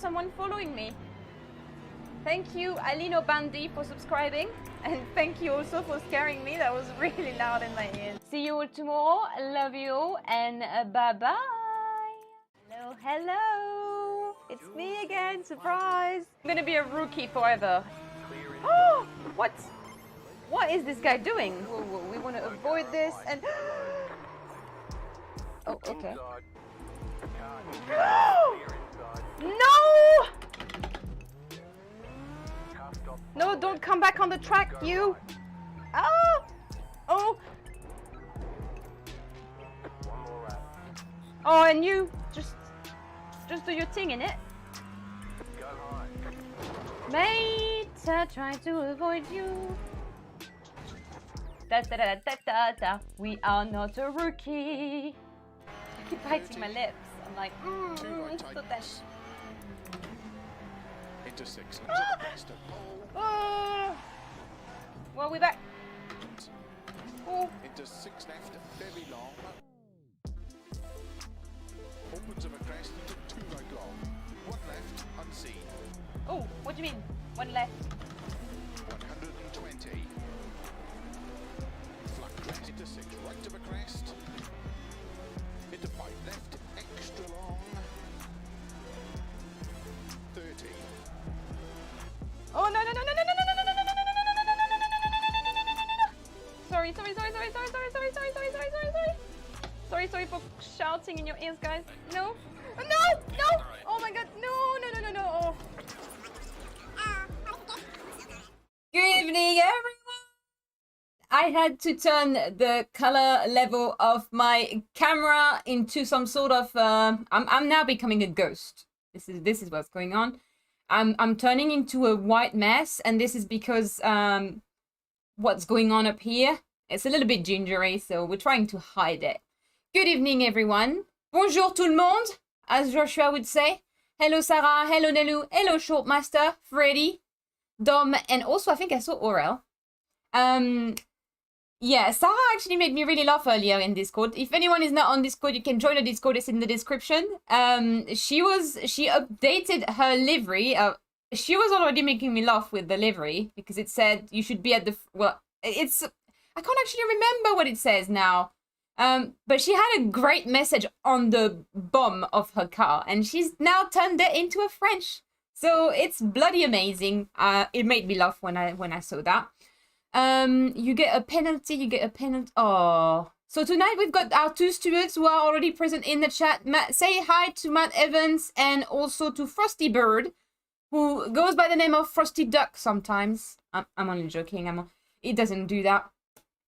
someone following me. Thank you, Alino Bandi, for subscribing. And thank you also for scaring me. That was really loud in my ears. See you all tomorrow. Love you all. And bye-bye. Hello, hello. It's me again. Surprise. I'm going to be a rookie forever. Oh, what? What is this guy doing? Whoa, whoa, we want to avoid this and... Oh, okay. No! No, don't come back on the track, you! Oh! Oh! Oh, and you, just do your thing, innit? Mate, I try to avoid you. Da da da da da da. We are not a rookie. I keep biting my lips. I'm like, so that. Into 6. Well, we're back. Oh. Into 6 left, very long. Opens of a crest into 2 right long. 1 left, unseen. Oh, what do you mean? 1 left. 120. Flat crest into 6 right of a crest. Into 5 left, extra long. 30. Oh no no no no no no no no no no no no no no no. Sorry for shouting in your ears, guys. No. Oh my god, no. Oh. Good evening, everyone. I had to turn the color level of my camera into some sort of I'm now becoming a ghost. This is what's going on. I'm turning into a white mess, and this is because what's going on up here. It's a little bit gingery, so we're trying to hide it. Good evening, everyone. Bonjour tout le monde, as Joshua would say. Hello, Sarah. Hello, Nelu. Hello, Shortmaster, Freddy, Dom, and also I think I saw Aurel. Yeah, Sarah actually made me really laugh earlier in Discord. If anyone is not on Discord, you can join the Discord. It's in the description. She updated her livery. She was already making me laugh with the livery because it said you should be at the... Well, I can't actually remember what it says now. But she had a great message on the bum of her car, and she's now turned it into a French. So it's bloody amazing. It made me laugh when I saw that. You get a penalty. Oh, so tonight we've got our 2 stewards who are already present in the chat. Say hi to Matt Evans and also to Frosty Bird, who goes by the name of Frosty Duck sometimes. I'm only joking. It doesn't do that.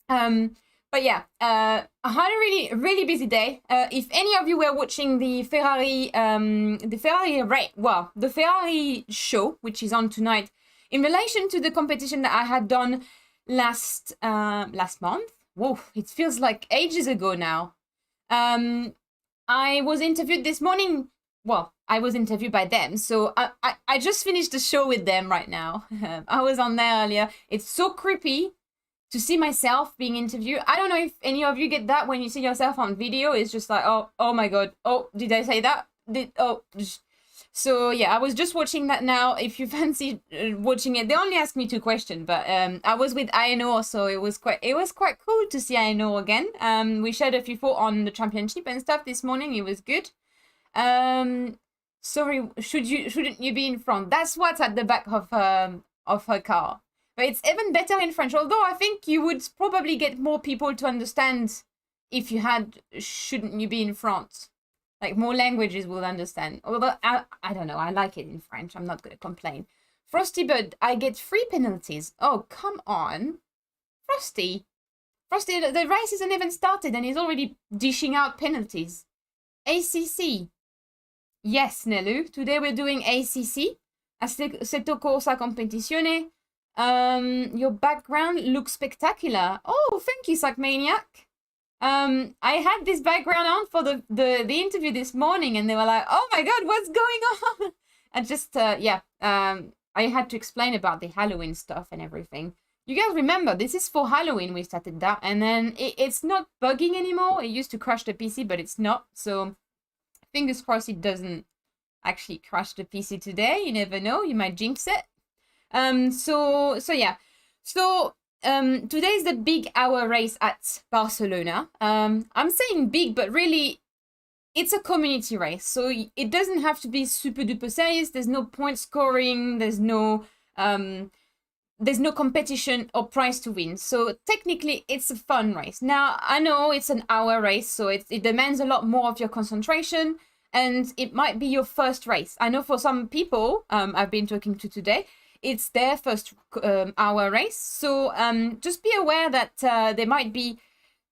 But yeah, I had a really busy day. If any of you were watching the Ferrari show, which is on tonight, in relation to the competition that I had done last month. Whoa, it feels like ages ago now. I was interviewed this morning. Well, I was interviewed by them, so I just finished the show with them right now. I was on there earlier. It's so creepy to see myself being interviewed. I don't know if any of you get that when you see yourself on video. It's just like, oh my god. Oh, did I say that? So yeah, I was just watching that now. If you fancy watching it, they only asked me 2 questions, but I was with Aenor, so it was quite cool to see Aenor again. We shared a few thoughts on the championship and stuff this morning. It was good. Sorry, shouldn't you be in front? That's what's at the back of her car. But it's even better in French, although I think you would probably get more people to understand if you had shouldn't you be in front. Like, more languages will understand. Although, I don't know, I like it in French. I'm not going to complain. Frosty Bird, I get 3 penalties. Oh, come on. Frosty, the race isn't even started and he's already dishing out penalties. ACC. Yes, Nelu. Today we're doing ACC. Assetto Corsa Competizione. Your background looks spectacular. Oh, thank you, Sackmaniac. I had this background on for the interview this morning, and they were like, "Oh my god, what's going on?" And just I had to explain about the Halloween stuff and everything. You guys remember, this is for Halloween we started that, and then it's not bugging anymore. It used to crash the PC, but it's not. So fingers crossed it doesn't actually crash the PC today. You never know, you might jinx it. So yeah. So today is the big hour race at Barcelona. I'm saying big, but really it's a community race. So it doesn't have to be super duper serious. There's no point scoring. There's no competition or prize to win. So technically it's a fun race. Now, I know it's an hour race, so it demands a lot more of your concentration, and it might be your first race. I know for some people I've been talking to today, it's their first hour race. So just be aware that there might be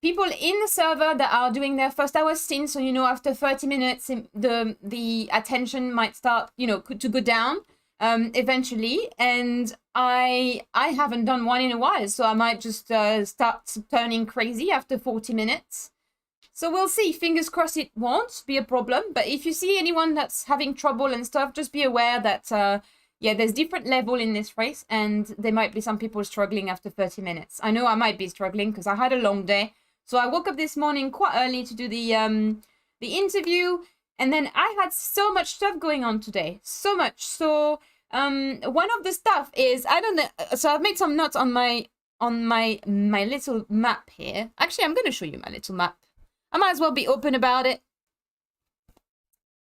people in the server that are doing their first hour stint. So, you know, after 30 minutes, the attention might start, you know, to go down eventually. And I haven't done one in a while, so I might just start turning crazy after 40 minutes. So we'll see. Fingers crossed it won't be a problem. But if you see anyone that's having trouble and stuff, just be aware that, yeah, there's different level in this race, and there might be some people struggling after 30 minutes. I know I might be struggling because I had a long day. So I woke up this morning quite early to do the interview, and then I had so much stuff going on today. So much. So one of the stuff is, I don't know, so I've made some notes on my little map here. Actually, I'm going to show you my little map. I might as well be open about it.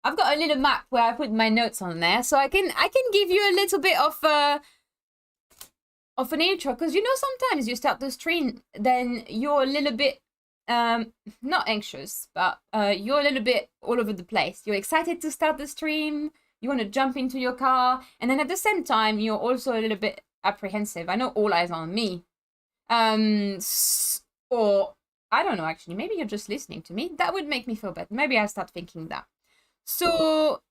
I've got a little map where I put my notes on there, so I can give you a little bit of an intro, because you know sometimes you start the stream, then you're a little bit not anxious, but you're a little bit all over the place. You're excited to start the stream. You want to jump into your car, and then at the same time you're also a little bit apprehensive. I know all eyes on me, or I don't know, actually, maybe you're just listening to me. That would make me feel better. Maybe I'll start thinking that. So,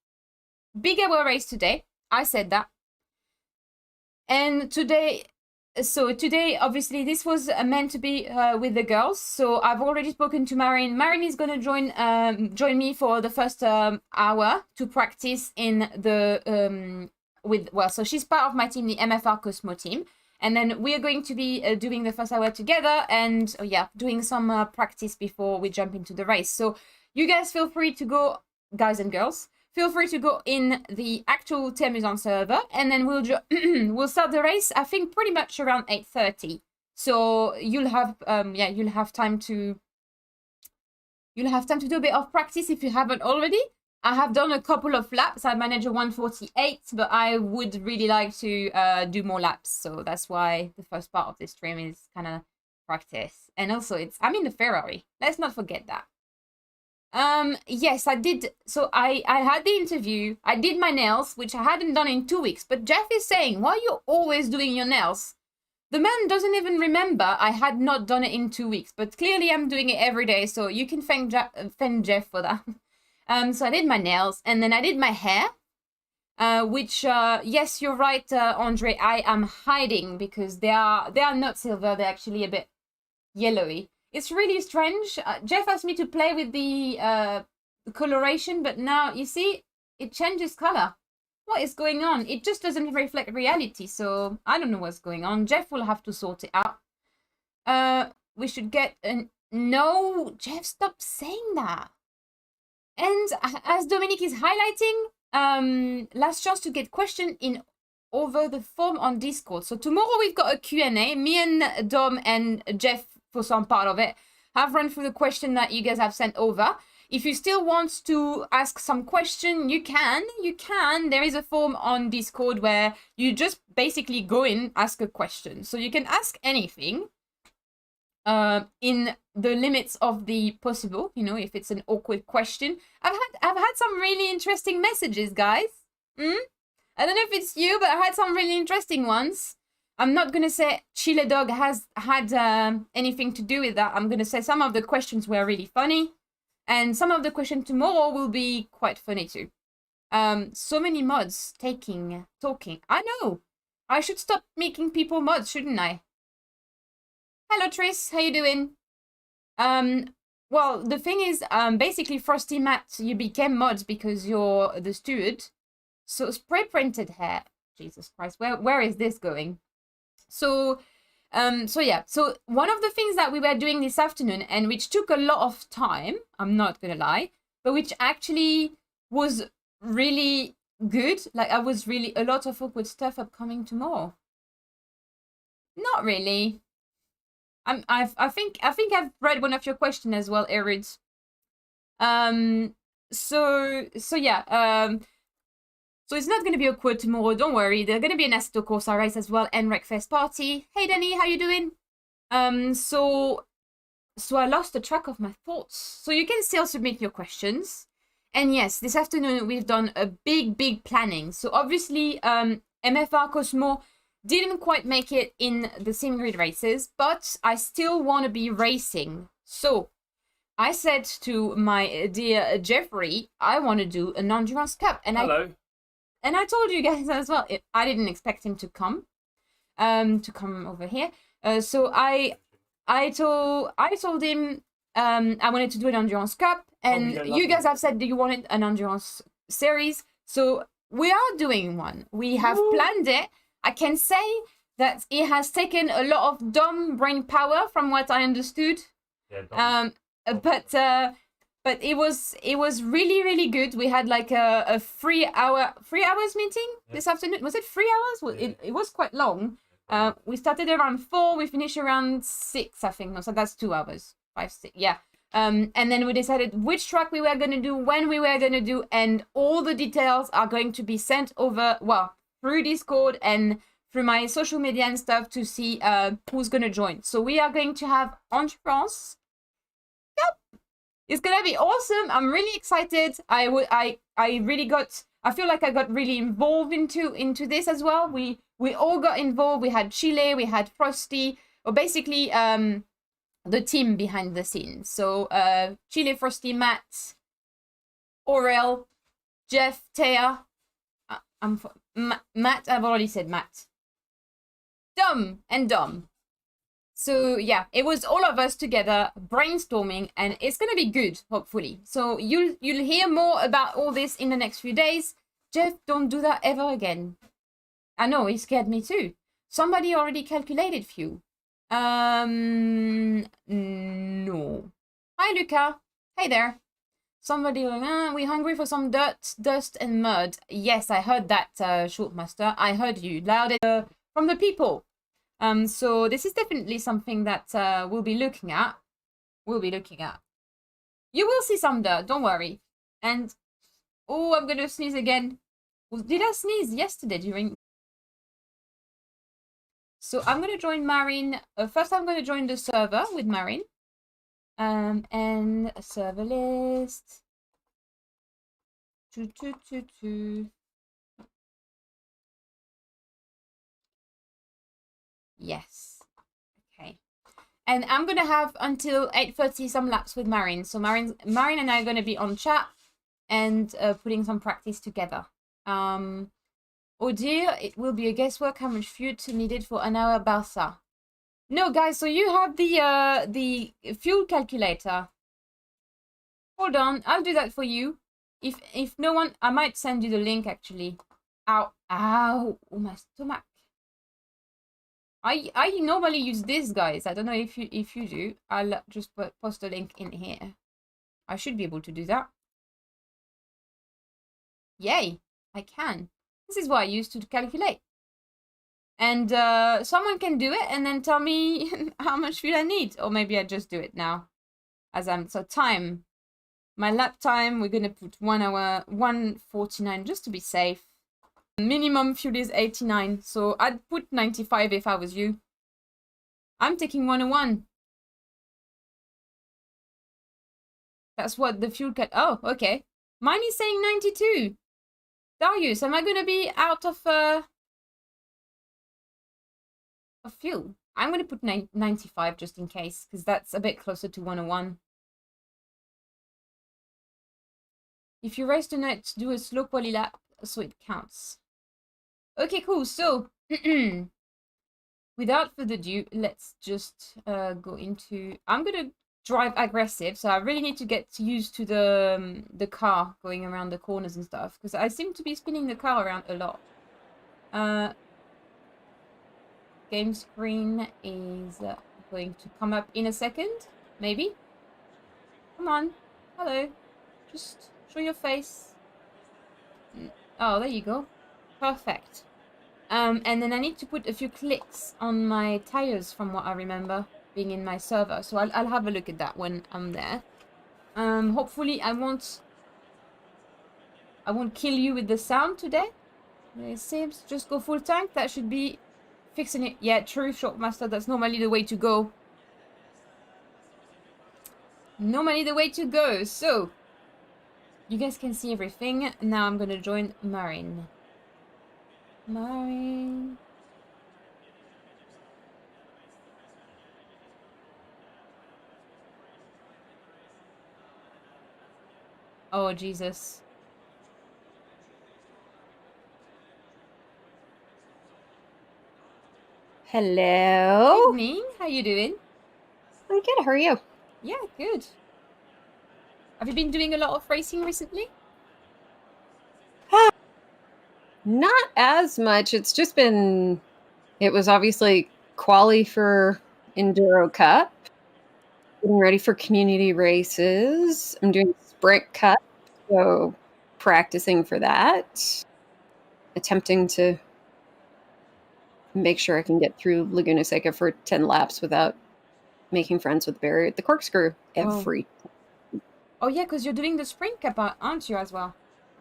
big hour race today. I said that. And today, obviously, this was meant to be with the girls. So, I've already spoken to Maryn. Maryn is going to join me for the first hour to practice in the, so she's part of my team, the MFR COSMO team. And then we're going to be doing the first hour together and, doing some practice before we jump into the race. So you guys feel free to go, guys and girls, feel free to go in the actual Termuzan server, and then we'll start the race, I think, pretty much around 8:30. So you'll have, you'll have time to do a bit of practice if you haven't already. I have done a couple of laps. I managed a 1:48, but I would really like to do more laps. So that's why the first part of this stream is kind of practice. And also, I'm in the Ferrari. Let's not forget that. Yes, I did. So I had the interview. I did my nails, which I hadn't done in 2 weeks. But Jeff is saying, why are you always doing your nails? The man doesn't even remember I had not done it in 2 weeks. But clearly I'm doing it every day. So you can thank Jeff for that. So I did my nails, and then I did my hair, which, yes, you're right, Andre, I am hiding because they are not silver. They're actually a bit yellowy. It's really strange. Jeff asked me to play with the coloration, but now, you see, it changes color. What is going on? It just doesn't reflect reality, so I don't know what's going on. Jeff will have to sort it out. We should get an... No, Jeff, stop saying that. And as Dominique is highlighting, last chance to get question in over the form on Discord. So tomorrow we've got a Q&A. Me and Dom and Jeff, for some part of it, have run through the question that you guys have sent over. If you still want to ask some question, you can. There is a form on Discord where you just basically go in, ask a question. So you can ask anything. In the limits of the possible, you know, if it's an awkward question. I've had some really interesting messages, guys. I don't know if it's you, but I had some really interesting ones. I'm not going to say Chile Dog has had anything to do with that. I'm going to say some of the questions were really funny, and some of the questions tomorrow will be quite funny too. So many mods talking. I know. I should stop making people mods, shouldn't I? Hello, Tris. How you doing? Well, the thing is, basically, Frosty Matt, you became mods because you're the steward. So, spray printed hair. Jesus Christ, where is this going? So, yeah. So, one of the things that we were doing this afternoon, and which took a lot of time, I'm not gonna lie, but which actually was really good. Like, I was really a lot of awkward stuff upcoming tomorrow. Not really. I think I've read one of your questions as well, Erid. So yeah. So it's not gonna be awkward tomorrow. Don't worry. There's gonna be an Assetto Corsa race as well and Wreckfest party. Hey Danny, how you doing? So I lost the track of my thoughts. So you can still submit your questions. And yes, this afternoon we've done a big planning. So obviously, MFR Cosmo didn't quite make it in the sim grid races, but I still want to be racing. So I said to my dear Jeffrey, I want to do an endurance cup, and Hello. I told you guys as well. I didn't expect him to come over here. So I told him I wanted to do an endurance cup, and you guys have said that you wanted an endurance series. So we are doing one. We have planned it. I can say that it has taken a lot of dumb brain power from what I understood. Yeah, But it was really good. We had like a 3 hours meeting this afternoon. Was it 3 hours? Well, it was quite long. We started around 4, we finished around 6, I think. No, so that's 2 hours. 5, 6, yeah. And then we decided which track we were gonna do, when we were gonna do, and all the details are going to be sent over, well, through Discord and through my social media and stuff to see who's gonna join. So we are going to have endurance. Yep. It's gonna be awesome. I'm really excited. I feel like I got really involved into this as well. We all got involved. We had Chile, we had Frosty, or basically the team behind the scenes. So Chile, Frosty, Matt, Aurel, Jeff, Taya. Matt, I've already said Matt. Dom. So yeah, it was all of us together brainstorming, and it's gonna be good, hopefully. So you'll hear more about all this in the next few days. Jeff, don't do that ever again. I know, it scared me too. Somebody already calculated fuel. No. Hi, Luca. Hey there. Somebody going, we hungry for some dirt, dust, and mud. Yes, I heard that, Shortmaster. I heard you loud from the people. So this is definitely something that we'll be looking at. You will see some dirt, don't worry. And, oh, I'm gonna sneeze again. Did I sneeze yesterday during... So I'm gonna join Maryn. First I'm gonna join the server with Maryn. And a server list. Yes. Okay. And I'm gonna have until 8:30 some laps with Maryn. So Maryn and I are gonna be on chat and putting some practice together. Oh dear, it will be a guesswork how much fuel needed for an hour Barca. No, guys, so you have the fuel calculator. Hold on, I'll do that for you. If no one, I might send you the link actually. Ow, oh my stomach. I normally use this, guys. I don't know if you do. I'll just post a link in here. I should be able to do that. Yay, I can. This is what I use to calculate. And someone can do it and then tell me how much fuel I need. Or maybe I just do it now. As I'm, so time. My lap time, we're going to put 1 hour, 1:49 just to be safe. Minimum fuel is 89. So I'd put 95 if I was you. I'm taking 101. That's what the fuel cut. Oh, okay. Mine is saying 92. Darius, am I going to be out of fuel? I'm going to put 95 just in case, because that's a bit closer to 101. If you race tonight, do a slow poly lap so it counts. Okay, cool. So, without further ado, let's just go into... I'm going to drive aggressive, so I really need to get used to the car going around the corners and stuff, because I seem to be spinning the car around a lot. Game screen is going to come up in a second, maybe. Come on, hello, just show your face. Oh, there you go. Perfect. And then I need to put a few clicks on my tires from what I remember being in my server. So I'll have a look at that when I'm there. Hopefully I won't kill you with the sound today. It seems just go full tank. That should be fixing it. Yeah, true, Shopmaster. That's normally the way to go. Normally the way to go. So, you guys can see everything. Now I'm going to join Maryn. Maryn. Oh, Jesus. Hello. Evening. How you doing? I'm good. How are you? Yeah, good. Have you been doing a lot of racing recently? Not as much. It's just been, it was obviously quali for Enduro Cup. Getting ready for community races. I'm doing Sprint Cup, so practicing for that. Attempting to make sure I can get through Laguna Seca for 10 laps without making friends with Barry at the corkscrew every. Oh yeah, because you're doing the Sprint Cup, aren't you, as well?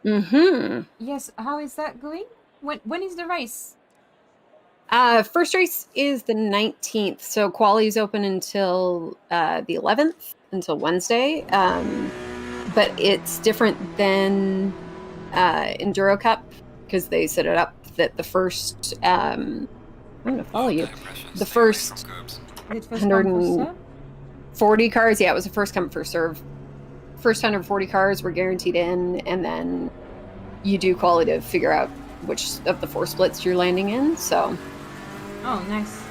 Mm-hmm. Yes. How is that going? When is the race? First race is the 19th, so quali's open until the 11th, until Wednesday. But it's different than Enduro Cup because they set it up that the first. I'm going to follow you. The first 140 cars. Yeah, it was the first come first serve. First 140 cars were guaranteed in, and then you do quali to figure out which of the 4 splits you're landing in. So. Oh, nice.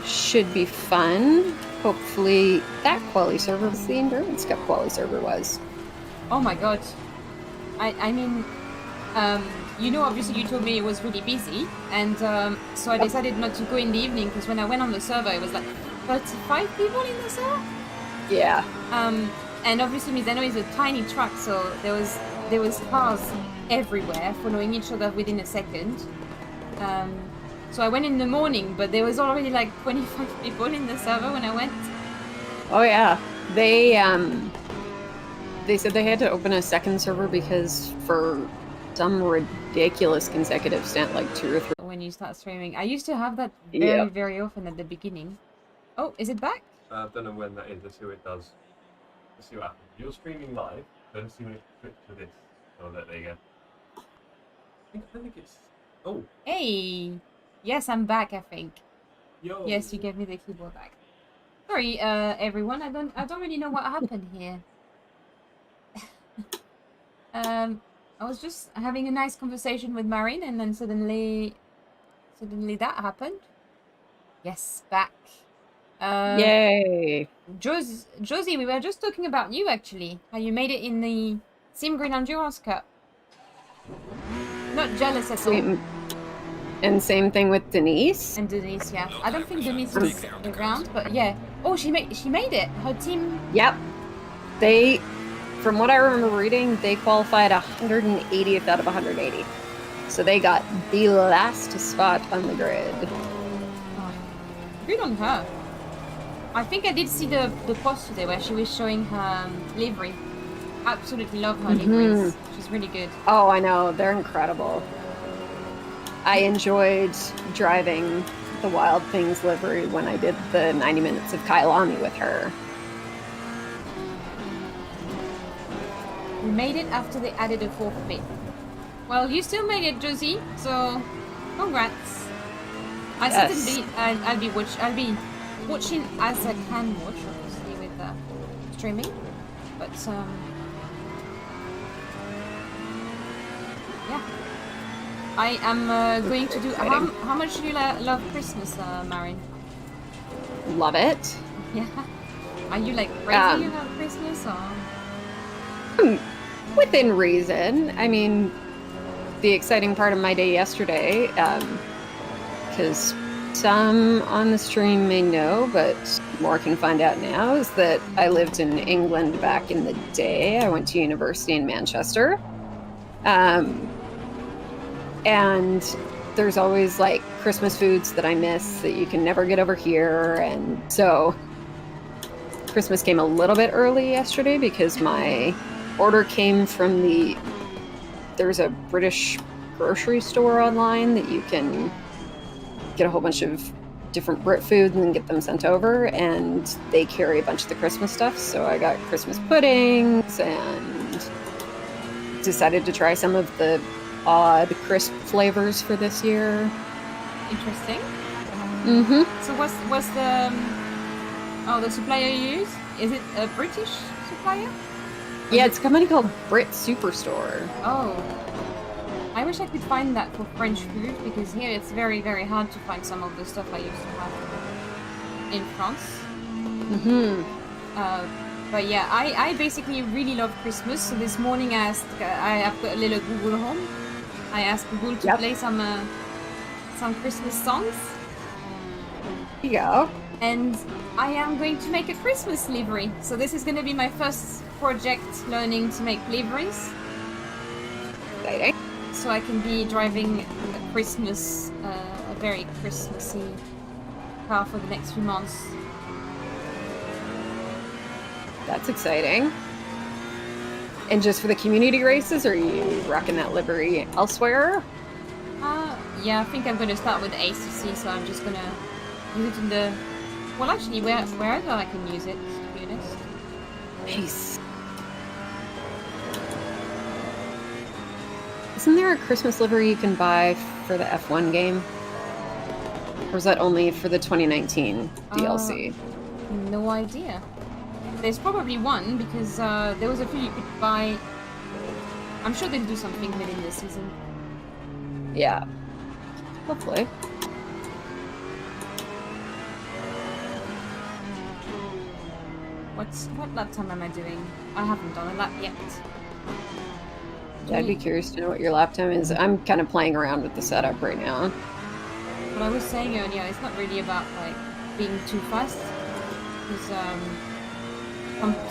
Should be fun. Hopefully that quali server was the Endurance Cup quali server was. Oh my god. I mean, you know, obviously you told me it was really busy, and so I decided not to go in the evening, because when I went on the server, it was like 35 people in the server. Yeah. And obviously Misano is a tiny track, so there was cars everywhere following each other within a second. So I went in the morning, but there was already like 25 people in the server when I went. Oh yeah, they said they had to open a second server because for some ridiculous consecutive stint, like 2 or 3. When you start streaming, I used to have that very often at the beginning. Oh, is it back? I don't know when that is. Let's see what it does. Let's see what happens. You're streaming live. Let's see when it switches to this. Oh, there you go. I think it's. Oh. Hey. Yes, I'm back, I think. Yo. Yes, you gave me the keyboard back. Sorry, everyone. I don't really know what happened here. I was just having a nice conversation with Maryn, and then suddenly that happened. Yes, back. Yay. Josie, we were just talking about you, actually. How you made it in the Sim Green Endurance Cup. Not jealous at all. And same thing with Denise. And Denise, yeah. I don't think Denise is around, but yeah. Oh, she made it. Her team. Yep. They, from what I remember reading, they qualified 180th out of 180. So they got the last spot on the grid. Oh, good on her. I think I did see the post today where she was showing her livery. Absolutely love her liveries. She's really good. Oh, I know. They're incredible. I enjoyed driving the Wild Things livery when I did the 90 minutes of Kailani with her. We made it after they added a 4th bit. Well, you still made it, Josie, so congrats. Certainly, I'll be watching as I can watch, obviously, with streaming. But yeah. I am going to do. How much do you love Christmas, Maryn? Love it. Yeah. Are you like crazy about Christmas, or? Within reason. I mean, the exciting part of my day yesterday, because some on the stream may know, but more can find out now is that I lived in England back in the day. I went to university in Manchester. And there's always like Christmas foods that I miss that you can never get over here. And so Christmas came a little bit early yesterday because my order came from there's a British grocery store online that you can get a whole bunch of different Brit foods and then get them sent over, and they carry a bunch of the Christmas stuff. So I got Christmas puddings and decided to try some of the odd crisp flavors for this year. Interesting. Mm-hmm. So what's the supplier you use? Is it a British supplier? Yeah, it's a company called Brit Superstore. Oh. I wish I could find that for French food, because here it's very, very hard to find some of the stuff I used to have in France. Mm-hmm. But yeah, I basically really love Christmas. So this morning I've got a little Google Home. I asked Google to play some Christmas songs. Here you go. And I am going to make a Christmas livery. So this is going to be my first project learning to make liveries. Exciting. So I can be driving a Christmas, a very Christmassy car for the next few months. That's exciting. And just for the community races, or are you rocking that livery elsewhere? Yeah, I think I'm going to start with ACC, so I'm just going to use it in the... Well, actually, wherever I can use it, to be honest. Nice. Isn't there a Christmas livery you can buy for the F1 game? Or is that only for the 2019 DLC? No idea. There's probably one, because there was a few you could buy. I'm sure they'll do something within this season. Yeah. Hopefully. What lap time am I doing? I haven't done a lap yet. Yeah, I'd be curious to know what your lap time is. I'm kind of playing around with the setup right now. What I was saying earlier, it's not really about like being too fast, because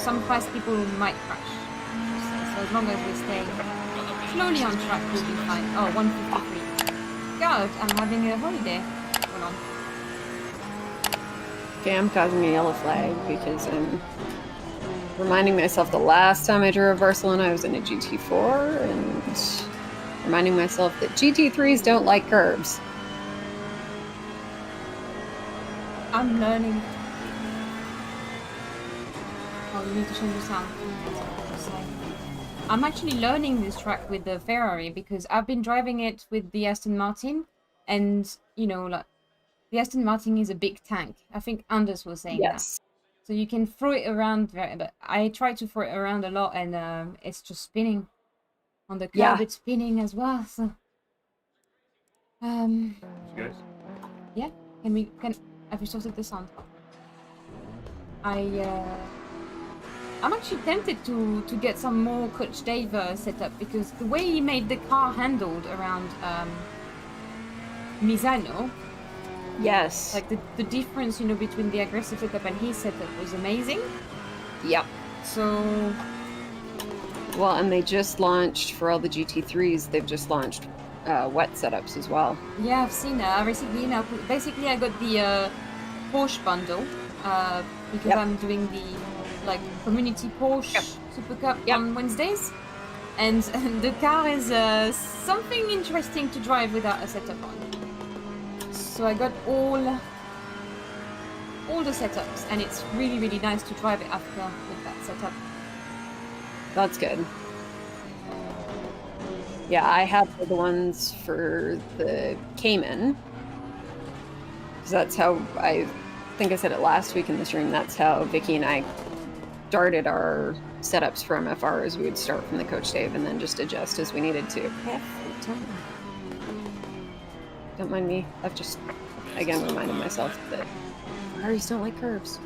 some fast people might crash. So as long as we stay slowly on track, we'll be fine. Oh, 153. God, I'm having a holiday. Hold on. Okay, I'm causing a yellow flag because I'm reminding myself the last time I drove Barcelona I was in a GT4, and reminding myself that GT3s don't like curbs. I'm learning. Oh, you need to change the sound. I'm actually learning this track with the Ferrari because I've been driving it with the Aston Martin, and you know, like the Aston Martin is a big tank. I think Anders was saying that. So you can throw it around, but I try to throw it around a lot, and it's just spinning. On the curb, it's spinning as well. So, Good. yeah. Have you sorted the sound? I'm actually tempted to get some more Coach Dave setup, because the way he made the car handled around Misano, Yes. like the difference, you know, between the aggressive setup and his setup was amazing. Yep. So, Well, and they just launched, for all the GT3s, they've just launched wet setups as well. yeah, I've seen that. Basically, I got the Porsche bundle because I'm doing the community Porsche Super Cup on Wednesdays, and the car is something interesting to drive without a setup on. So I got all the setups, and it's really, really nice to drive it after with that setup. That's good. Yeah, I have the ones for the Cayman, because that's how I think I said it last week in the stream. That's how Vicky and I started our setups for MFRs. We would start from the Coach Dave and then just adjust as we needed to. Don't mind me. I've just, again, reminded myself that Ferraris don't like curves.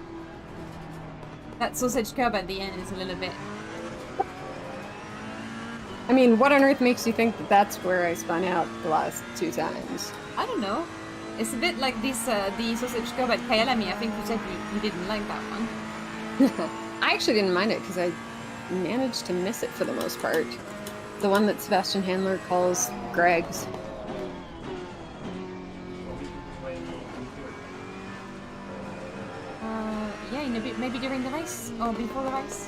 That sausage curb at the end is a little bit... I mean, what on earth makes you think that that's where I spun out the last two times? I don't know. It's a bit like this, the sausage curb at Kyalami. I think you said you didn't like that one. I actually didn't mind it because I managed to miss it for the most part. The one that Sebastian Handler calls Greg's. Yeah, in a bit, maybe during the race or before the race.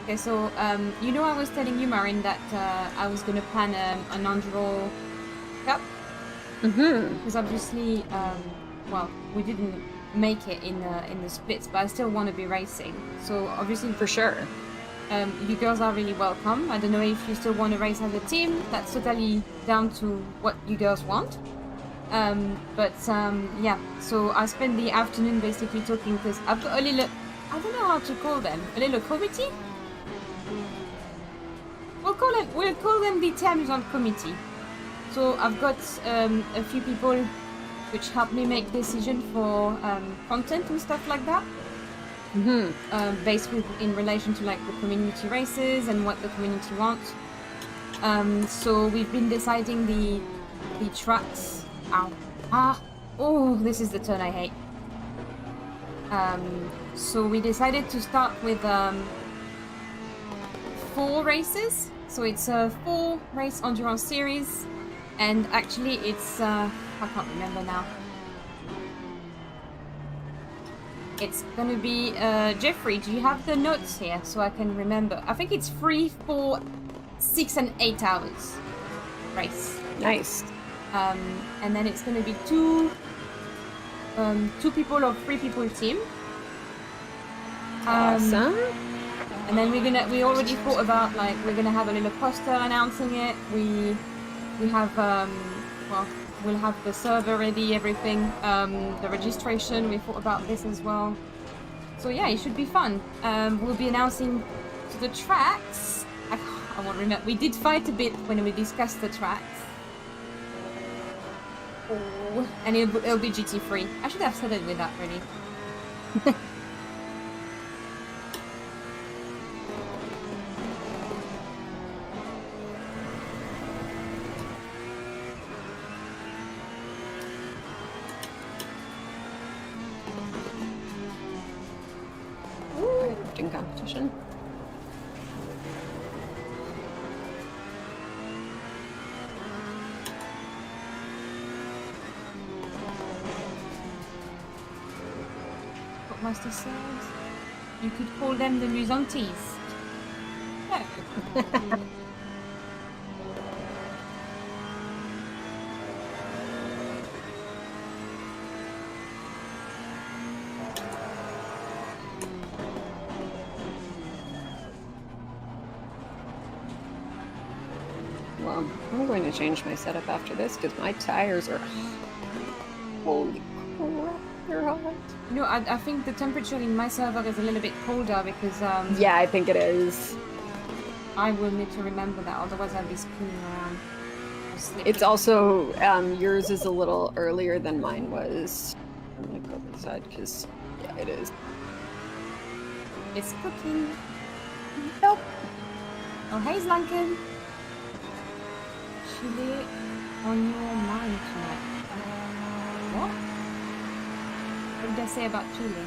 Okay, so you know I was telling you, Maryn, that I was gonna plan an Enduro Cup. Because obviously, well, we didn't make it in the splits, but I still want to be racing. So obviously, For sure. you girls are really welcome. I don't know if you still want to race as a team. That's totally down to what you girls want. Yeah, so I spent the afternoon basically talking because I've got a little, I don't know how to call them, a little committee? We'll call them the Thames committee. So I've got a few people which help me make decisions for content and stuff like that. Basically in relation to like the community races and what the community wants. So we've been deciding the tracks. Oh, this is the turn I hate. So we decided to start with 4 races. So it's a 4-race endurance series, and actually it's I can't remember now. It's gonna be Jeffrey. Do you have the notes here so I can remember? I think it's 3, 4, 6, and 8 hours race. Nice. And then it's going to be 2 people or 3 people team. Awesome. And then we already thought about like we're gonna have a little poster announcing it. We have well, we'll have the server ready, everything, the registration. We thought about this as well. So yeah, it should be fun. We'll be announcing the tracks. I won't remember. We did fight a bit when we discussed the tracks. Oh, and it'll be GT3. I should have started with that really. Drifting competition. Master says you could call them the musantes. No. Well, I'm going to change my setup after this because my tires are... Holy crap, they're hot. You know, I think the temperature in my server is a little bit colder because Yeah, I think it is. I will need to remember that, otherwise I'll be spinning around. It's also, yours is a little earlier than mine was. I'm gonna go inside because, yeah, it is. It's cooking. Nope. Oh, hey, Zlanken. Chili on your mind tonight. What? What did I say about chili?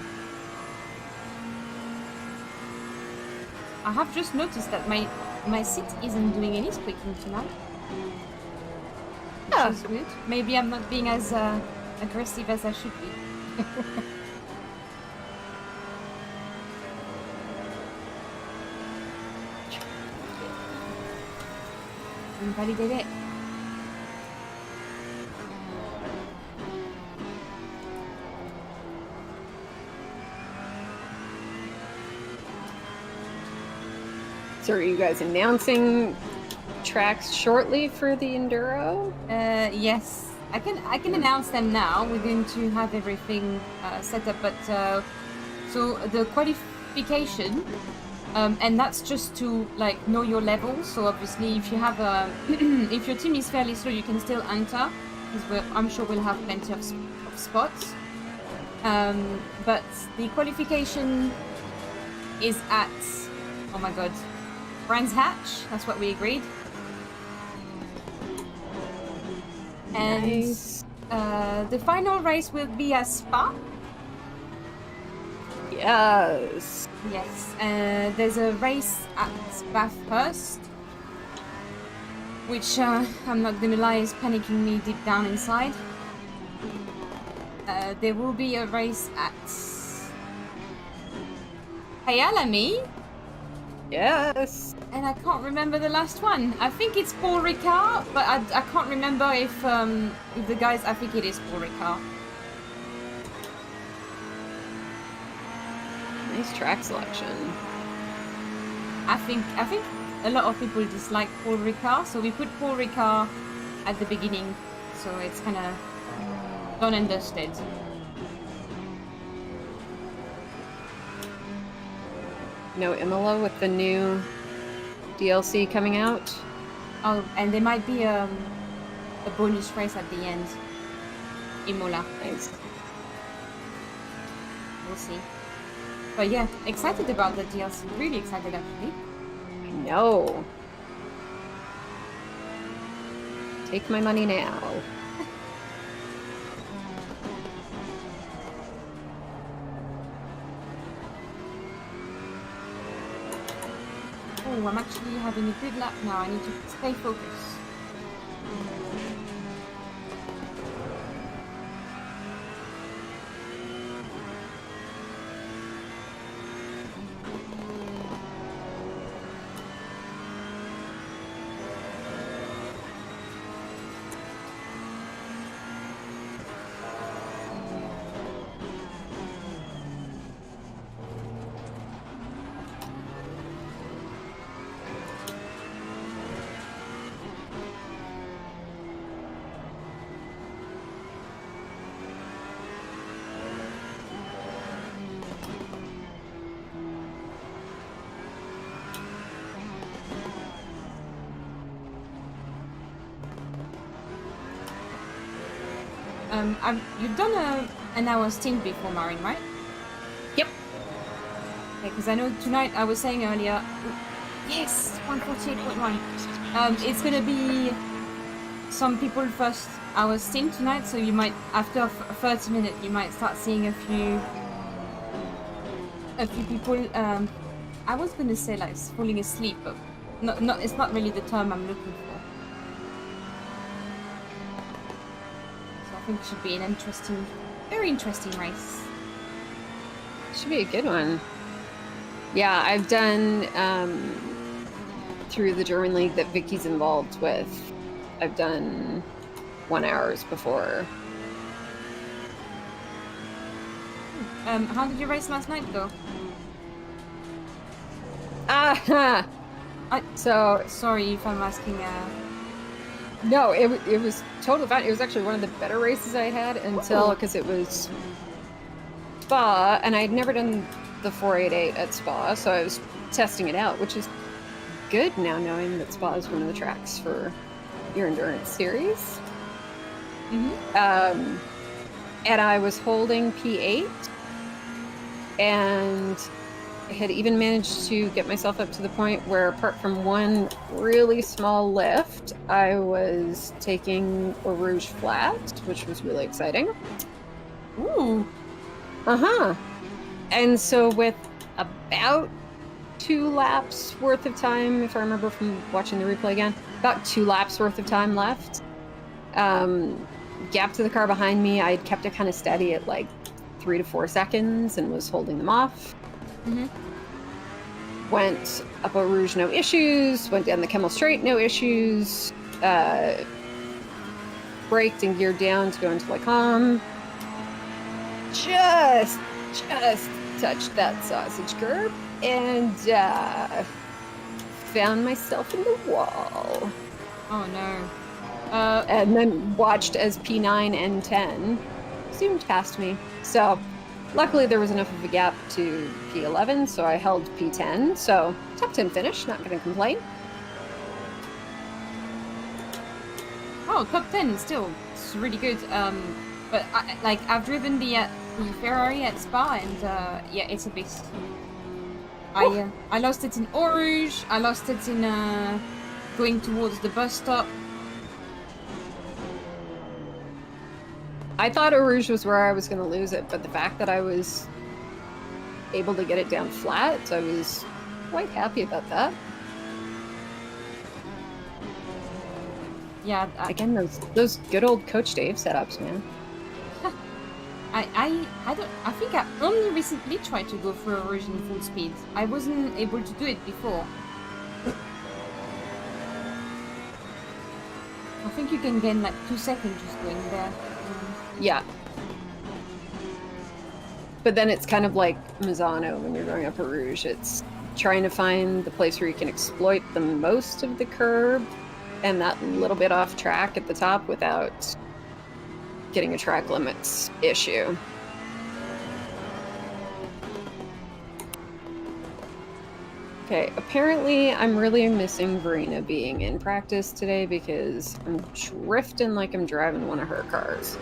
I have just noticed that my seat isn't doing any squeaking tonight. Oh. Which is good. Maybe I'm not being as aggressive as I should be. Invalidate it. So are you guys announcing tracks shortly for the Enduro? Yes, I can announce them now. We're going to have everything set up, but so the qualification, and that's just to like know your level. So obviously, if you have a, if your team is fairly slow, you can still enter, because I'm sure we'll have plenty of spots. But the qualification is at, oh my god, Brands Hatch. That's what we agreed. And Nice. the final race will be at Spa. Yes. Yes, there's a race at Bathurst, which I'm not gonna lie is panicking me deep down inside. There will be a race at Hayalami, Yes. and I can't remember the last one. I think it's Paul Ricard, but I can't remember if the guys. I think it is Paul Ricard. Nice track selection. I think a lot of people dislike Paul Ricard, so we put Paul Ricard at the beginning, so it's kind of done and dusted. No Imola with the new DLC coming out. Oh, and there might be a bonus race at the end. Imola. Nice. We'll see. But yeah, excited about the DLC. Really excited actually. I know. Take my money now. Oh, I'm actually having a good lap now. I need to stay focused. You've done an hour stint before, Maryn, right? Yep. Okay, because I know tonight I was saying earlier. Yes, 148.1. It's gonna be some people first hour stint tonight, so you might after 30 minutes you might start seeing a few people. I was gonna say like falling asleep, but not. It's not really the term I'm looking for. I think it should be an interesting, very interesting race. Should be a good one. Yeah, I've done through the German league that Vicky's involved with. I've done 1 hours before. How did your race last night go? So Sorry if I'm asking. no, it was totally fine. It was actually one of the better races I had until because it was Spa, and I'd never done the 488 at Spa, so I was testing it out, which is good now knowing that Spa is one of the tracks for your endurance series. Mm-hmm. And I was holding P8 and had even managed to get myself up to the point where, apart from one really small lift, I was taking a Rouge flat, which was really exciting. Ooh. And so with about 2 laps worth of time, if I remember from watching the replay again, about 2 laps worth of time left. Gap to the car behind me, I'd kept it kind of steady at like 3 to 4 seconds and was holding them off. Mm-hmm. Went up a Rouge, no issues. Went down the Kemmel Straight, no issues. Braked and geared down to go into LAKEY. Just touched that sausage curb and found myself in the wall. Oh no. And then watched as P9 and 10 zoomed past me. So luckily there was enough of a gap to P11, so I held P10. So top 10 finish, not gonna complain. Oh, top 10 still. It's really good. But I've driven the Ferrari at Spa, and yeah, it's a beast. I lost it in Eau Rouge. I lost it in going towards the bus stop. I thought Eau Rouge was where I was going to lose it, but the fact that I was able to get it down flat, I was quite happy about that. Yeah. Again, those good old Coach Dave setups, man. I think I only recently tried to go for Eau Rouge in full speed. I wasn't able to do it before. I think you can gain like 2 seconds just going there. Yeah. But then it's kind of like Misano when you're going up a Rouge. It's trying to find the place where you can exploit the most of the curb and that little bit off track at the top without getting a track limits issue. Okay, apparently I'm really missing Verena being in practice today because I'm drifting like I'm driving one of her cars.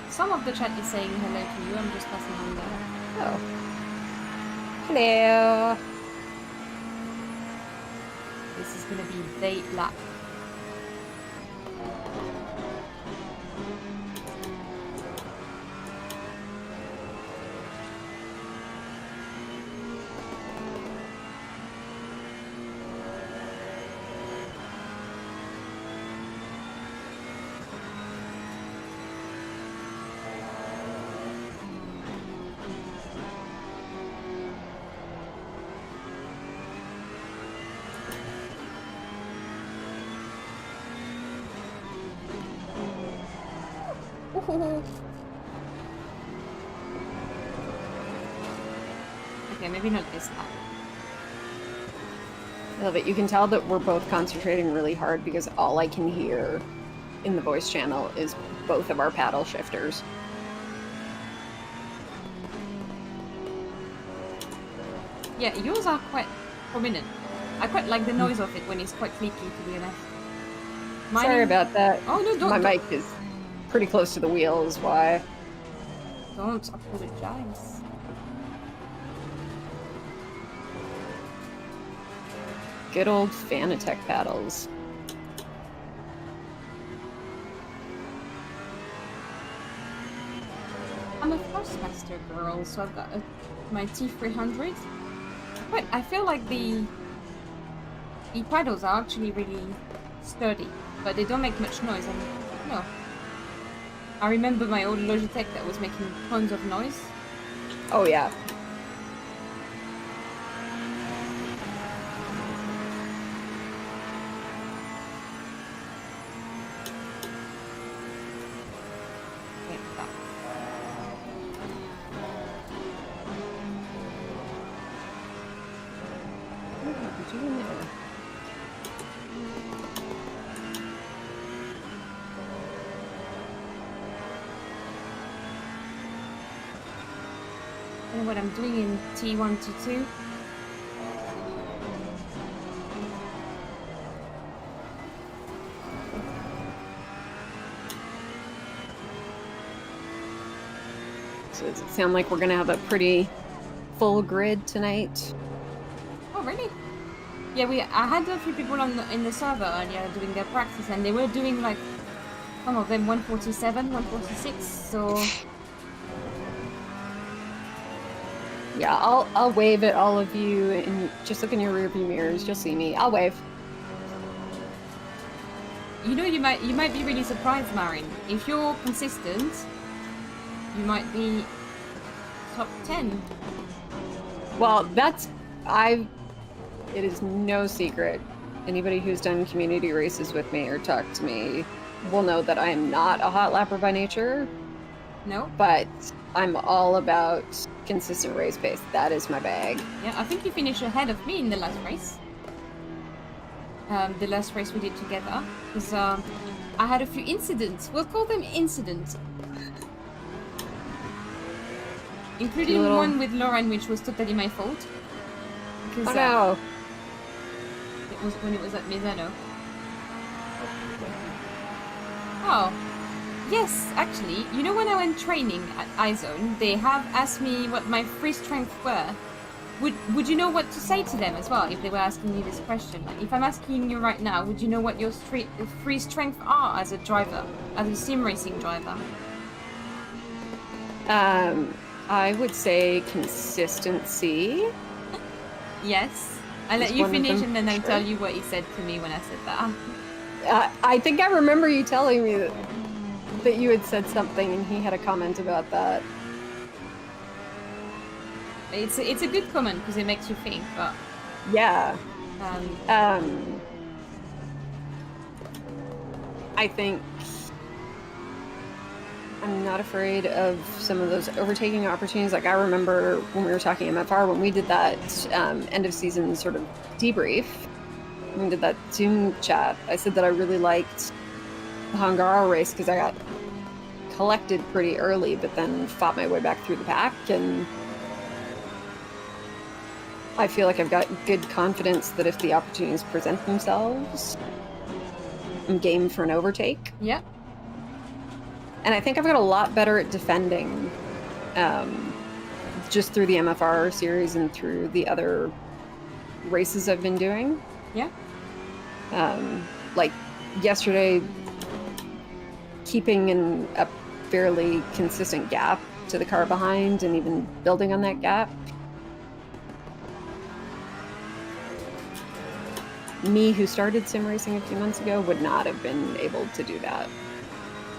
Some of the chat is saying hello to you. I'm just passing on there. Oh. Hello. This is gonna be day lap. Okay, maybe not this time. I love it. You can tell that we're both concentrating really hard because all I can hear in the voice channel is both of our paddle shifters. Yeah, yours are quite prominent. I quite like the noise of it when it's quite fleeky, to be honest. Sorry about that. Oh no, don't. My mic is pretty close to the wheel is why. Don't apologize. Good old Fanatec paddles. I'm a Thrustmaster girl, so I've got my T300. But I feel like the paddles are actually really sturdy, but they don't make much noise. And no, I remember my old Logitech that was making tons of noise. Oh yeah. What I'm doing in T1, T2. So does it sound like we're gonna have a pretty full grid tonight? Oh really? Yeah, I had a few people in the server earlier doing their practice, and they were doing like some of them 147, 146. So. Yeah, I'll wave at all of you, and just look in your rearview mirrors. You'll see me. I'll wave. You know, you might be really surprised, Maryn. If you're consistent, you might be top 10. Well, it is no secret. Anybody who's done community races with me or talked to me will know that I am not a hot lapper by nature. No? But I'm all about consistent race pace. That is my bag. Yeah, I think you finished ahead of me in the last race. The last race we did together. Because I had a few incidents. We'll call them incidents. Including one with Lauren, which was totally my fault. Because, oh no! It was when it was at Misano. Oh. Yes, actually, you know when I went training at iZone, they have asked me what my free strength were. would you know what to say to them as well if they were asking you this question? Like, if I'm asking you right now, would you know what your three strengths are as a driver, as a sim racing driver? I would say consistency. Yes. I'll let Is you one of finish them, and then I'll sure. tell you what he said to me when I said that. I think I remember you telling me that you had said something and he had a comment about that. It's a good comment because it makes you think, but Yeah. um, I think I'm not afraid of some of those overtaking opportunities. Like I remember when we were talking MFR, when we did that end of season sort of debrief, when we did that Zoom chat, I said that I really liked the Hungaro race because I got collected pretty early, but then fought my way back through the pack, and I feel like I've got good confidence that if the opportunities present themselves, I'm game for an overtake. yeah. And I think I've got a lot better at defending, just through the MFR series and through the other races I've been doing. Yeah. Like yesterday, keeping a fairly consistent gap to the car behind and even building on that gap. Me, who started sim racing a few months ago, would not have been able to do that.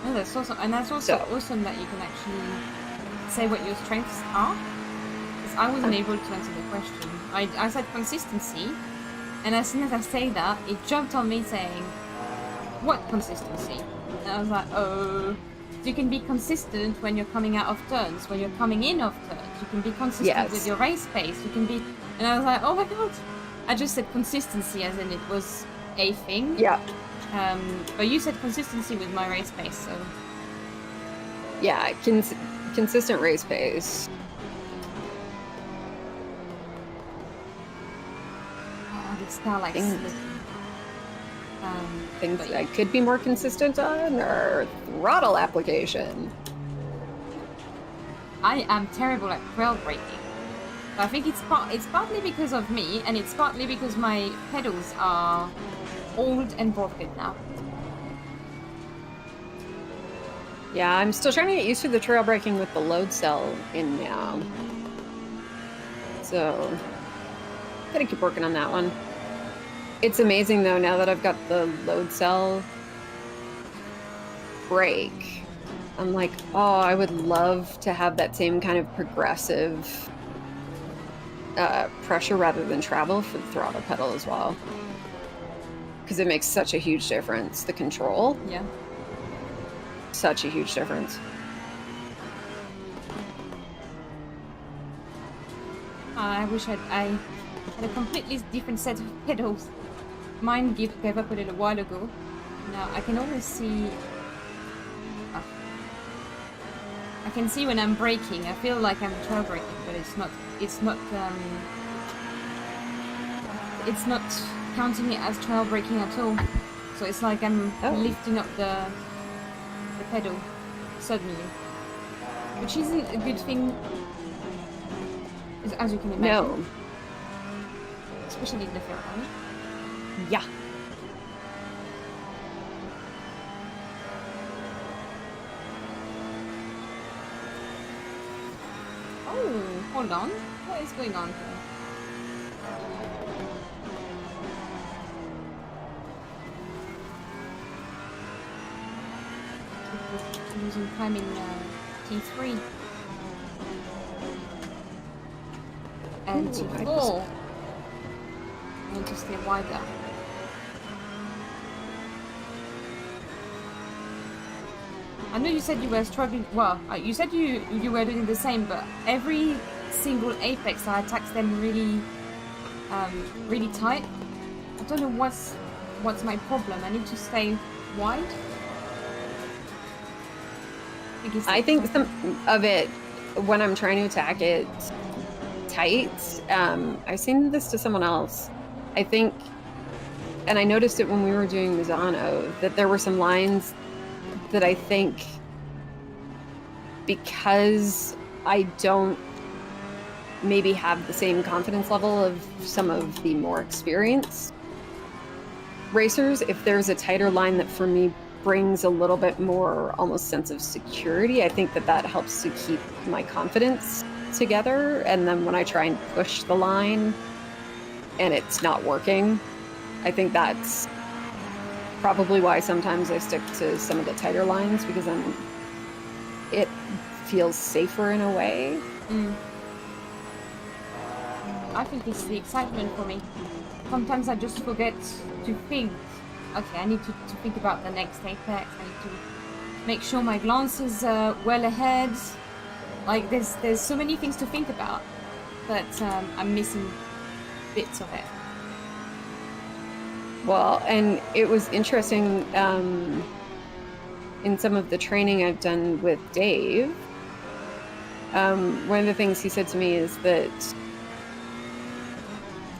Oh, that's awesome. And that's also awesome that you can actually say what your strengths are. Because I wasn't able to answer the question. I said consistency, and as soon as I say that, it jumped on me saying, what consistency? And I was like, oh, you can be consistent when you're coming out of turns, when you're coming in of turns. You can be consistent with your race pace. You can be, and I was like, oh my god. I just said consistency as in it was a thing. Yeah. But you said consistency with my race pace, so... Yeah, consistent race pace. Oh, this car likes Things I could be more consistent on, or throttle application. I am terrible at trail braking. I think it's partly because of me, and it's partly because my pedals are old and broken now. Yeah, I'm still trying to get used to the trail braking with the load cell in now. So, gotta keep working on that one. It's amazing though, now that I've got the load cell brake, I'm like, oh, I would love to have that same kind of progressive pressure rather than travel for the throttle pedal as well. Because it makes such a huge difference, the control. Yeah. Such a huge difference. I wish I had a completely different set of pedals. Mine gave up a little while ago. Now I can always see... Oh. I can see when I'm braking. I feel like I'm trail braking, but it's not counting it as trail braking at all. So it's like I'm lifting up the pedal suddenly, which isn't a good thing, as you can imagine. No. Especially in the Ferrari. Yeah. Oh, hold on. What is going on here? Losing time in T3 and T4. I want to stay wider. I know you said you were struggling. Well, you said you were doing the same, but every single apex I attacked them really tight. I don't know what's my problem. I need to stay wide. I think some of it, when I'm trying to attack it tight, I've seen this to someone else. I think, and I noticed it when we were doing Misano, that there were some lines that I think, because I don't maybe have the same confidence level of some of the more experienced racers. If there's a tighter line that for me brings a little bit more almost sense of security, I think that helps to keep my confidence together. And then when I try and push the line and it's not working, I think that's probably why sometimes I stick to some of the tighter lines, because it feels safer in a way. I think it's the excitement for me. Sometimes I just forget to think, okay, I need to think about the next apex. I need to make sure my glance is well ahead. Like, there's so many things to think about, but I'm missing bits of it. Well, and it was interesting in some of the training I've done with Dave. One of the things he said to me is that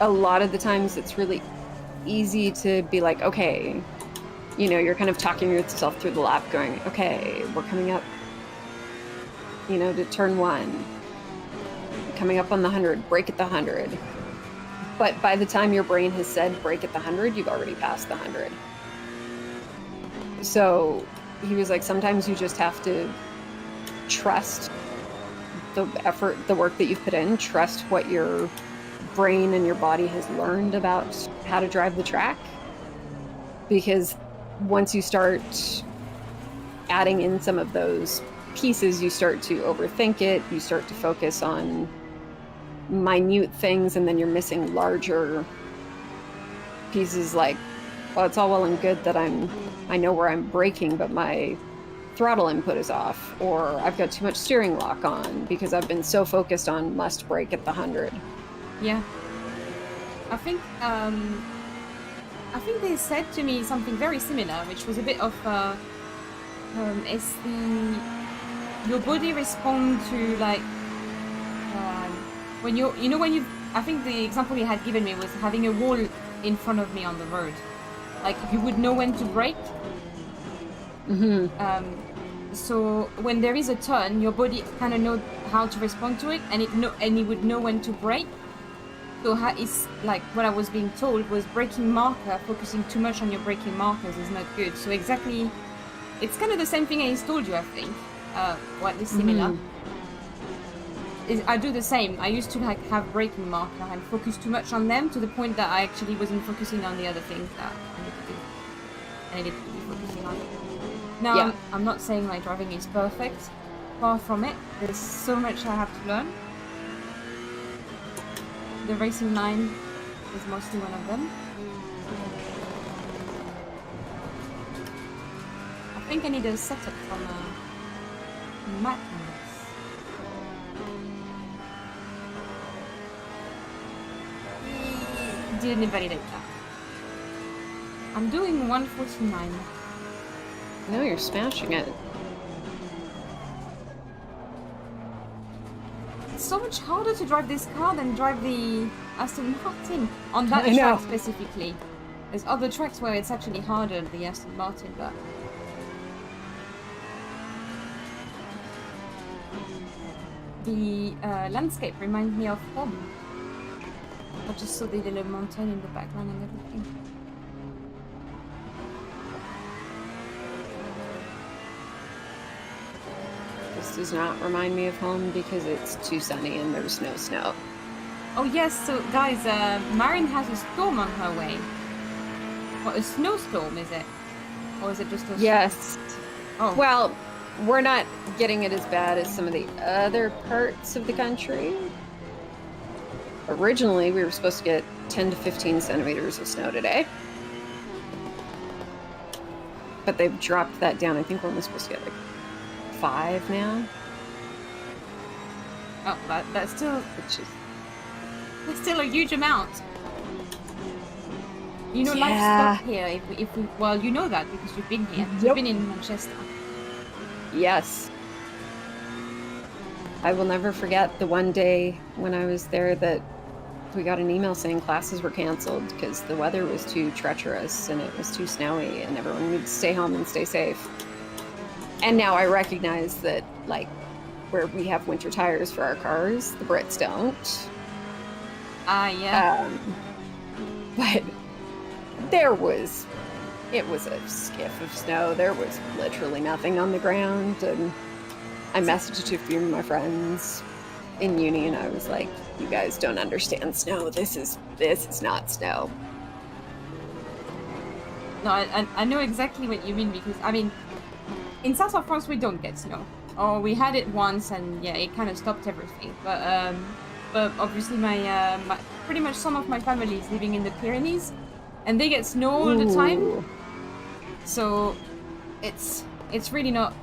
a lot of the times it's really easy to be like, okay, you know, you're kind of talking yourself through the lap going, okay, we're coming up, you know, to turn 1, coming up on the 100, brake at the 100. But by the time your brain has said brake at the 100, you've already passed the 100. So he was like, sometimes you just have to trust the effort, the work that you've put in, trust what your brain and your body has learned about how to drive the track. Because once you start adding in some of those pieces, you start to overthink it, you start to focus on minute things, and then you're missing larger pieces. Like, well, it's all well and good that I know where I'm braking, but my throttle input is off, or I've got too much steering lock on because I've been so focused on must brake at the 100. Yeah. I think they said to me something very similar, which was a bit of your body respond to, like, when I think the example you had given me was having a wall in front of me on the road. Like, you would know when to brake. So when there is a turn, your body kind of know how to respond to it, and it would know when to brake. So it's like what I was being told was braking marker, focusing too much on your braking markers is not good. So exactly, it's kind of the same thing I told you, I think. What is similar. I do the same. I used to have braking marker and focus too much on them to the point that I actually wasn't focusing on the other things that I needed to be focusing on. Now, yeah. I'm not saying my driving is perfect. Far from it. There's so much I have to learn. The racing line is mostly one of them. I think I need a setup from Matt. Didn't invalidate that. I'm doing 149. No, you're smashing it. It's so much harder to drive this car than drive the Aston Martin on that track specifically. There's other tracks where it's actually harder than the Aston Martin, but the landscape reminds me of home. I just saw the little mountain in the background and everything. This does not remind me of home because it's too sunny and there's no snow. Oh yes, so guys, Maryn has a storm on her way. What, a snowstorm is it? Or is it just a... Yes. Oh. Well, we're not getting it as bad as some of the other parts of the country. Originally, we were supposed to get 10 to 15 centimeters of snow today. But they've dropped that down. I think we're only supposed to get like 5 now. Oh, that's still... That's still a huge amount. You know, life's stuck here. If we, well, you know that because you've been here. Yep. You've been in Manchester. Yes. I will never forget the one day when I was there that we got an email saying classes were canceled because the weather was too treacherous and it was too snowy and everyone needed to stay home and stay safe. And now I recognize that, like, where we have winter tires for our cars. The Brits don't. Yeah. But it was a skiff of snow. There was literally nothing on the ground. And I messaged a few of my friends in uni and I was like, you guys don't understand snow. This is not snow. No, I know exactly what you mean, because I mean, in south of France we don't get snow. Or we had it once, and yeah, it kind of stopped everything. But obviously my pretty much some of my family is living in the Pyrenees, and they get snow all the time. Ooh. So it's really not.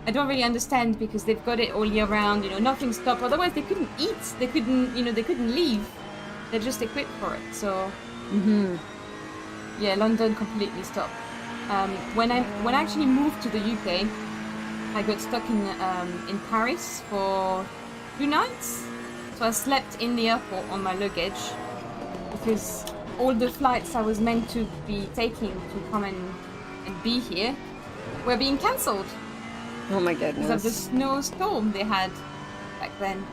I don't really understand, because they've got it all year round. You know, nothing stopped. Otherwise, they couldn't eat. They couldn't. You know, they couldn't leave. They're just equipped for it. So. Yeah, London completely stopped. When I actually moved to the UK, I got stuck in Paris for 2 nights. So I slept in the airport on my luggage, because all the flights I was meant to be taking to come and be here were being cancelled Oh my because goodness. of the snowstorm they had back then.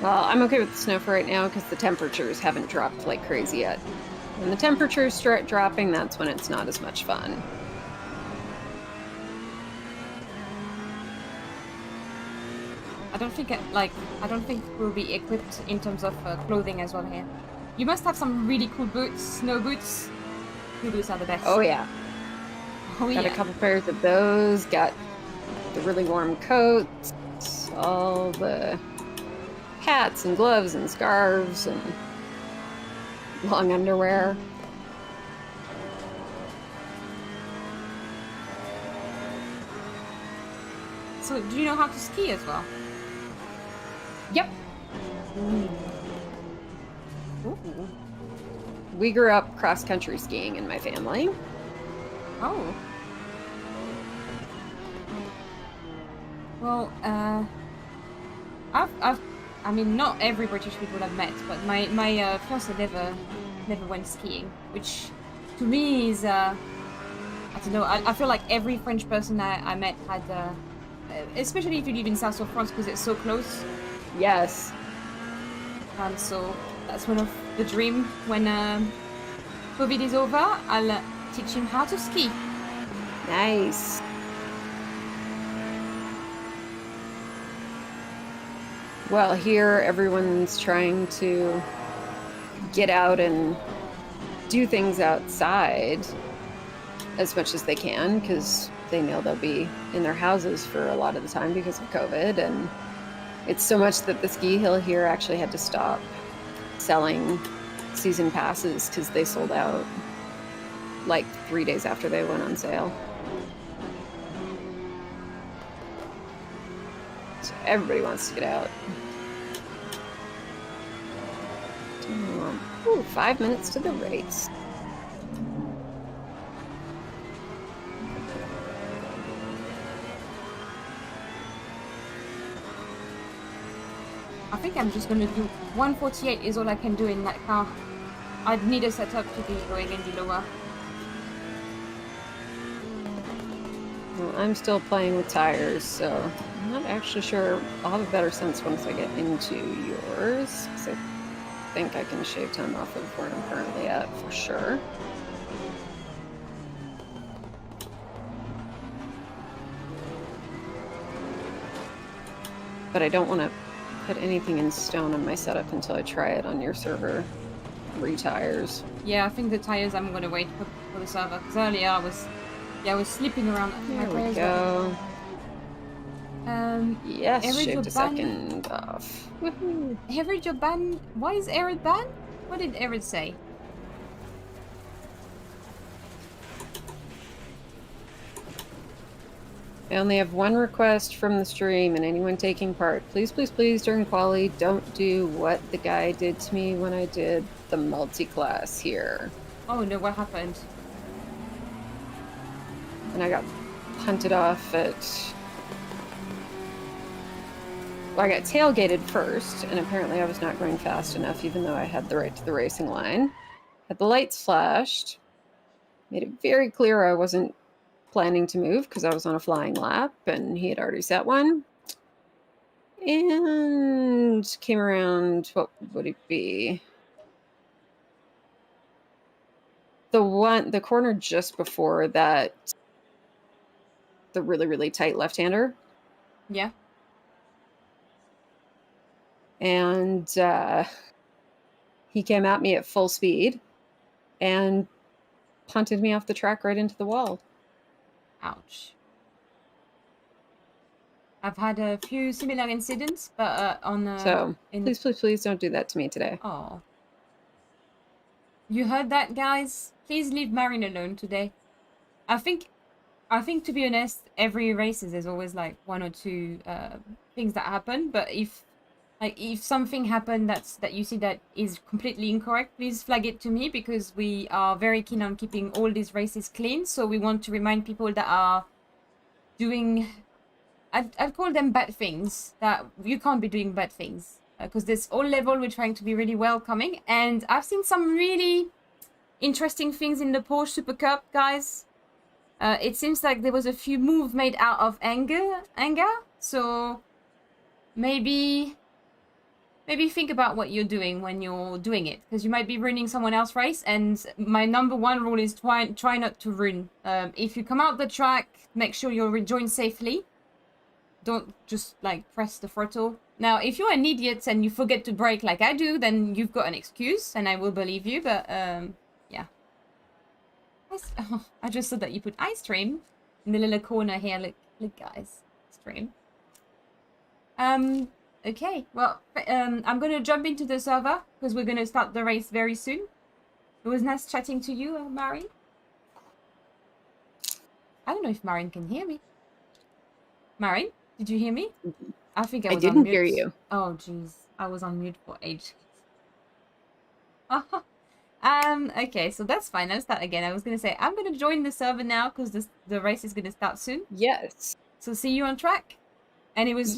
Well, I'm okay with the snow for right now because the temperatures haven't dropped like crazy yet. When the temperatures start dropping, that's when it's not as much fun. I don't think we'll be equipped in terms of clothing as well here. You must have some really cool boots, snow boots. Snow boots are the best. Oh yeah. Oh Got yeah. a couple pairs of those, got the really warm coats, all the hats and gloves and scarves and long underwear. So do you know how to ski as well? Yep. Ooh. We grew up cross-country skiing in my family. Oh. Well, I mean, not every British people I've met, but my fiance never went skiing, which to me is I don't know. I feel like every French person I met had, especially if you live in south of France because it's so close. Yes. So that's one of the dream. When COVID is over, I'll teach him how to ski. Nice. Well, here everyone's trying to get out and do things outside as much as they can because they know they'll be in their houses for a lot of the time because of COVID. And it's so much that the ski hill here actually had to stop selling season passes because they sold out like 3 days after they went on sale. So everybody wants to get out. Ooh, 5 minutes to the race. I think I'm just gonna do 148 is all I can do in that car. I'd need a setup to be going any lower. Well, I'm still playing with tires, so I'm not actually sure. I'll have a better sense once I get into yours. 'Cause I think I can shave time off of where I'm currently at for sure. But I don't want to put anything in stone on my setup until I try it on your server. Retires. Yeah, I think the tires I'm gonna wait for the server because earlier I was slipping around. There we tires go. Yes, Average shaved a or ban? second off. Woohoo. Average or ban? Why is Arid ban? What did Arid say? I only have one request from the stream and anyone taking part. Please, please, please, during quali, don't do what the guy did to me when I did the multi-class here. Oh no, what happened? And I got punted off at... Well, I got tailgated first, and apparently I was not going fast enough, even though I had the right to the racing line. Had the lights flashed. made it very clear I wasn't planning to move because I was on a flying lap and he had already set one. And came around, what would it be? The corner just before that, the really, really tight left-hander. Yeah. And he came at me at full speed and punted me off the track right into the wall. Ouch. I've had a few similar incidents, but So please don't do that to me today. Oh. You heard that, guys? Please leave Maryn alone today. I think to be honest, every races there's always like one or two things that happen. But if something happened that you see that is completely incorrect, please flag it to me, because we are very keen on keeping all these races clean. So we want to remind people that are doing, I'd call them bad things, that you can't be doing bad things. Because this all level, we're trying to be really welcoming. And I've seen some really interesting things in the Porsche Super Cup, guys. It seems like there was a few moves made out of anger. So maybe think about what you're doing when you're doing it, because you might be ruining someone else's race. And my number one rule is try not to ruin. If you come out the track, make sure you'll rejoin safely. Don't just like press the throttle. Now, if you're an idiot and you forget to brake like I do, then you've got an excuse, and I will believe you. But yeah. Oh, I just saw that you put ice cream in the little corner here. Look, guys, stream. Okay. Well, I'm gonna jump into the server because we're gonna start the race very soon. It was nice chatting to you, Maryn. I don't know if Maryn can hear me. Maryn, did you hear me? I think I was didn't on mute. hear you. Oh, jeez. I was on mute for ages. Okay, so that's fine. I'll start again. I was going to say, I'm going to join the server now because the race is going to start soon. Yes. So see you on track. And it was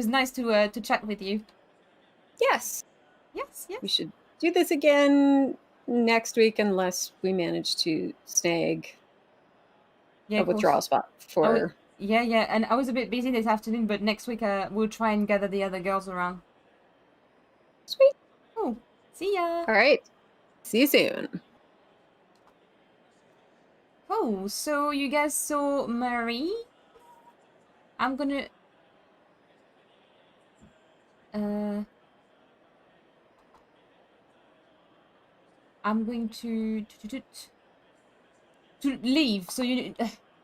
nice to chat with you. Yes. Yes. We should do this again next week unless we manage to snag a withdrawal spot for... Yeah, and I was a bit busy this afternoon, but next week we'll try and gather the other girls around. Sweet. Oh, see ya. All right. See you soon. Oh, so you guys saw Marie? I'm gonna... I'm going to leave, so you...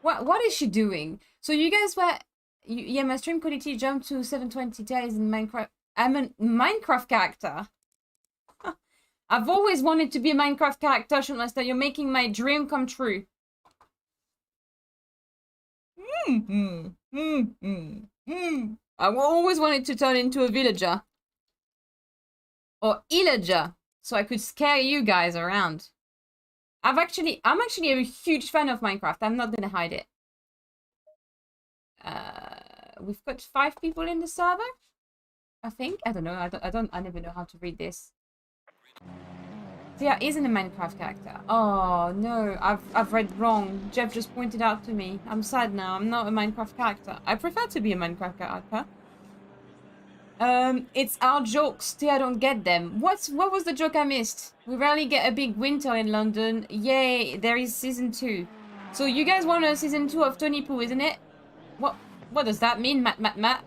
What is she doing? So you guys were... Yeah, my stream quality jumped to 720 days in Minecraft. I'm a Minecraft character. I've always wanted to be a Minecraft character, Thrustmaster. You're making my dream come true. I always wanted to turn into a villager. Or illager. So I could scare you guys around. I'm actually a huge fan of Minecraft. I'm not gonna hide it. We've got 5 people in the server, I think. I don't know. I never know how to read this. Thea isn't a Minecraft character. Oh no, I've read wrong. Jeff just pointed out to me. I'm sad now. I'm not a Minecraft character. I prefer to be a Minecraft character. It's our jokes. Thea, I don't get them. What was the joke I missed? We rarely get a big winter in London. Yay, there is season 2. So you guys want a season 2 of Tony Poo, isn't it? What does that mean, Matt?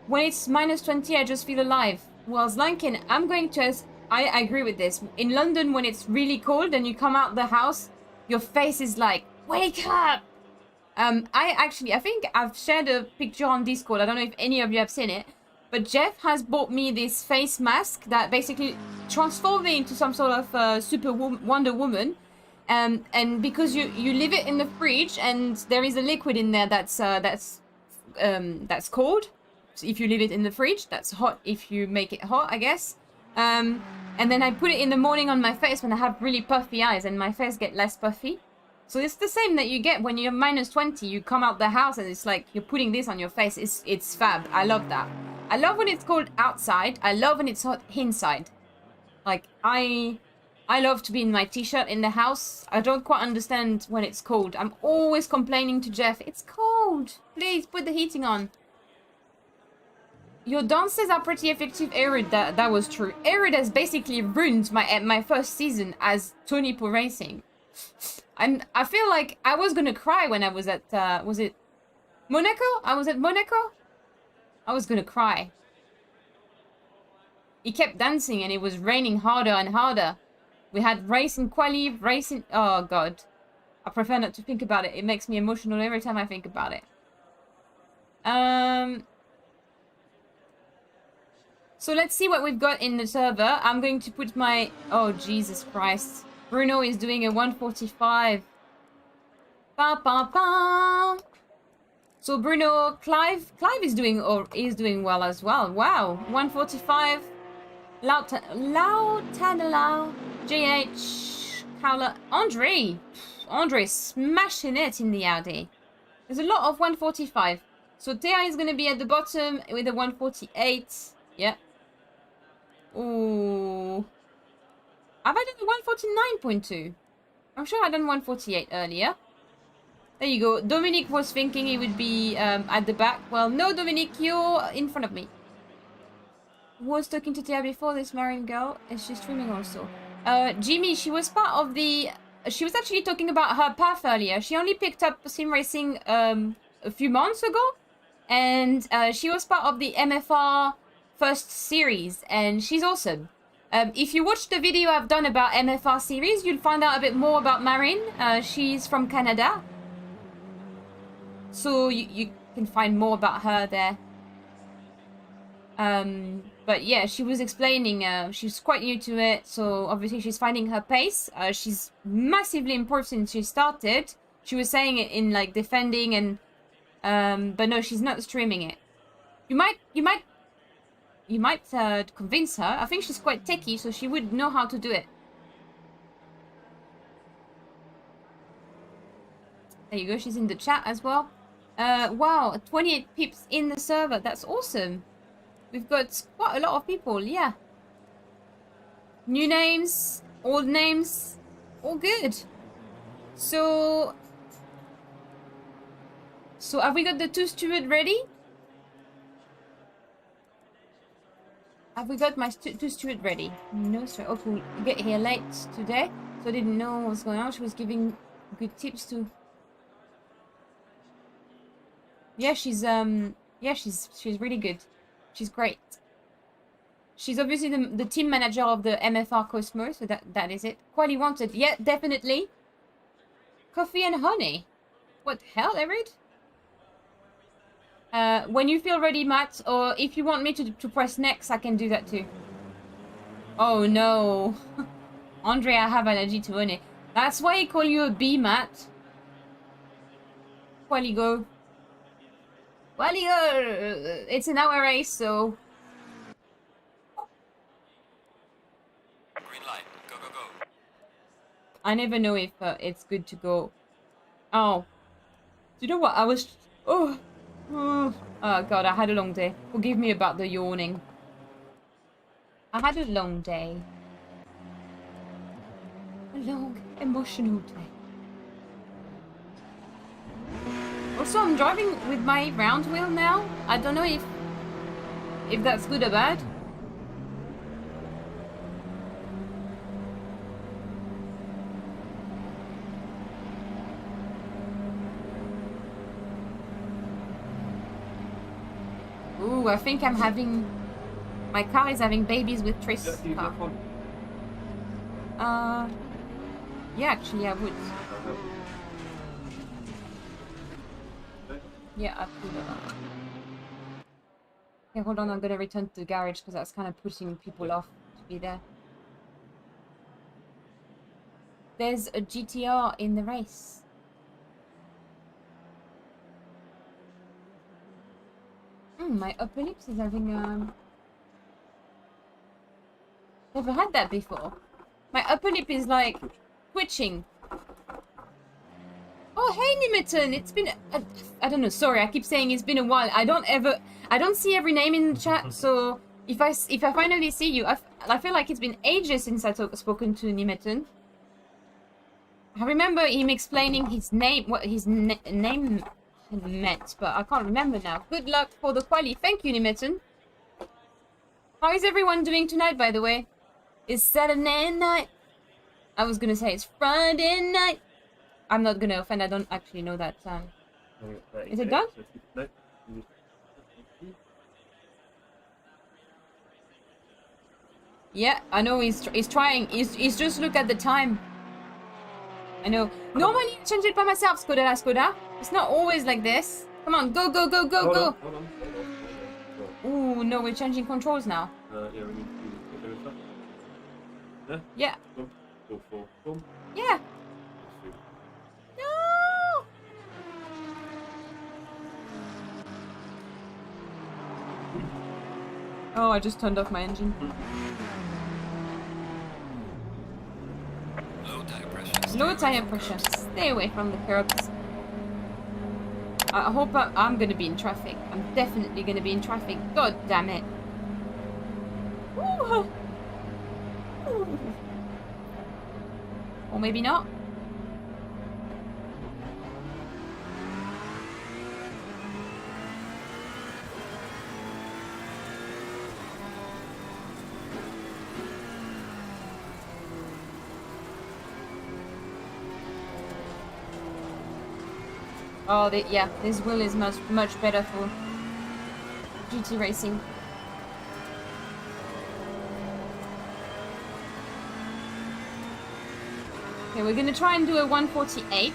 When it's -20, I just feel alive. Well, Slankin, I'm going to... I agree with this. In London, when it's really cold and you come out the house, your face is like, wake up! I think I've shared a picture on Discord. I don't know if any of you have seen it. But Jeff has bought me this face mask that basically transforms me into some sort of Wonder Woman. And because you leave it in the fridge and there is a liquid in there that's cold. So if you leave it in the fridge, that's hot if you make it hot, I guess. And then I put it in the morning on my face when I have really puffy eyes and my face get less puffy. So it's the same that you get when you're -20. You come out the house and it's like you're putting this on your face. It's fab. I love that. I love when it's cold outside. I love when it's hot inside. Like I I love to be in my t-shirt in the house. I don't quite understand when it's cold. I'm always complaining to Jeff. It's cold. Please put the heating on. Your dances are pretty effective, Arid. That was true. Arid has basically ruined my first season as Tony Pro Racing. And I feel like I was gonna cry when I was at, was it Monaco? I was at Monaco. I was gonna cry. He kept dancing and it was raining harder and harder. We had racing quali, racing... Oh, God. I prefer not to think about it. It makes me emotional every time I think about it. So let's see what we've got in the server. I'm going to put my... Oh, Jesus Christ. Bruno is doing a 145. Ba, ba, ba. So Bruno, Clive is doing well as well. Wow. 145. Lautanala. JH, Carla, Andre smashing it in the Audi. There's a lot of 145. So Thea is going to be at the bottom with a 148. Yeah. Ooh. Have I done 149.2? I'm sure I done 148 earlier. There you go. Dominic was thinking he would be at the back. Well, no, Dominic, you're in front of me. Was talking to Thea before, this Maryn girl. Is she streaming also? Jimmy, she was part of the... She was actually talking about her path earlier. She only picked up sim racing a few months ago. And she was part of the MFR first series. And she's awesome. If you watch the video I've done about MFR series, you'll find out a bit more about Maryn. She's from Canada. So you can find more about her there. But yeah, she was explaining, she's quite new to it, so obviously she's finding her pace. She's massively improved since she started. She was saying it in like defending and, but no, she's not streaming it. You might convince her. I think she's quite techie, so she would know how to do it. There you go, she's in the chat as well. Wow, 28 pips in the server, that's awesome. We've got quite a lot of people, yeah. New names, old names, all good. So have we got the two steward ready? Have we got my two steward ready? No, sir. Oh, cool. You get here late today, so I didn't know what was going on. She was giving good tips to. Yeah, she's really good. She's great. She's obviously the team manager of the MFR Cosmo, so that is it. Quali wanted. Yeah, definitely. Coffee and honey. What the hell, Erid? When you feel ready, Matt, or if you want me to press next, I can do that too. Oh no. Andre, I have allergy to honey. That's why I call you a bee, Matt. Quali go. Quali go! It's an hour race, so... Green light. Go, go, go. I never know if it's good to go. Oh. Do you know what? I was... Oh, God, I had a long day. Forgive me about the yawning. I had a long day. A long, emotional day. Also, I'm driving with my round wheel now. I don't know if that's good or bad. Ooh, I think I'm having... My car is having babies with Tris. Yeah, actually, I would. Yeah, I'd do that. Okay, hold on, I'm gonna return to the garage because that's kind of putting people off to be there. There's a GTR in the race. My upper lips is having never had that before. My upper lip is like twitching. Oh, hey Nimitten, it's been I don't know, sorry, I keep saying it's been a while. I don't see every name in the chat, so If I finally see you, I feel like it's been ages since I spoken to Nimeton. I remember him explaining his name, what his name meant, but I can't remember now. Good luck for the quali. Thank you, Nimeton. How is everyone doing tonight, by the way? It's Saturday night. I was gonna say it's Friday night. I'm not gonna offend. I don't actually know that song. Is it done? No. Yeah, I know he's trying. He's just look at the time. I know. Normally I change it by myself, Skoda. It's not always like this. Come on, go, go, go, go, go. Hold on. Ooh, no, we're changing controls now. Yeah, we need to do stuff. Yeah? Yeah. Boom. Yeah. No! Oh, I just turned off my engine. Low tire pressure. Stay away from the curbs. I hope I'm gonna be in traffic. I'm definitely gonna be in traffic. God damn it. Ooh. Ooh. Or maybe not. Oh, yeah, this wheel is much better for GT racing. Okay, we're gonna try and do a 148.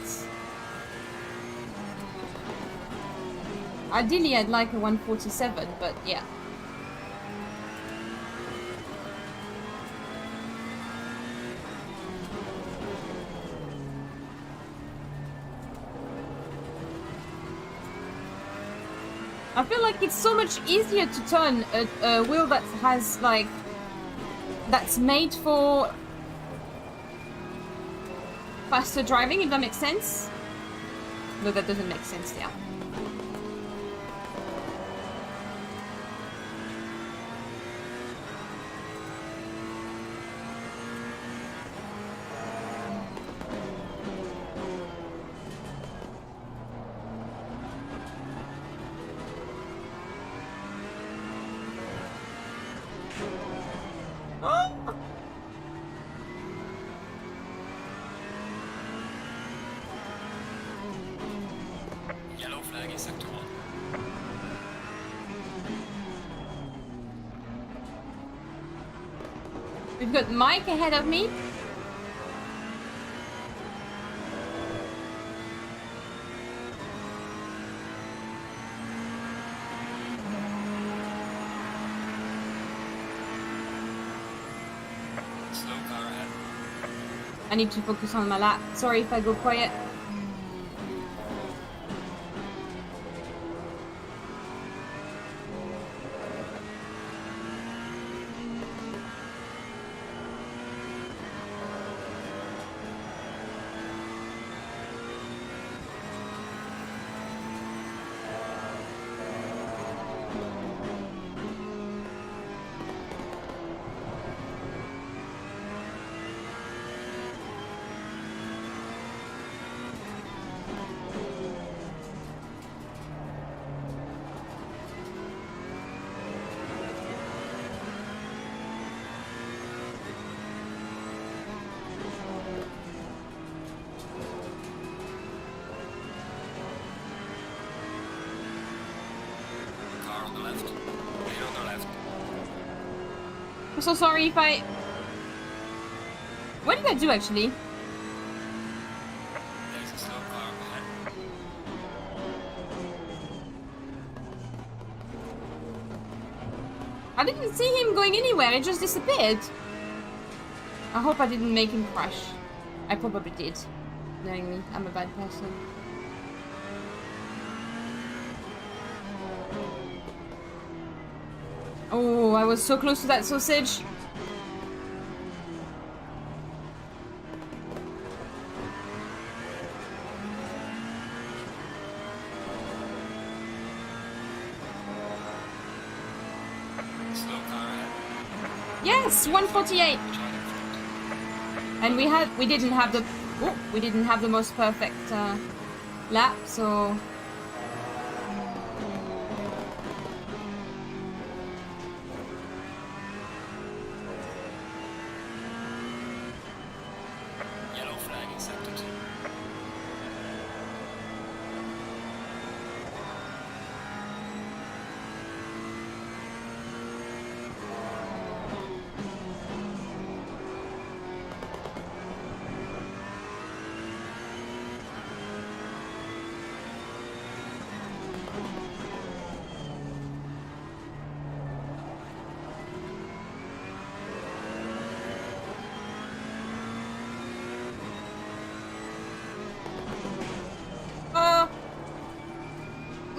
Ideally, I'd like a 147, but yeah. I feel like it's so much easier to turn a wheel that has like that's made for faster driving, if that makes sense. No, that doesn't make sense, yeah. We've got Mike ahead of me. Slow car ahead. I need to focus on my lap. Sorry if I go quiet. I'm so sorry if I... What did I do actually? There's a slow car ahead. I didn't see him going anywhere, it just disappeared. I hope I didn't make him crash. I probably did. Knowing me, I'm a bad person. Oh, I was so close to that sausage. Slow car ahead. Yes, 148. And we didn't have the most perfect lap, so Yellow flag accepted.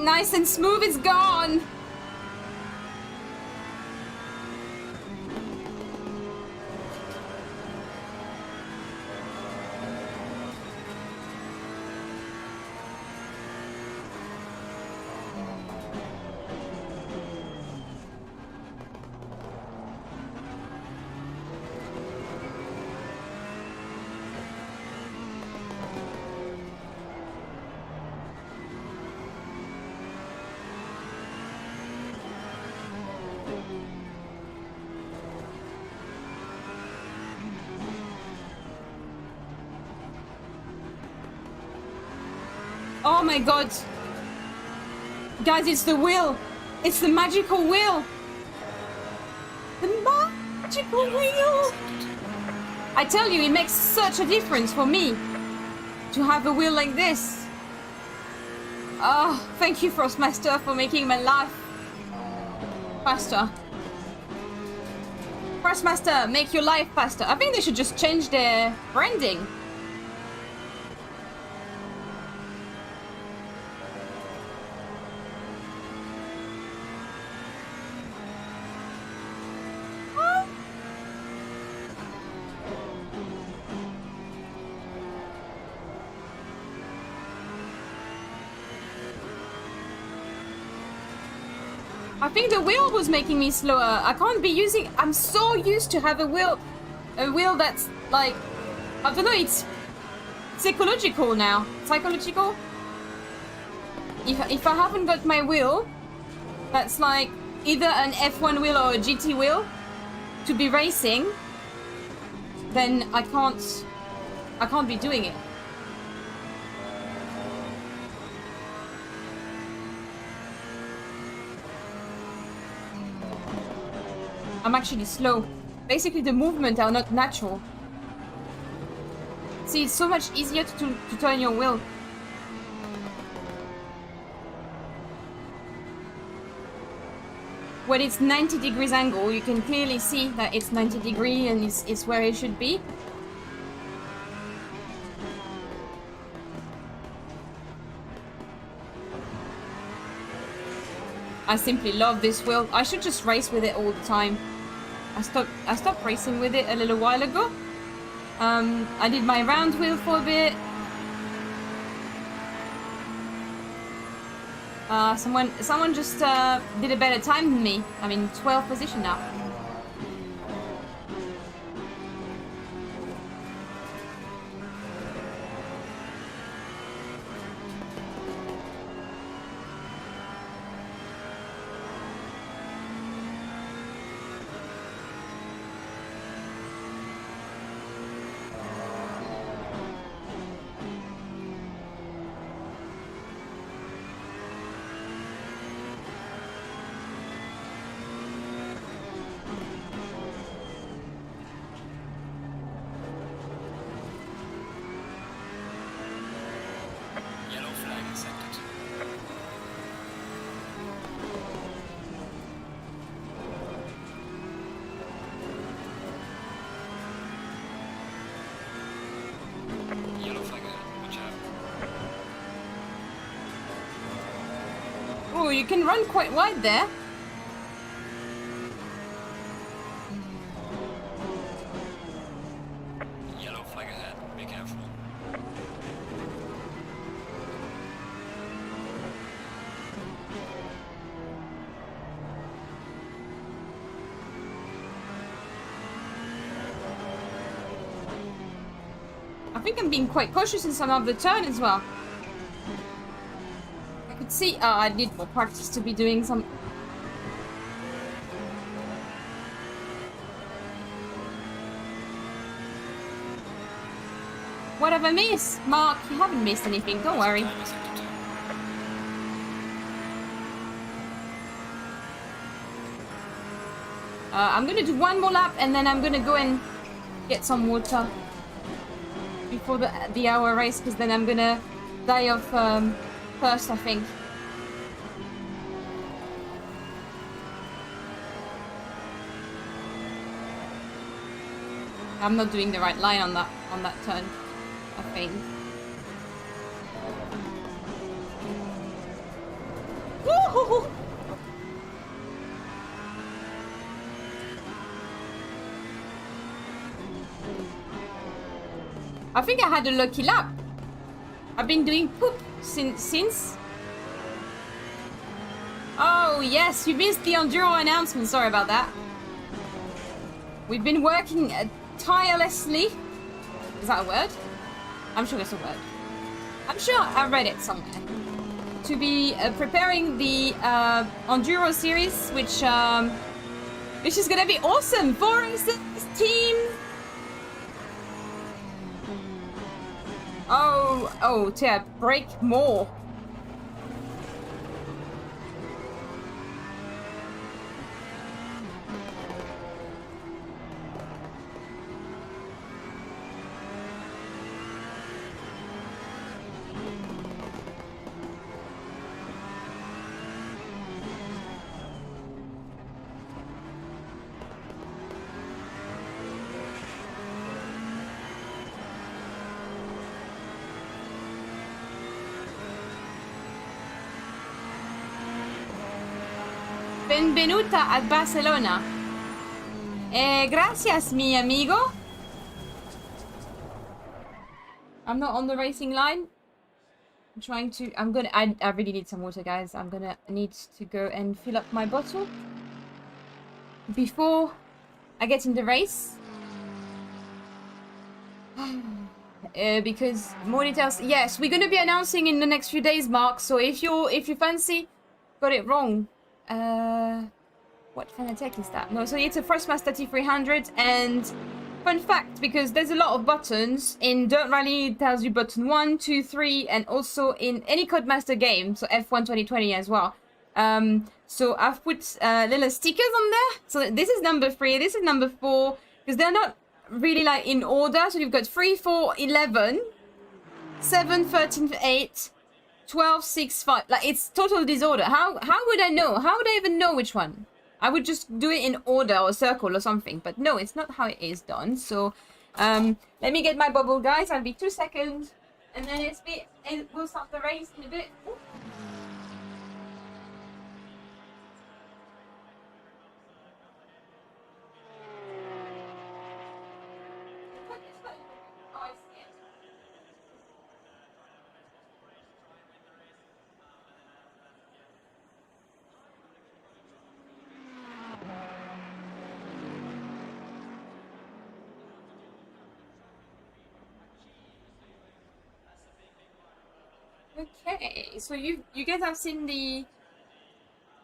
nice and smooth, it's gone. Oh my god. Guys, it's the wheel. It's the magical wheel. The magical wheel. I tell you, it makes such a difference for me to have a wheel like this. Oh, thank you, Thrustmaster, for making my life faster. Thrustmaster, make your life faster. I think they should just change their branding. I think the wheel was making me slower. I can't be using... I'm so used to have a wheel that's like... I don't know, it's psychological now. Psychological? If I haven't got my wheel, that's like either an F1 wheel or a GT wheel to be racing, then I can't be doing it. I'm actually slow. Basically, the movements are not natural. See, it's so much easier to turn your wheel. When it's 90 degrees angle, you can clearly see that it's 90 degree and it's where it should be. I simply love this wheel. I should just race with it all the time. I stopped racing with it a little while ago. I did my round wheel for a bit. Someone just did a better time than me. I'm in 12th position now. Oh, you can run quite wide there. Yellow flag ahead. Be careful. think I'm being quite cautious in some of the turn as well. I could see... Oh, I need more practice to be doing some... What have I missed? Mark, you haven't missed anything, don't worry. Time is sector 2. I'm gonna do one more lap and then I'm gonna go and get some water before the hour race, because then I'm gonna die of thirst, I think. I'm not doing the right line on that turn, I think. Woo-hoo-hoo! I think I had a lucky lap. I've been doing poop since. Oh yes, you missed the Enduro announcement. Sorry about that. We've been working tirelessly. Is that a word? I'm sure it's a word. I'm sure I read it somewhere. To be preparing the Enduro series, which is gonna be awesome for us team. Oh, to break more. Benvenuta at Barcelona. Gracias, mi amigo. I'm not on the racing line. I'm trying to... I really need some water, guys. I'm gonna need to go and fill up my bottle before I get in the race. Because more details... Yes, we're gonna be announcing in the next few days, Mark. So if you fancy... Got it wrong. What Fanatec is that? No, so it's a Thrustmaster T300, and fun fact, because there's a lot of buttons in Dirt Rally, it tells you button 1, 2, 3, and also in any Codemaster game, so F1 2020 as well. So I've put little stickers on there. So this is number 3, this is number 4, because they're not really like in order. So you've got 3, 4, 11, 7, 13, 8. 12, 6, 5. Like, it's total disorder. How would I know? How would I even know which one? I would just do it in order or circle or something. But no, it's not how it is done. So, let me get my bubble, guys. I'll be 2 seconds. And then we'll start the race in a bit. Ooh. Oh, I see it. Okay, so you guys have seen the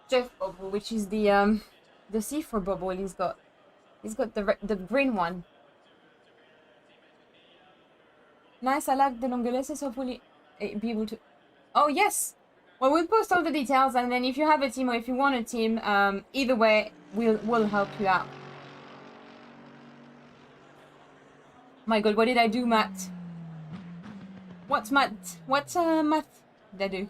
Jeff bubble, which is the C4 bubble. He's got the green one. Nice, I like the Longolese, so hopefully be able to... Oh yes! Well, we'll post all the details, and then if you have a team or if you want a team, either way, we'll help you out. My god, what did I do, Matt? What's Matt? What Matt did I do?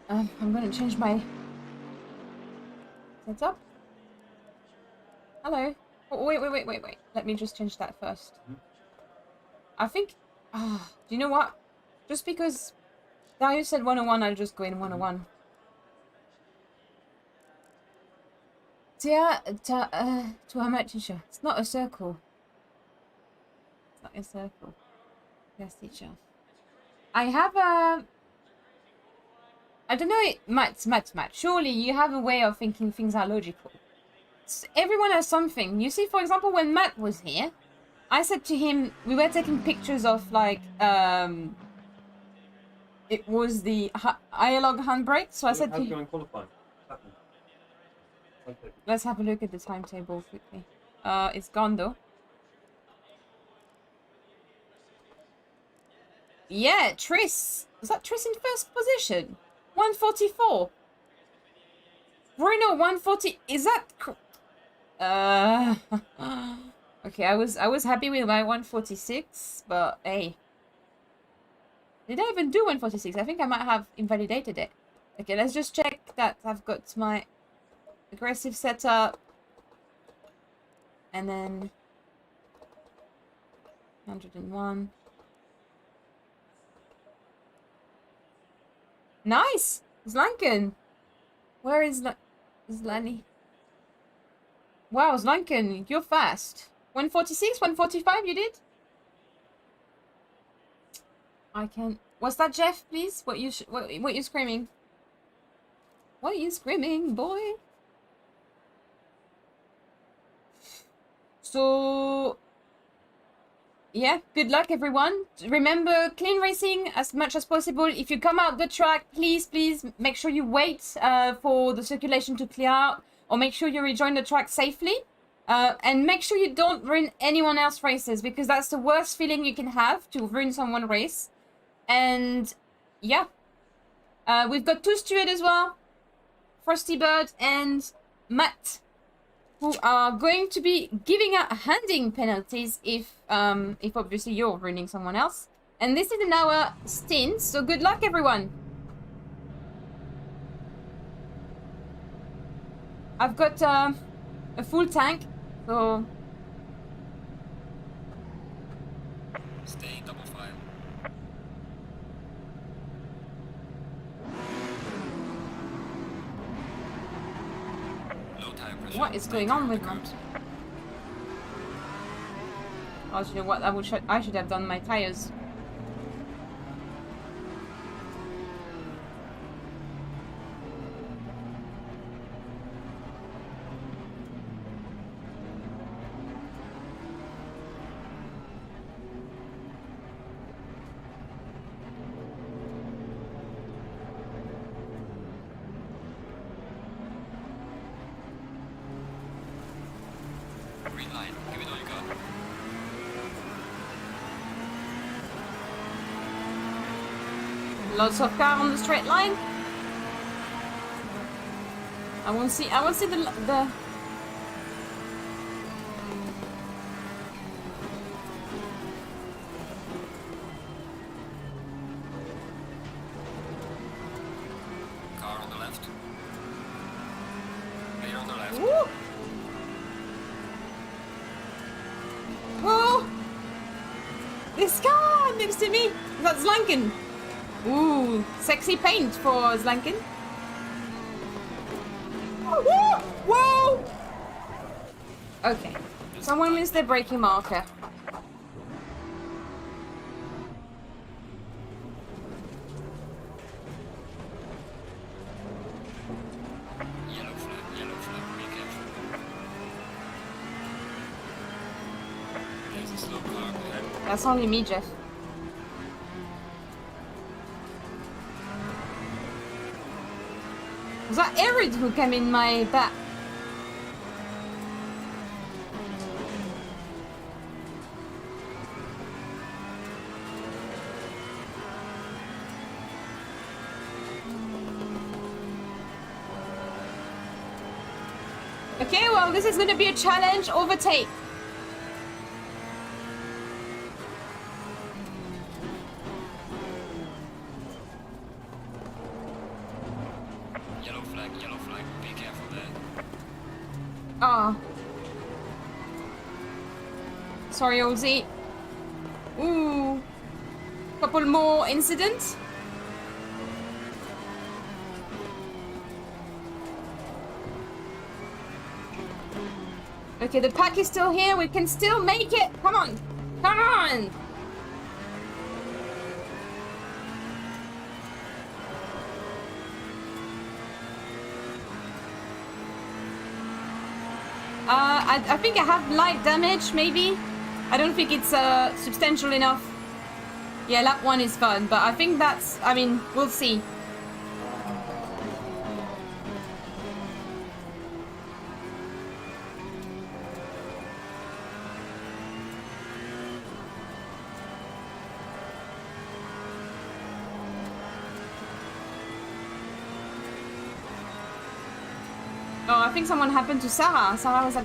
I'm gonna change my setup. Hello. Oh, wait. Let me just change that first. I think... do you know what? Just because Darius said 101, I'll just go in 101. To how much teacher? It's not a circle. It's not a circle. Yes, teacher. I have a... I don't know, Matt. Surely you have a way of thinking things are logical. Everyone has something. You see, for example, when Matt was here, I said to him, we were taking pictures of like, it was the ILOG handbrake. So I said to him, let's have a look at the timetable quickly. It's gone though. Yeah, Triss. Was that Triss in first position? 144. Bruno 140. Is that? Okay, I was happy with my 146, but hey. Did I even do 146? I think I might have invalidated it. Okay, let's just check that I've got my aggressive setup. And then 101. Nice! Zlanken! Where is Lanny? Wow, Zlanken, you're fast. 146, 145 you did? I can... What's that, Jeff, please? What you screaming? What are you screaming, boy? So... yeah, good luck, everyone. Remember, clean racing as much as possible. If you come out the track, please make sure you wait for the circulation to clear out, or make sure you rejoin the track safely. And make sure you don't ruin anyone else's races, because that's the worst feeling you can have, to ruin someone's race. And yeah, we've got two stewards as well, Frosty Bird and Matt, who are going to be giving out handing penalties if obviously you're ruining someone else. And this is an hour stint, so good luck, everyone. I've got a full tank, so Stay double file. Low tire pressure. what is going on with my... Oh, you know what? I should have done my tires. Green line. Give it all you got. Lots of car on the straight line. I won't see the Car on the left. Player on the left. Woo! Oh! This car next to me. That's Zlanken. Ooh, sexy paint for Zlanken. Woo! Whoa! Okay, someone missed their braking marker. Yellow flag, be careful. There's a slow car ahead. That's only me, Jeff. Was that Arid who came in my back? Okay, well, this is going to be a challenge. Overtake. Yellow flag, be careful there. Oh. Sorry, Olsey. Ooh. Couple more incidents. Okay, the pack is still here. We can still make it. Come on. Come on. I think I have light damage, maybe. I don't think it's substantial enough. Yeah, lap 1 is fun, but I think that's... I mean, we'll see. Oh, I think someone happened to Sarah. Sarah was at...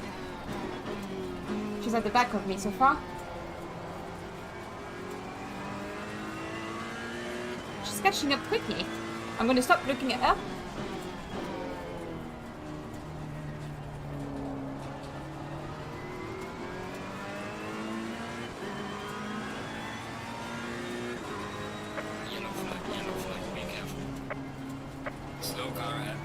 She's at the back of me so far. She's catching up quickly. I'm gonna stop looking at her. Yellow flag, be careful. Slow car ahead.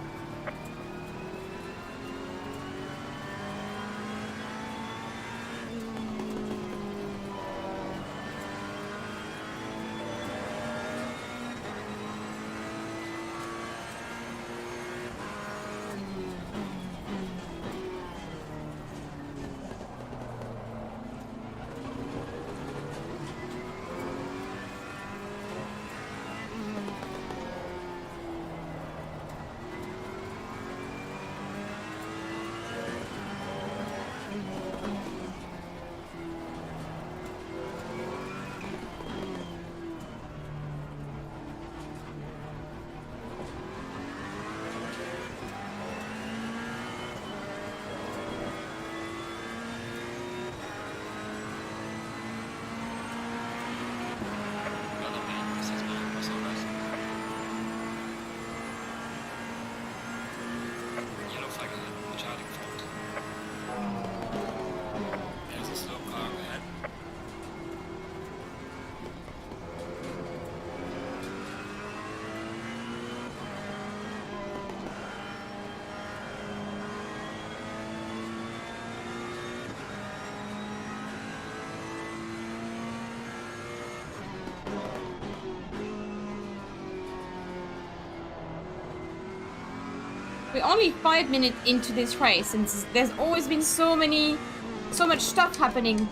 We're only 5 minutes into this race, and there's always been so much stuff happening.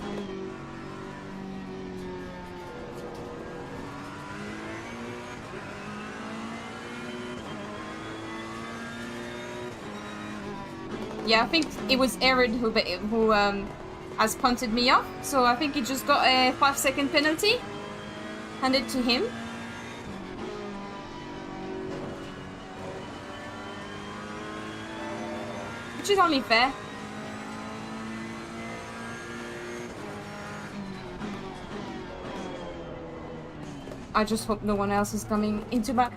Yeah, I think it was Aaron who has punted me off, so I think he just got a 5-second penalty handed to him. Which is only fair. I just hope no one else is coming into back.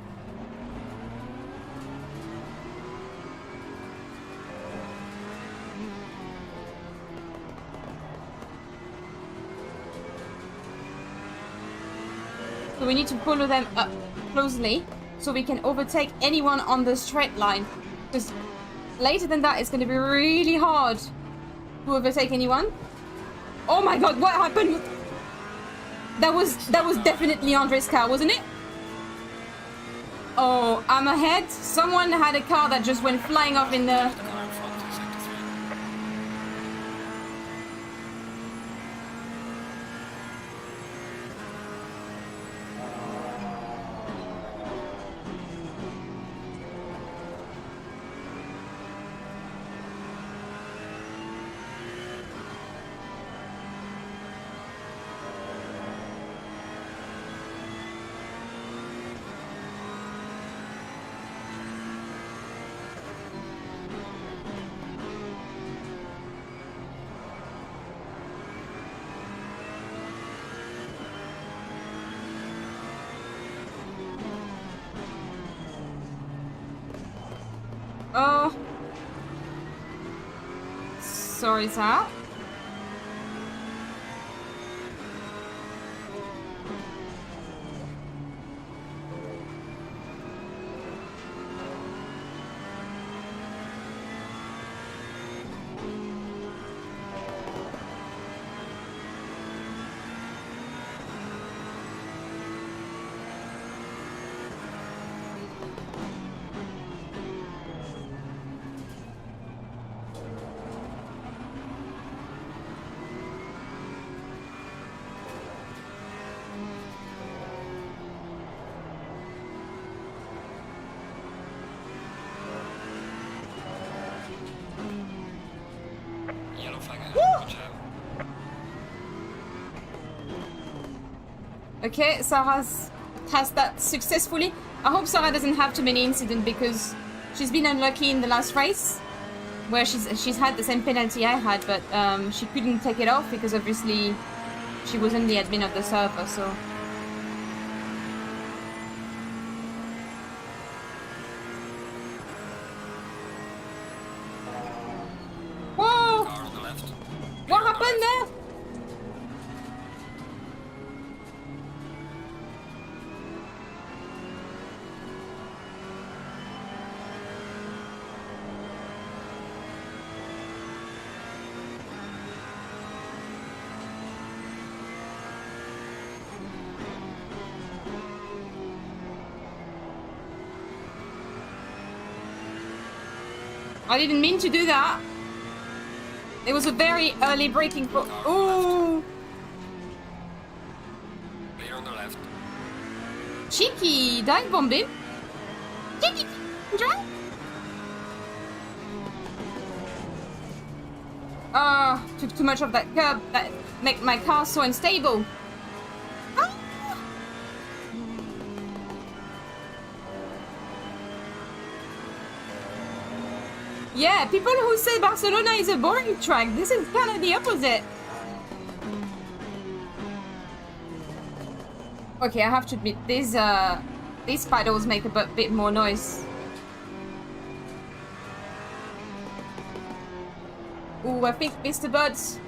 So we need to follow them up closely so we can overtake anyone on the straight line. Because later than that, it's going to be really hard to overtake anyone. Oh my god, what happened? That was definitely Andre's car, wasn't it? Oh, I'm ahead. Someone had a car that just went flying off in the... Oh. Sorry, Sal. Roger. Okay, Sarah's passed that successfully. I hope Sarah doesn't have too many incidents because she's been unlucky in the last race where she's had the same penalty I had, but she couldn't take it off because obviously she wasn't the admin of the server, so. Whoa! Car on the left. What happened there? I didn't mean to do that. It was a very early braking for. Ooh, Clear on the left. cheeky dive bombing. Cheeky drive. Took too much of that curb. That make my car so unstable. Ah! Yeah, people who say Barcelona is a boring track, this is kind of the opposite. Okay, I have to admit, these paddles make a bit more noise. Ooh, I think Mr. Bird's...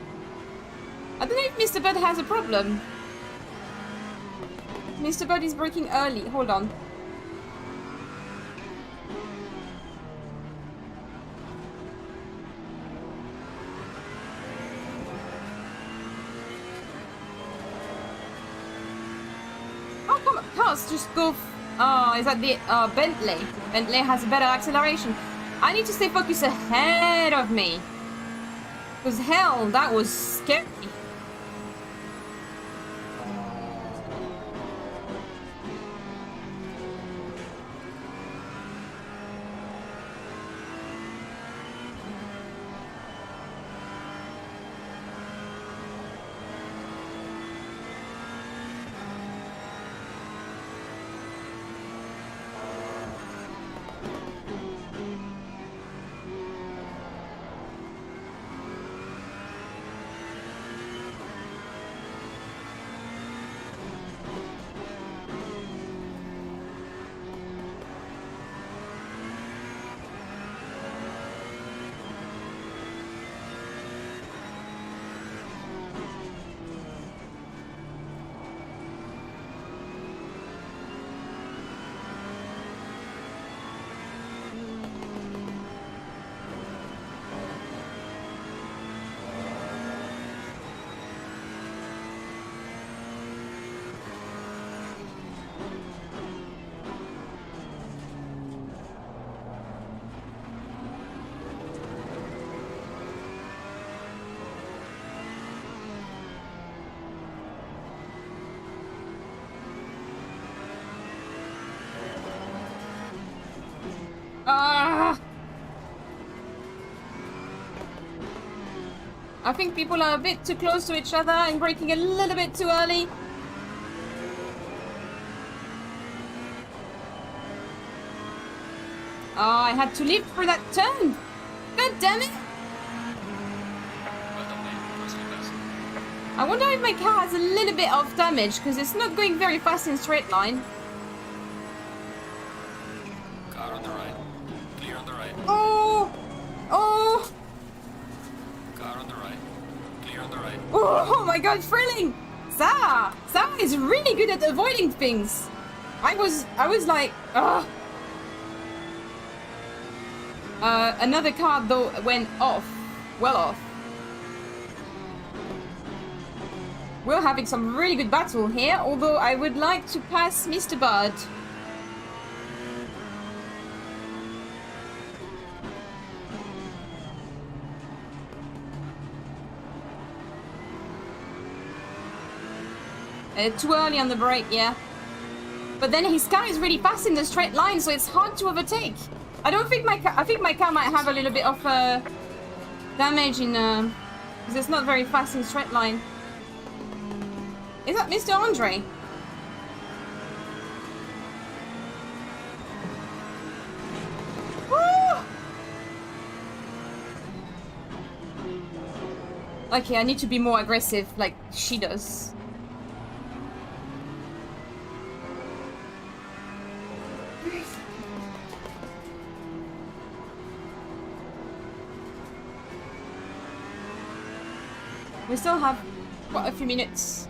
I don't know if Mr. Bird has a problem. Mr. Bird is braking early. Hold on. How come cars just go... Oh, is that the Bentley? Bentley has a better acceleration. I need to stay focused ahead of me. Because hell, that was scary. I think people are a bit too close to each other and braking a little bit too early. Oh, I had to leap for that turn. God damn it. Well done, mate. Nicely passed. I wonder if my car has a little bit of damage because it's not going very fast in straight line. Car on the right. Clear on the right. Oh! Oh! Car on the right. Clear on the right. Oh my god, thrilling! Sarah is really good at avoiding things. I was like, ugh. Another car though went off, well off. We're having some really good battle here, although I would like to pass Mr. Bird. Too early on the brake, yeah. But then his car is really fast in the straight line, so it's hard to overtake. I don't think my car... I think my car might have a little bit of damage in Because it's not very fast in straight line. Is that Mr. Andre? Woo! Okay, I need to be more aggressive like she does. We still have quite a few minutes.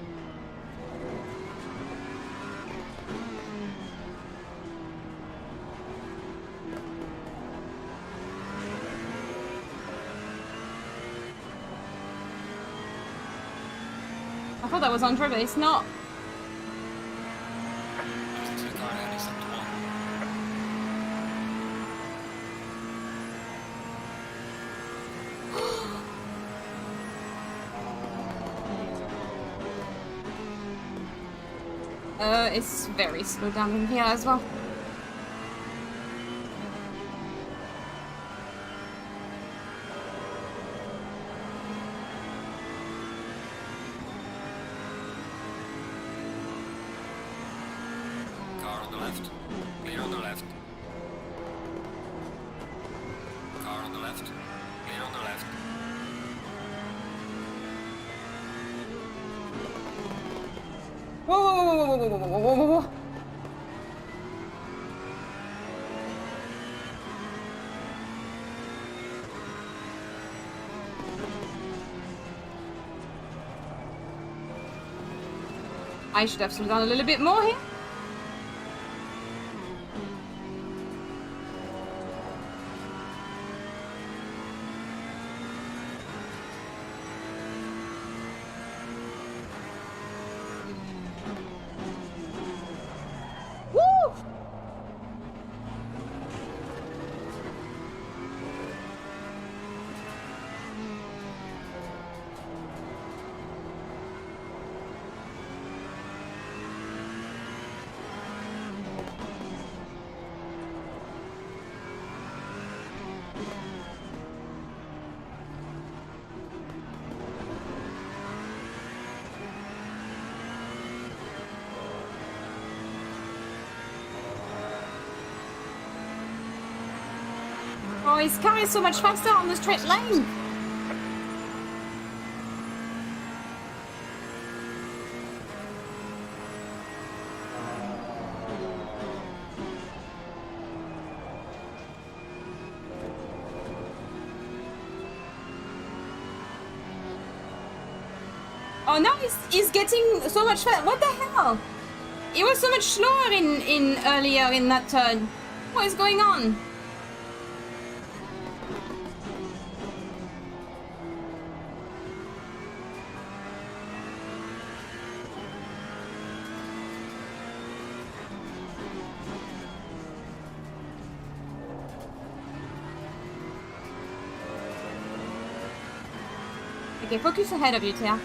I thought that was Andre, but it's not. It's very slow down in here as well. Car on the left. Clear on the left. Car on the left. Clear on the left. Whoa, whoa, whoa, whoa, whoa, whoa, whoa, whoa, whoa. I should have slowed down a little bit more here. Woo! Oh, his car is so much faster on the straight lane. Oh, now he's getting so much faster. What the hell? He was so much slower in earlier in that turn. What is going on? Okay, focus ahead of you, Tia.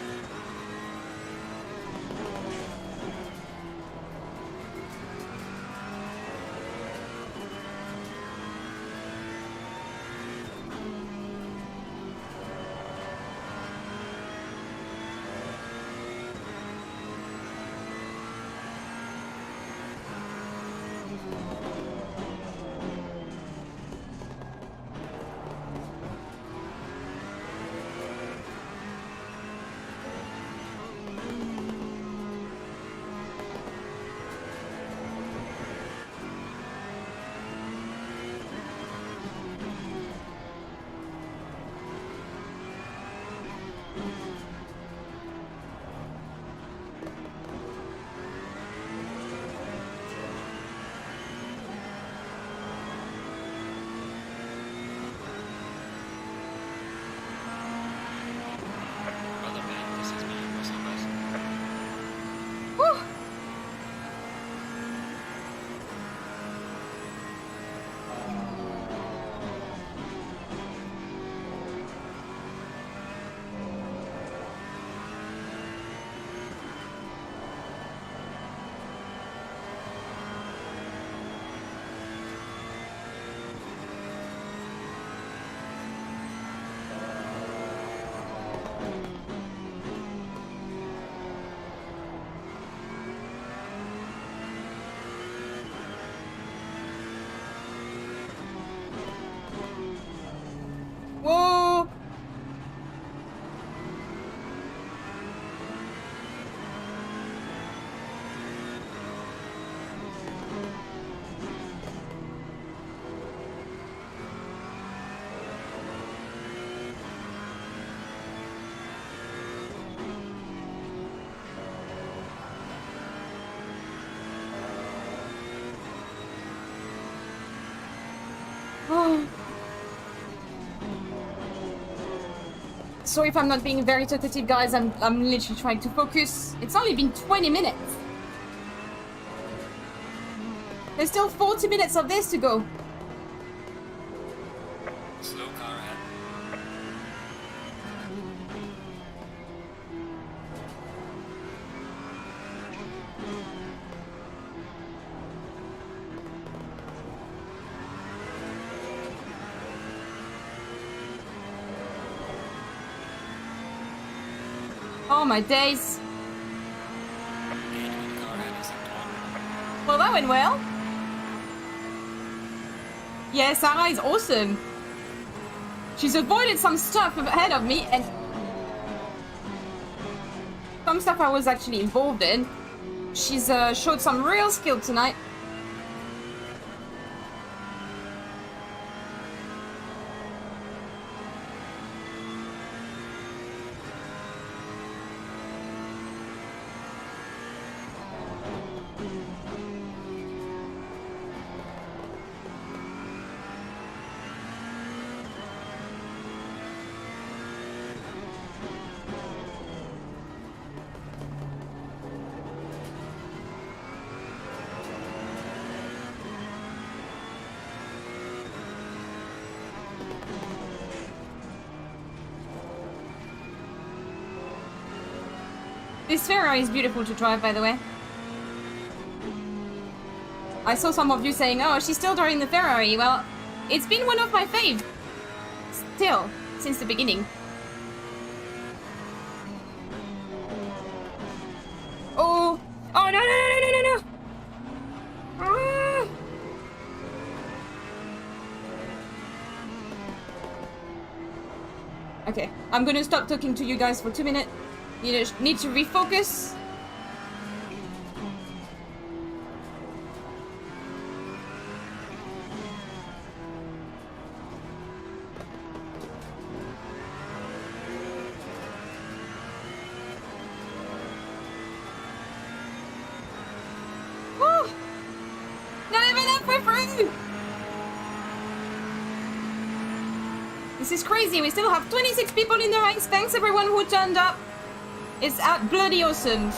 Oh. Sorry if I'm not being very talkative, guys. I'm literally trying to focus. It's only been 20 minutes. There's still 40 minutes of this to go. Slow car ahead. Oh my days. Gaining on the car ahead is sector 1. Well, that went well. Yeah, Sarah is awesome. She's avoided some stuff ahead of me and some stuff I was actually involved in. She's showed some real skill tonight. This Ferrari is beautiful to drive, by the way. I saw some of you saying, oh, she's still driving the Ferrari. Well, it's been one of my faves. Still, since the beginning. Oh! Oh, no, no, no, no, no, no! Ah! Okay, I'm gonna stop talking to you guys for 2 minutes. You need to refocus. Woo! Not even halfway through! This is crazy. We still have 26 people in the race. Thanks everyone who turned up. It's bloody awesome.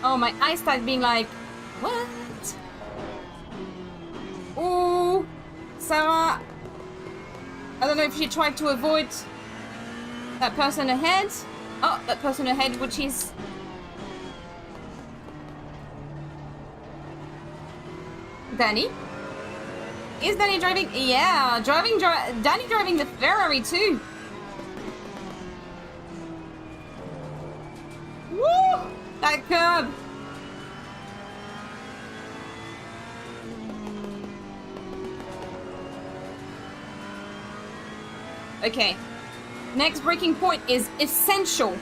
Oh, my eyes start being like, what? Ooh, Sarah. I don't know if she tried to avoid that person ahead. Oh, that person ahead, which is... Danny? Is Danny driving? Yeah, Danny driving the Ferrari too. Woo! That curb. Okay. Next breaking point is essential.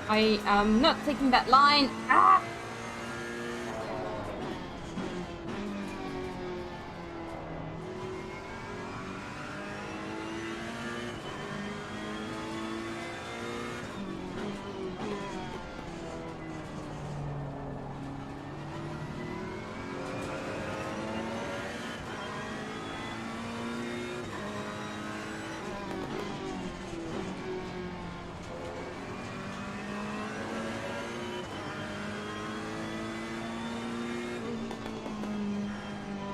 I am not taking that line. Ah!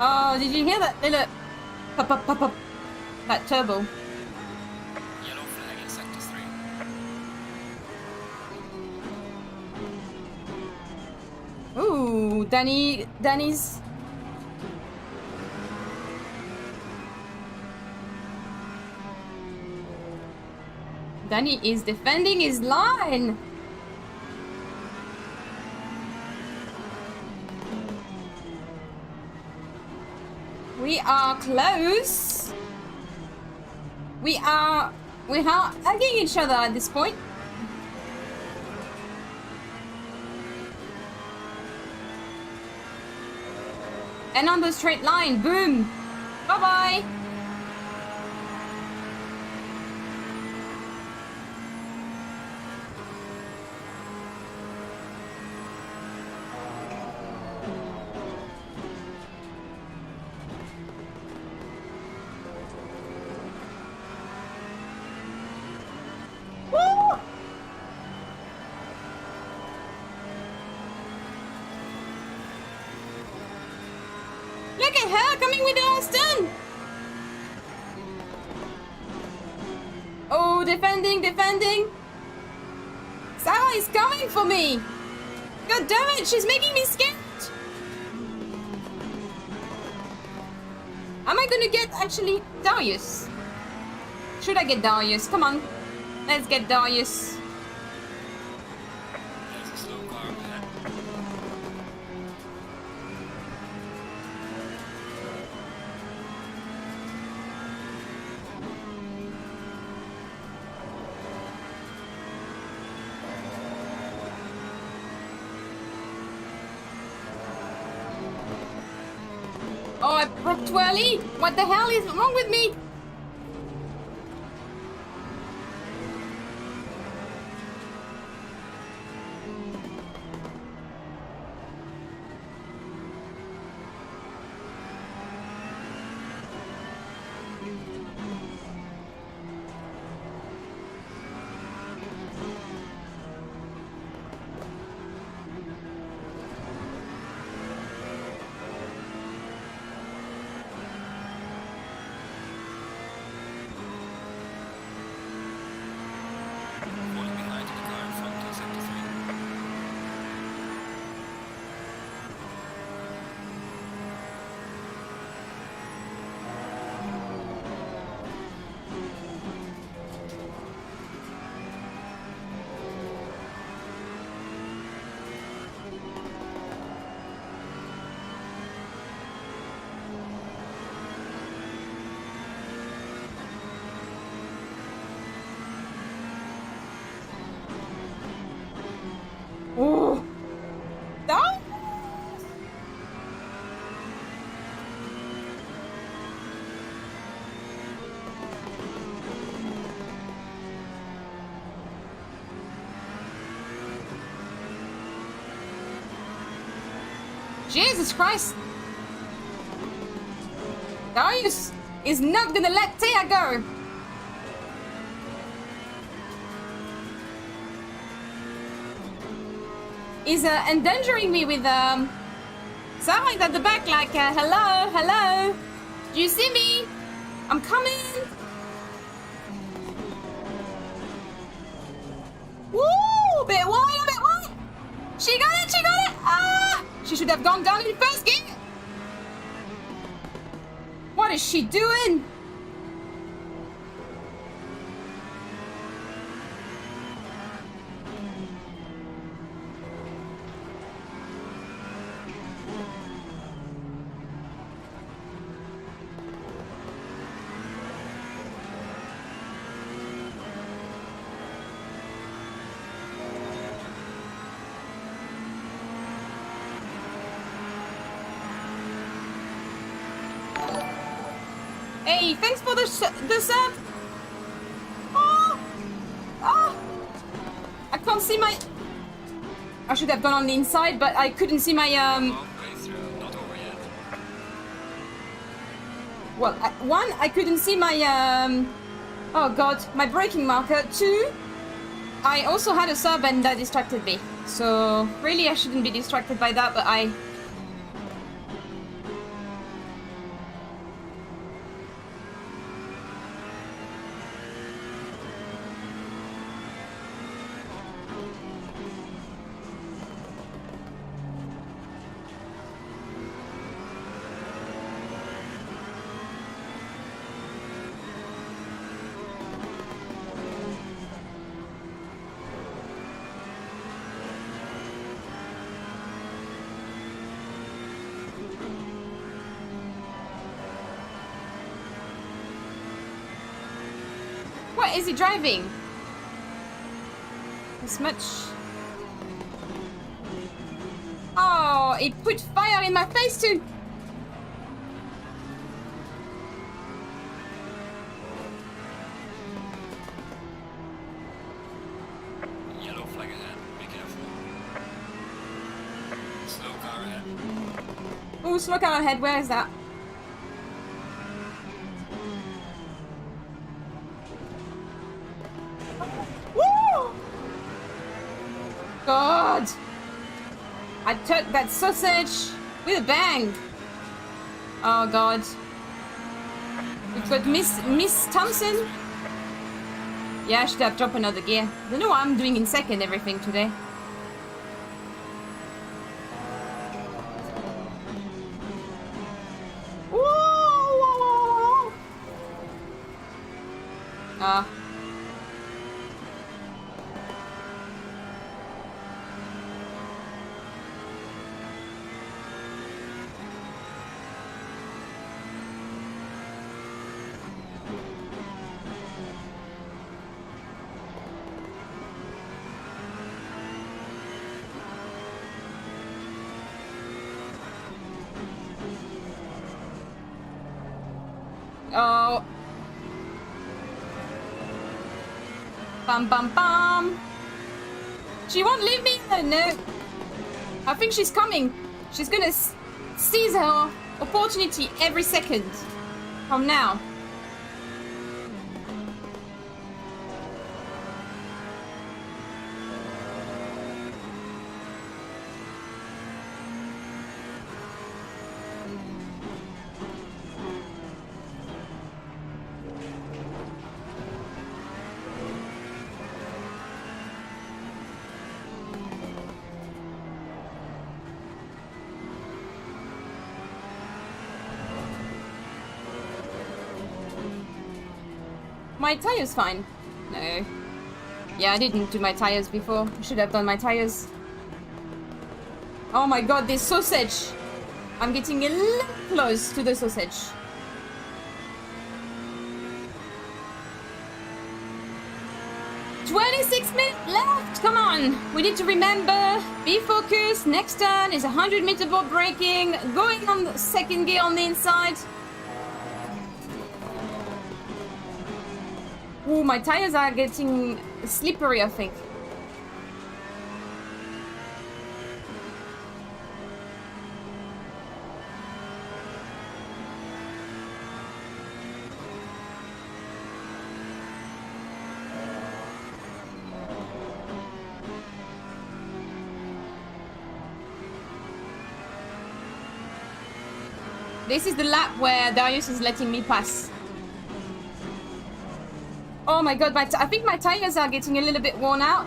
Oh, did you hear that little pop pop pop pop? That turbo. Yellow flag in sector 3. Ooh, Danny's. Danny is defending his line. We are close. We are hugging each other at this point. And on the straight line, boom. Bye-bye. Woo! Look at her coming with Austin. Oh, defending. Sarah is coming for me. God damn it, she's making me scared. Am I gonna get actually Darius? Should I get Darius? Come on. Let's get Darius. There's a slow car ahead. Oh, I broke too early. What the hell is wrong with me? Falling behind in the car in front in sector 3. Oh. Down. Jesus Christ. Darius is not gonna let Thea go. He's endangering me with Sarah's at the back like hello. Do you see me? I'm coming. Woo! Bit wide. She got it. Ah! She should have gone down in first gear. What is she doing? Hey, thanks for the sub. Oh, oh. I can't see my. I should have gone on the inside, but I couldn't see my Halfway through, not over yet. Well, one, I couldn't see my oh god, my braking marker. Two, I also had a sub and that distracted me. So really, I shouldn't be distracted by that, but I. What is he driving? This much. Oh, he put fire in my face too. Yellow flag ahead, be careful. Slow car ahead. Oh, slow car ahead. Where is that? Woo! God! I took that sausage with a bang. Oh God! We've got Miss Thompson. Yeah, I should have dropped another gear. I don't know what I'm doing in second everything today. Whoa! Ah. Oh. Bum bum bum. She won't leave me alone, no. I think she's coming. She's gonna seize her opportunity every second from now. My tire's fine. No. Yeah, I didn't do my tires before. I should have done my tires. Oh my god, this sausage! I'm getting a little close to the sausage. "26 minutes left! Come on! We need to remember, be focused, next turn is 100-meter board braking, going on the second gear on the inside. Ooh, my tires are getting slippery, I think. This is the lap where Darius is letting me pass. Oh my god, I think my tires are getting a little bit worn out.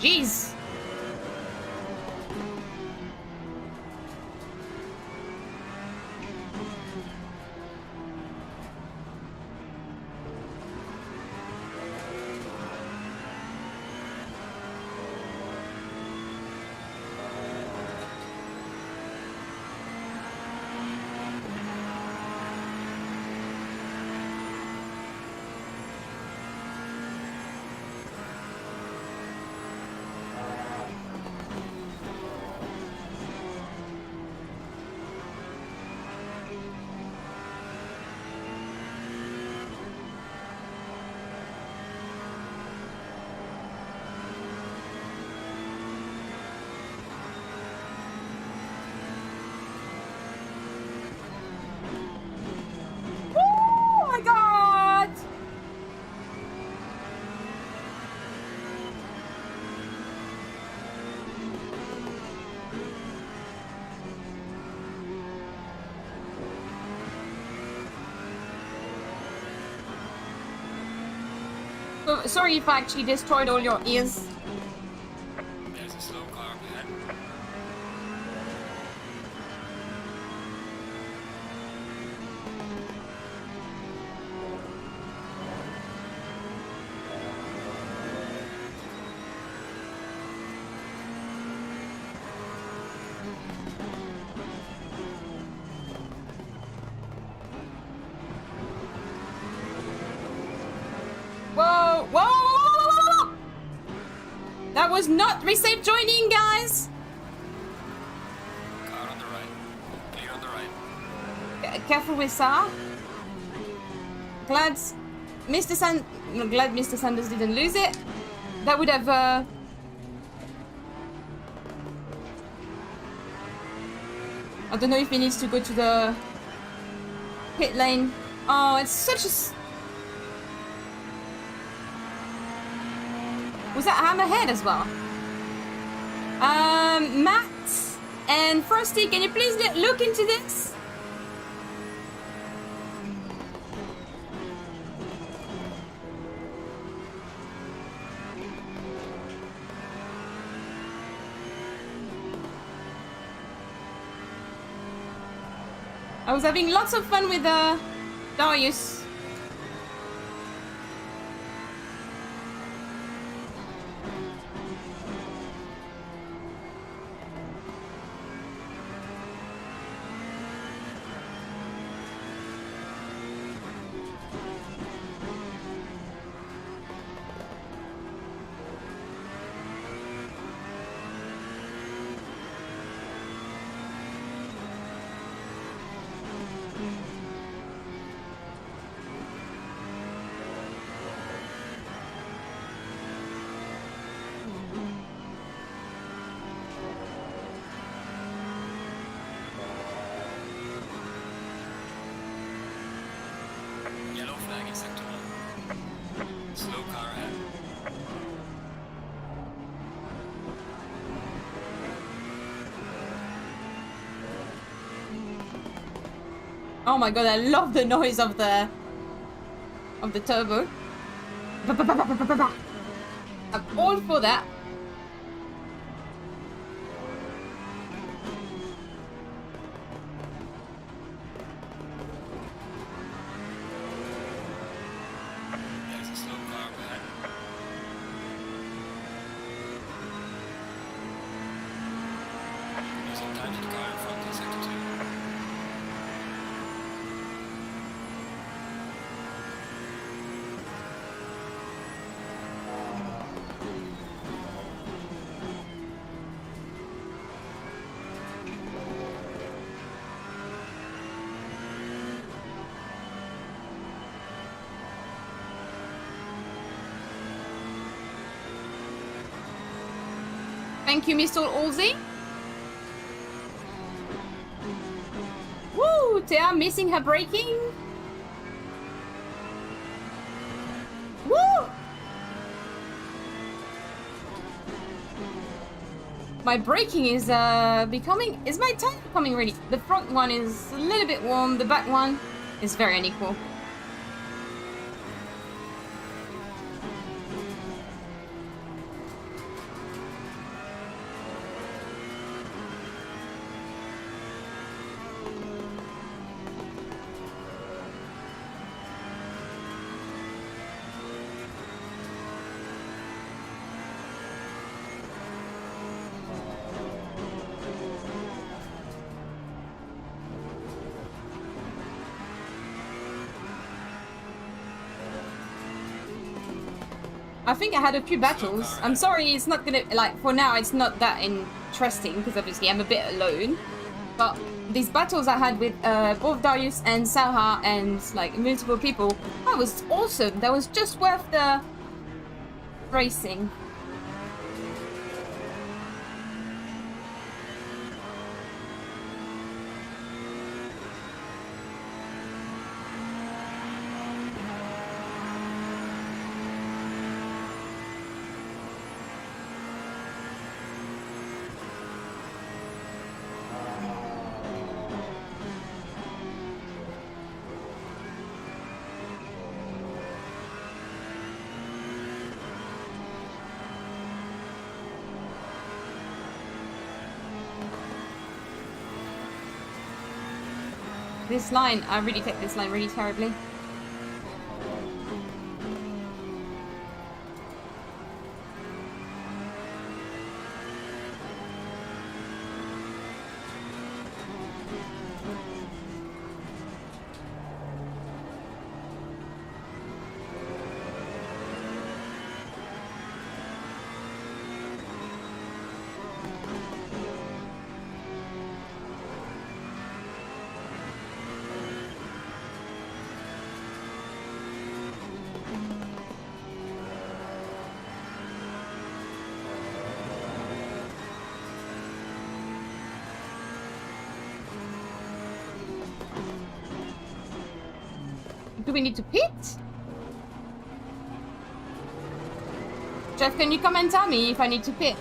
Jeez. Oh my god! So, sorry if I actually destroyed all your ears. There's a slow car up ahead. Whoa, whoa, whoa, whoa, whoa, whoa. That was not resafe joining, guys. Car on the right. Clear on the right. Careful with Sarah. Glad Mr. Glad Mr. Sanders didn't lose it. That would have I don't know if he needs to go to the pit lane. Oh, it's such a was that Hammerhead as well? Matt and Frosty, can you please look into this? I was having lots of fun with Darius. Yellow flag in sector 1. Slow car ahead. Oh my god, I love the noise of the turbo. I'm all for that. There's a slow car up ahead. Losing time to the car in front in sector 2. Thank you, Mr. Olsey. Woo! Thea missing her braking. Woo! My braking is becoming. Is my tire becoming ready? The front one is a little bit warm. The back one is very unequal. I think I had a few battles. I'm sorry, it's not gonna, like, for now, it's not that interesting, because obviously I'm a bit alone. But these battles I had with both Darius and Saha and, like, multiple people, that was awesome. That was just worth the racing. This line, I really take this line really terribly. Do we need to pit? Jeff, can you come and tell me if I need to pit?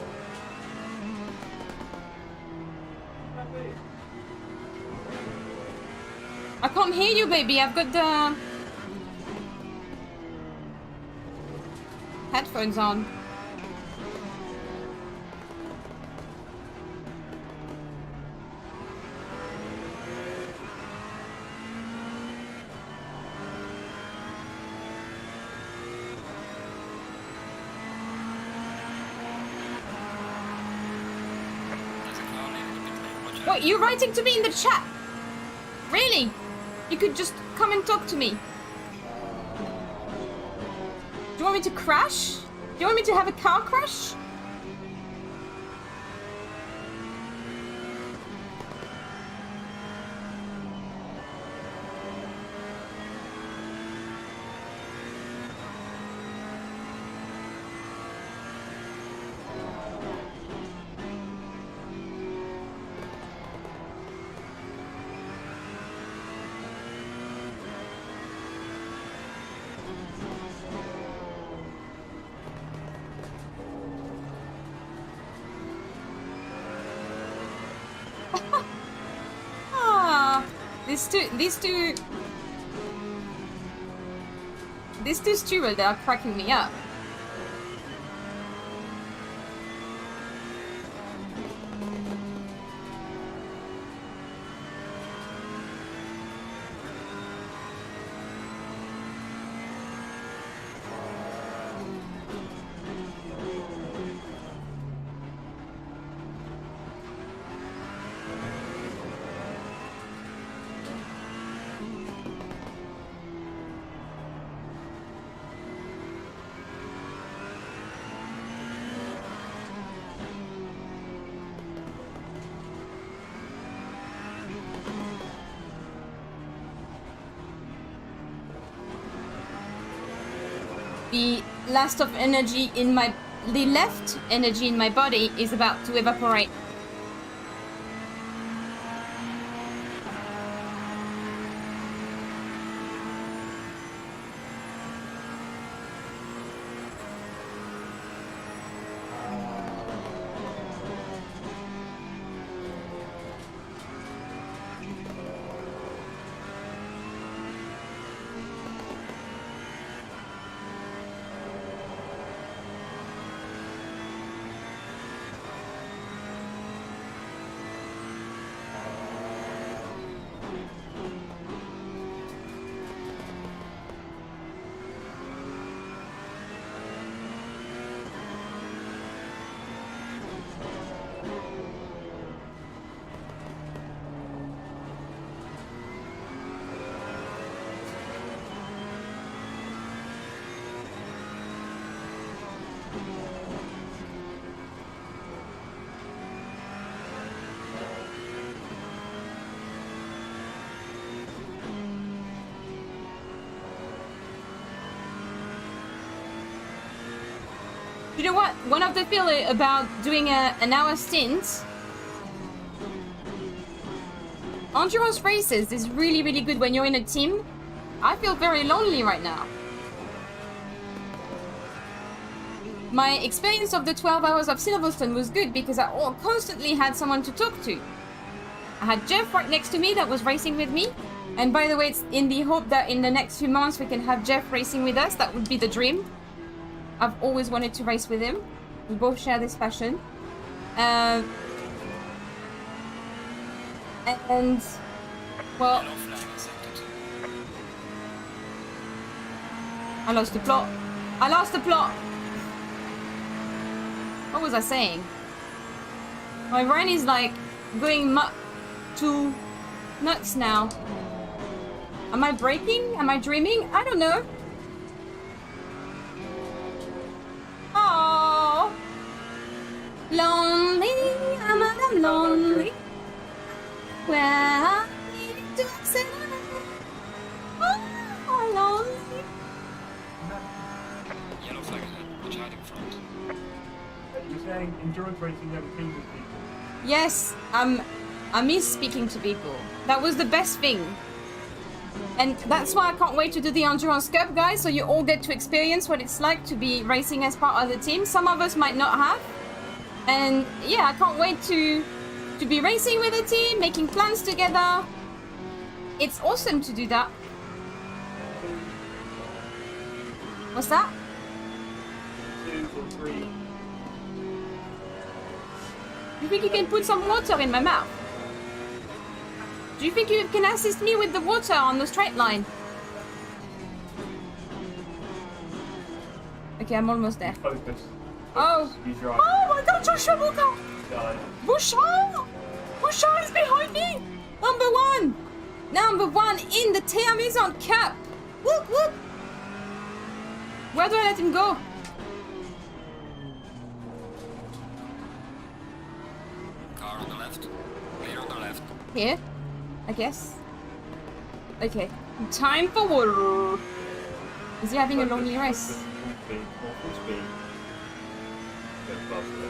I can't hear you, baby. I've got the headphones on. What, you're writing to me in the chat? Really? You could just come and talk to me. Do you want me to crash? Do you want me to have a car crash? These two stewards, they are cracking me up. The last of energy in my... The left energy in my body is about to evaporate. You know what? One of the feeling about doing an hour stint, endurance races is really, really good when you're in a team. I feel very lonely right now. My experience of the 12 hours of Silverstone was good because I constantly had someone to talk to. I had Jeff right next to me that was racing with me. And by the way, it's in the hope that in the next few months we can have Jeff racing with us. That would be the dream. I've always wanted to race with him. We both share this passion. And, well, Yellow flag in sector 2. I lost the plot. I lost the plot. What was I saying? My brain is like going to nuts now. Am I breaking? Am I dreaming? I don't know. Oh, lonely. I'm lonely. Where I need to say, oh, lonely. Yellow flag ahead. Watch out in front. You're saying endurance racing never changes people. Yes, I miss speaking to people. That was the best thing. And that's why I can't wait to do the Endurance Cup, guys, so you all get to experience what it's like to be racing as part of the team. Some of us might not have. And yeah, I can't wait to be racing with a team, making plans together. It's awesome to do that. What's that? 2 or 3. You think you can put some water in my mouth? Do you think you can assist me with the water on the straight line? Okay, I'm almost there. Focus. Oh! Use your eyes. Oh my god, Joshua Walker! Die. Bouchard! Bouchard is behind me! Number one! Number one in the Amazon Cup! Whoop whoop! Where do I let him go? Car on the left. Clear on the left. Here, I guess. Okay, time for water. Is he having a lonely race? Full speed. Full speed. Go faster.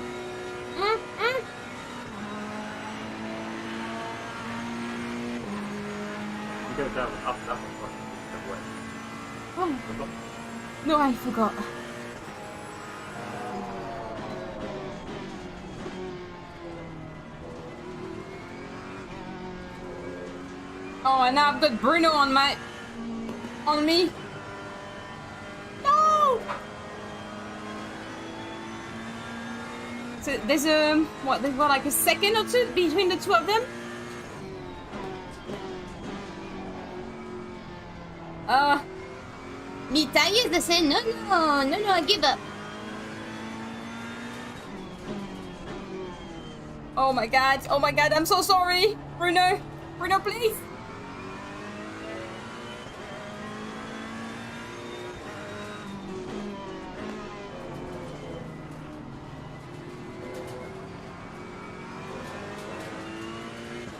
You go down up that one. Right? Oh, Remember? no, I forgot. Oh, and now I've got Bruno on me. No! So there's what? There's what, like a second or two between the two of them? Me tires the same. No, I give up. Oh my god, I'm so sorry. Bruno, please.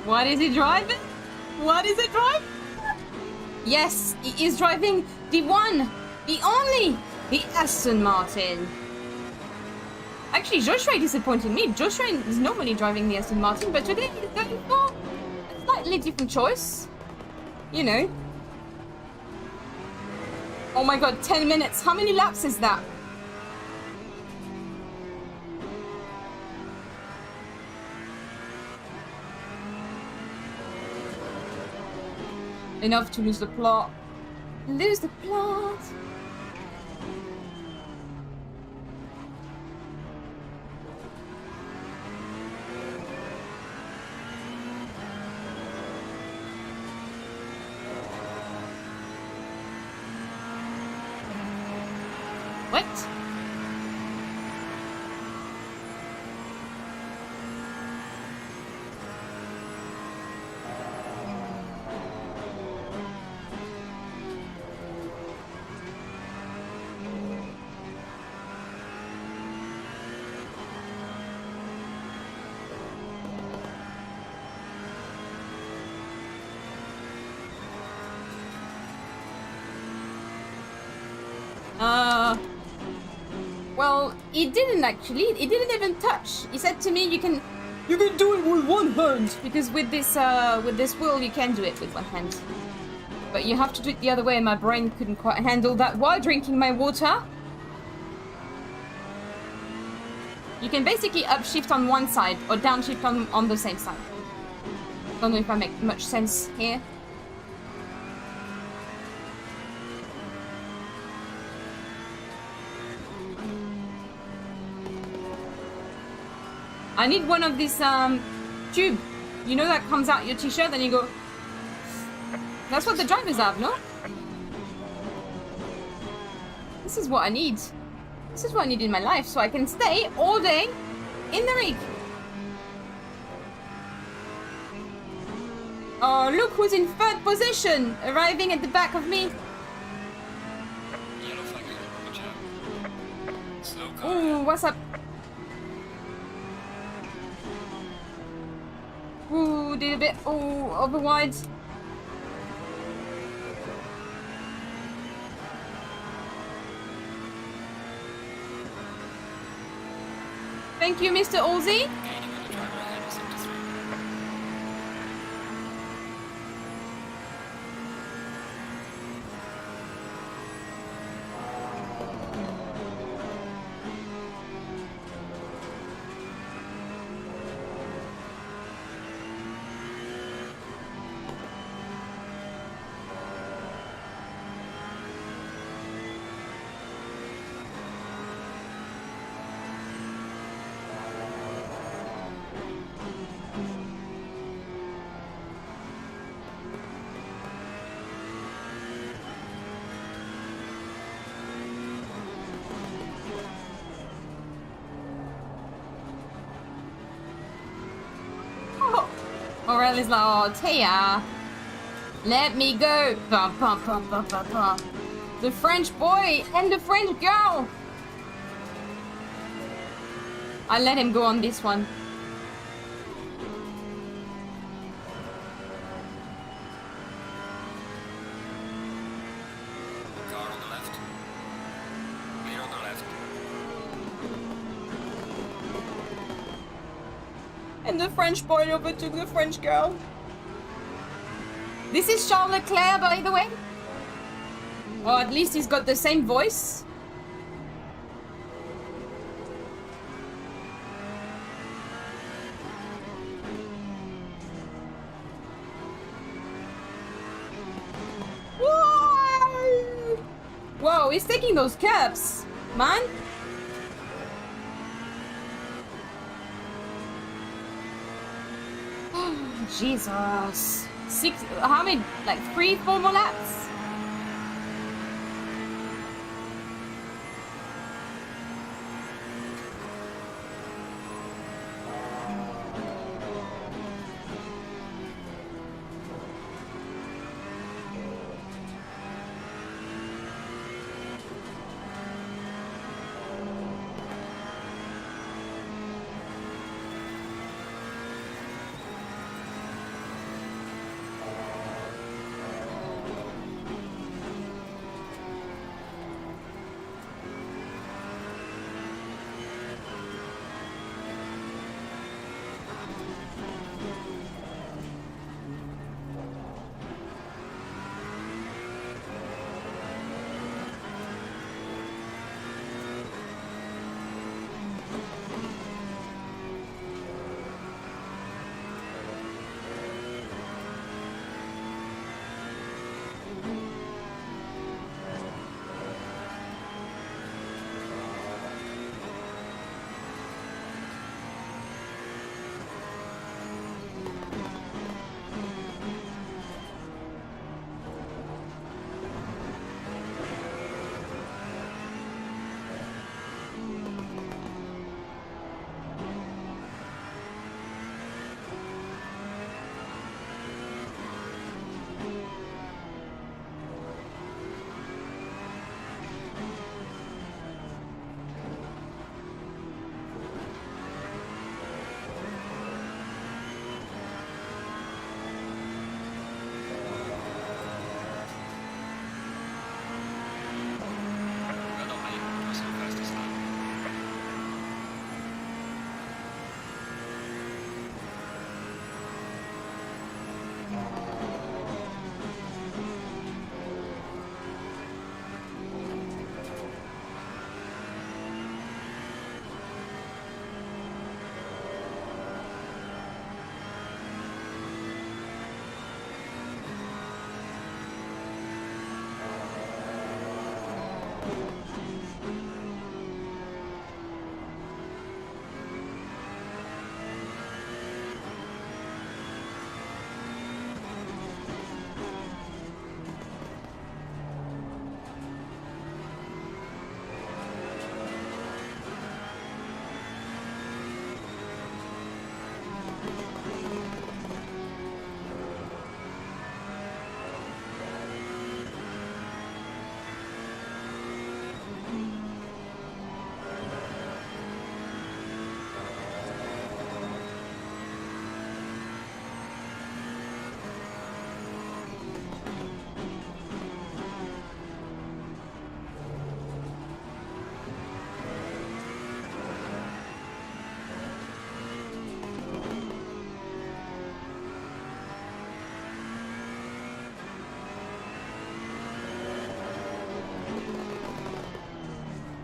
What is he driving? Yes, he is driving the one, the only, the Aston Martin. Actually, Joshua disappointed me. Joshua is normally driving the Aston Martin, but today he's going for a slightly different choice. You know. Oh my god, 10 minutes. How many laps is that? Enough to lose the plot. Lose the plot. What? Well, he didn't actually. He didn't even touch. He said to me, "You can do it with one hand because with this wheel you can do it with one hand, but you have to do it the other way." My brain couldn't quite handle that while drinking my water. You can basically upshift on one side or downshift on the same side. Don't know if I make much sense here. I need one of these tube. You know that comes out your t-shirt and you go. That's what the drivers have, no? This is what I need. This is what I need in my life so I can stay all day in the rig. Oh, look who's in third position, arriving at the back of me. Yellow flag, watch out. Slow car. Ooh, what's up? Ooh, did a bit. Ooh, over wide. Thank you, Mr. Olsey. Gaining on the driver ahead of sector 3. Morel is like, oh, Tia, let me go. Bah, bah, bah, bah, bah, bah. The French boy and the French girl. I'll let him go on this one. Car on the left. Clear on the left. And the French boy overtook the French girl. This is Charles Leclerc, by the way. Or at least he's got the same voice. Whoa! Whoa, he's taking those curbs, man. Jesus. How many, like 3-4 more laps?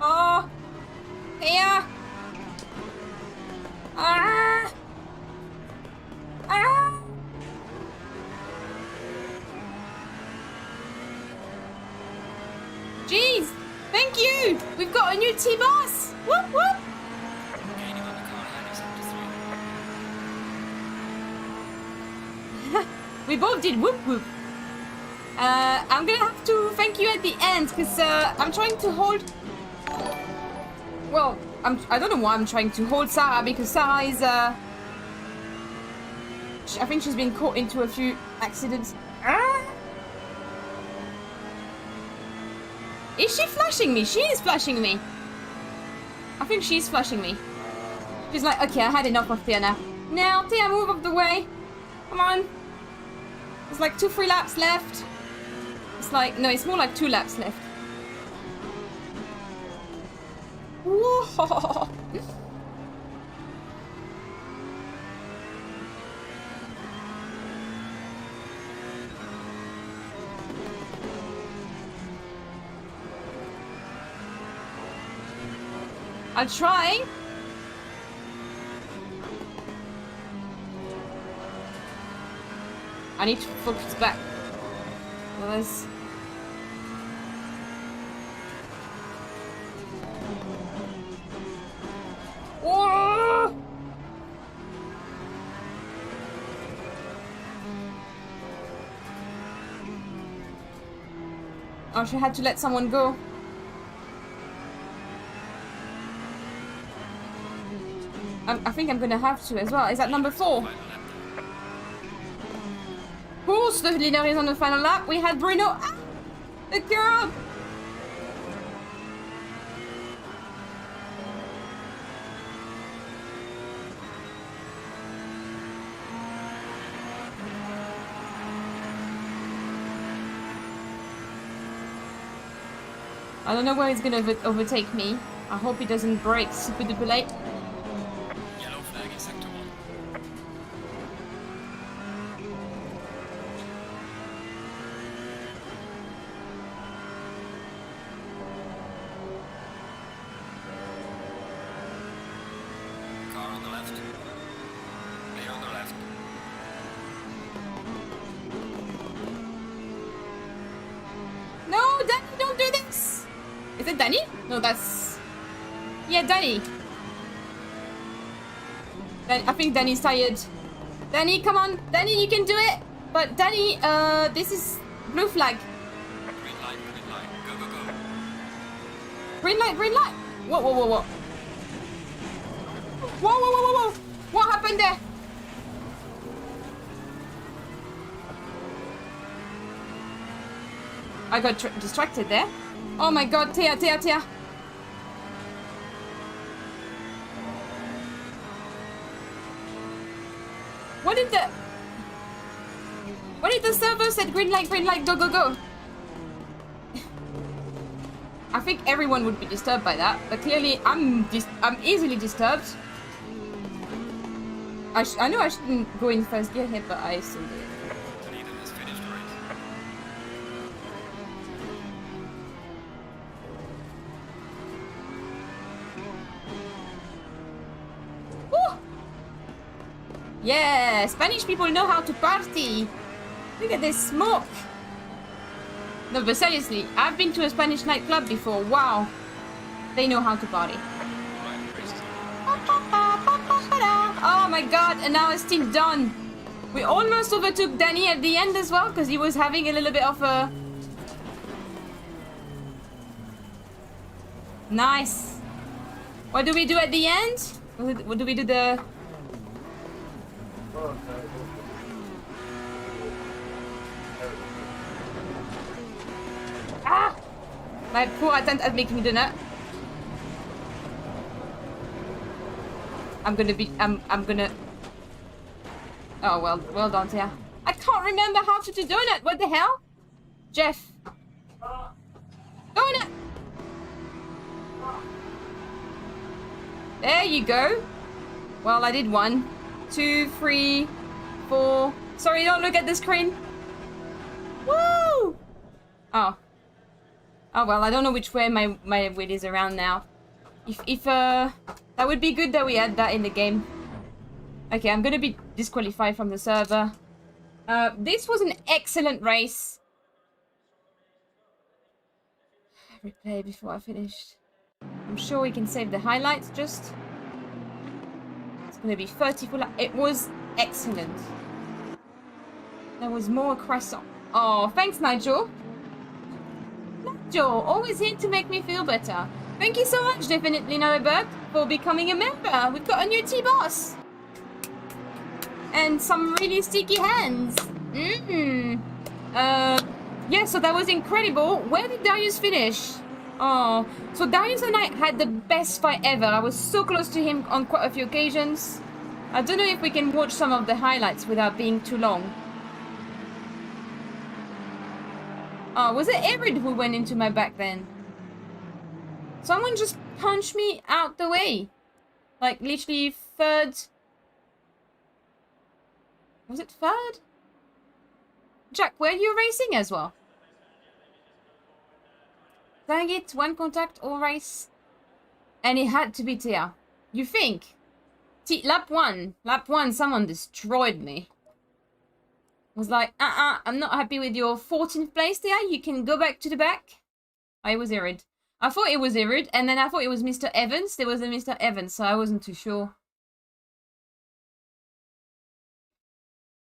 Oh! Here! Ah! Ah! Jeez! Thank you! We've got a new T-Boss! Whoop whoop! Gaining on the car ahead is up to 3. We both did whoop whoop. I'm gonna have to thank you at the end because I'm trying to hold. Well, I don't know why I'm trying to hold Sarah because Sarah is I think she's been caught into a few accidents. Ah! Is she flashing me? She is flashing me. I think she's flashing me. She's like, okay, I had enough of Thea now. Now, Thea, move up the way. Come on. There's like 2-3 laps left. It's like, no, it's more like 2 laps left. Whoa. I'll try. I need to focus back. Otherwise... Oh! Oh, she had to let someone go. I think I'm gonna have to as well. Is that number 4? Of course, the leader is on the final lap. We had Bruno. Ah, the girl. I don't know where he's gonna overtake me. I hope he doesn't break super duper late. Yellow flag in sector 1. Car on the left. Player on the left. No, Danny, don't do this! Is it Danny? No, that's... Yeah, Danny. I think Danny's tired. Danny, come on. Danny, you can do it. But Danny, this is blue flag. Green light, go, go, go. Green light, green light. Whoa, whoa, whoa, whoa. Whoa, whoa, whoa, whoa, whoa. What happened there? I got distracted there. Oh my god, Tia, Tia, Tia. What did the server said green light, go, go, go? I think everyone would be disturbed by that, but clearly I'm easily disturbed. I know I shouldn't go in first gear here, but I still did. Leader has finished the race. Woo! Yeah, Spanish people know how to party. Look at this smoke. No, but seriously, I've been to a Spanish nightclub before. Wow. They know how to party. Oh my god, and now it's team done. We almost overtook Danny at the end as well, because he was having a little bit of a... Nice. What do we do at the end? What do we do the... Ah! My poor attempt at making donut. I'm gonna... Oh, well done, Tia. I can't remember how to do donut. What the hell? Jeff. Donut! There you go. Well, I did 1, 2, 3, 4. Sorry, don't look at the screen. Woo! Oh. Oh, well, I don't know which way my wheel is around now. If that would be good that we had that in the game. Okay, I'm gonna be disqualified from the server. This was an excellent race. Replay before I finished. I'm sure we can save the highlights just. It's gonna be 30 full. It was excellent. There was more croissant. Oh, thanks, Nigel. Nigel, always here to make me feel better. Thank you so much, Definitely Not a Bug, for becoming a member. We've got a new T-Boss. And some really sticky hands. Yeah, so that was incredible. Where did Darius finish? Oh, so Darius and I had the best fight ever. I was so close to him on quite a few occasions. I don't know if we can watch some of the highlights without being too long. Oh, was it Erid who went into my back then? Someone just punched me out the way. Like, literally third... Was it third? Jack, were you racing as well? Dang it, 1 contact all race. And it had to be Tia. You think? Lap 1, someone destroyed me. Was like, I'm not happy with your 14th place Tia. You can go back to the back. I was Irid. I thought it was Irid, and then I thought it was Mr. Evans. There was a Mr. Evans, so I wasn't too sure.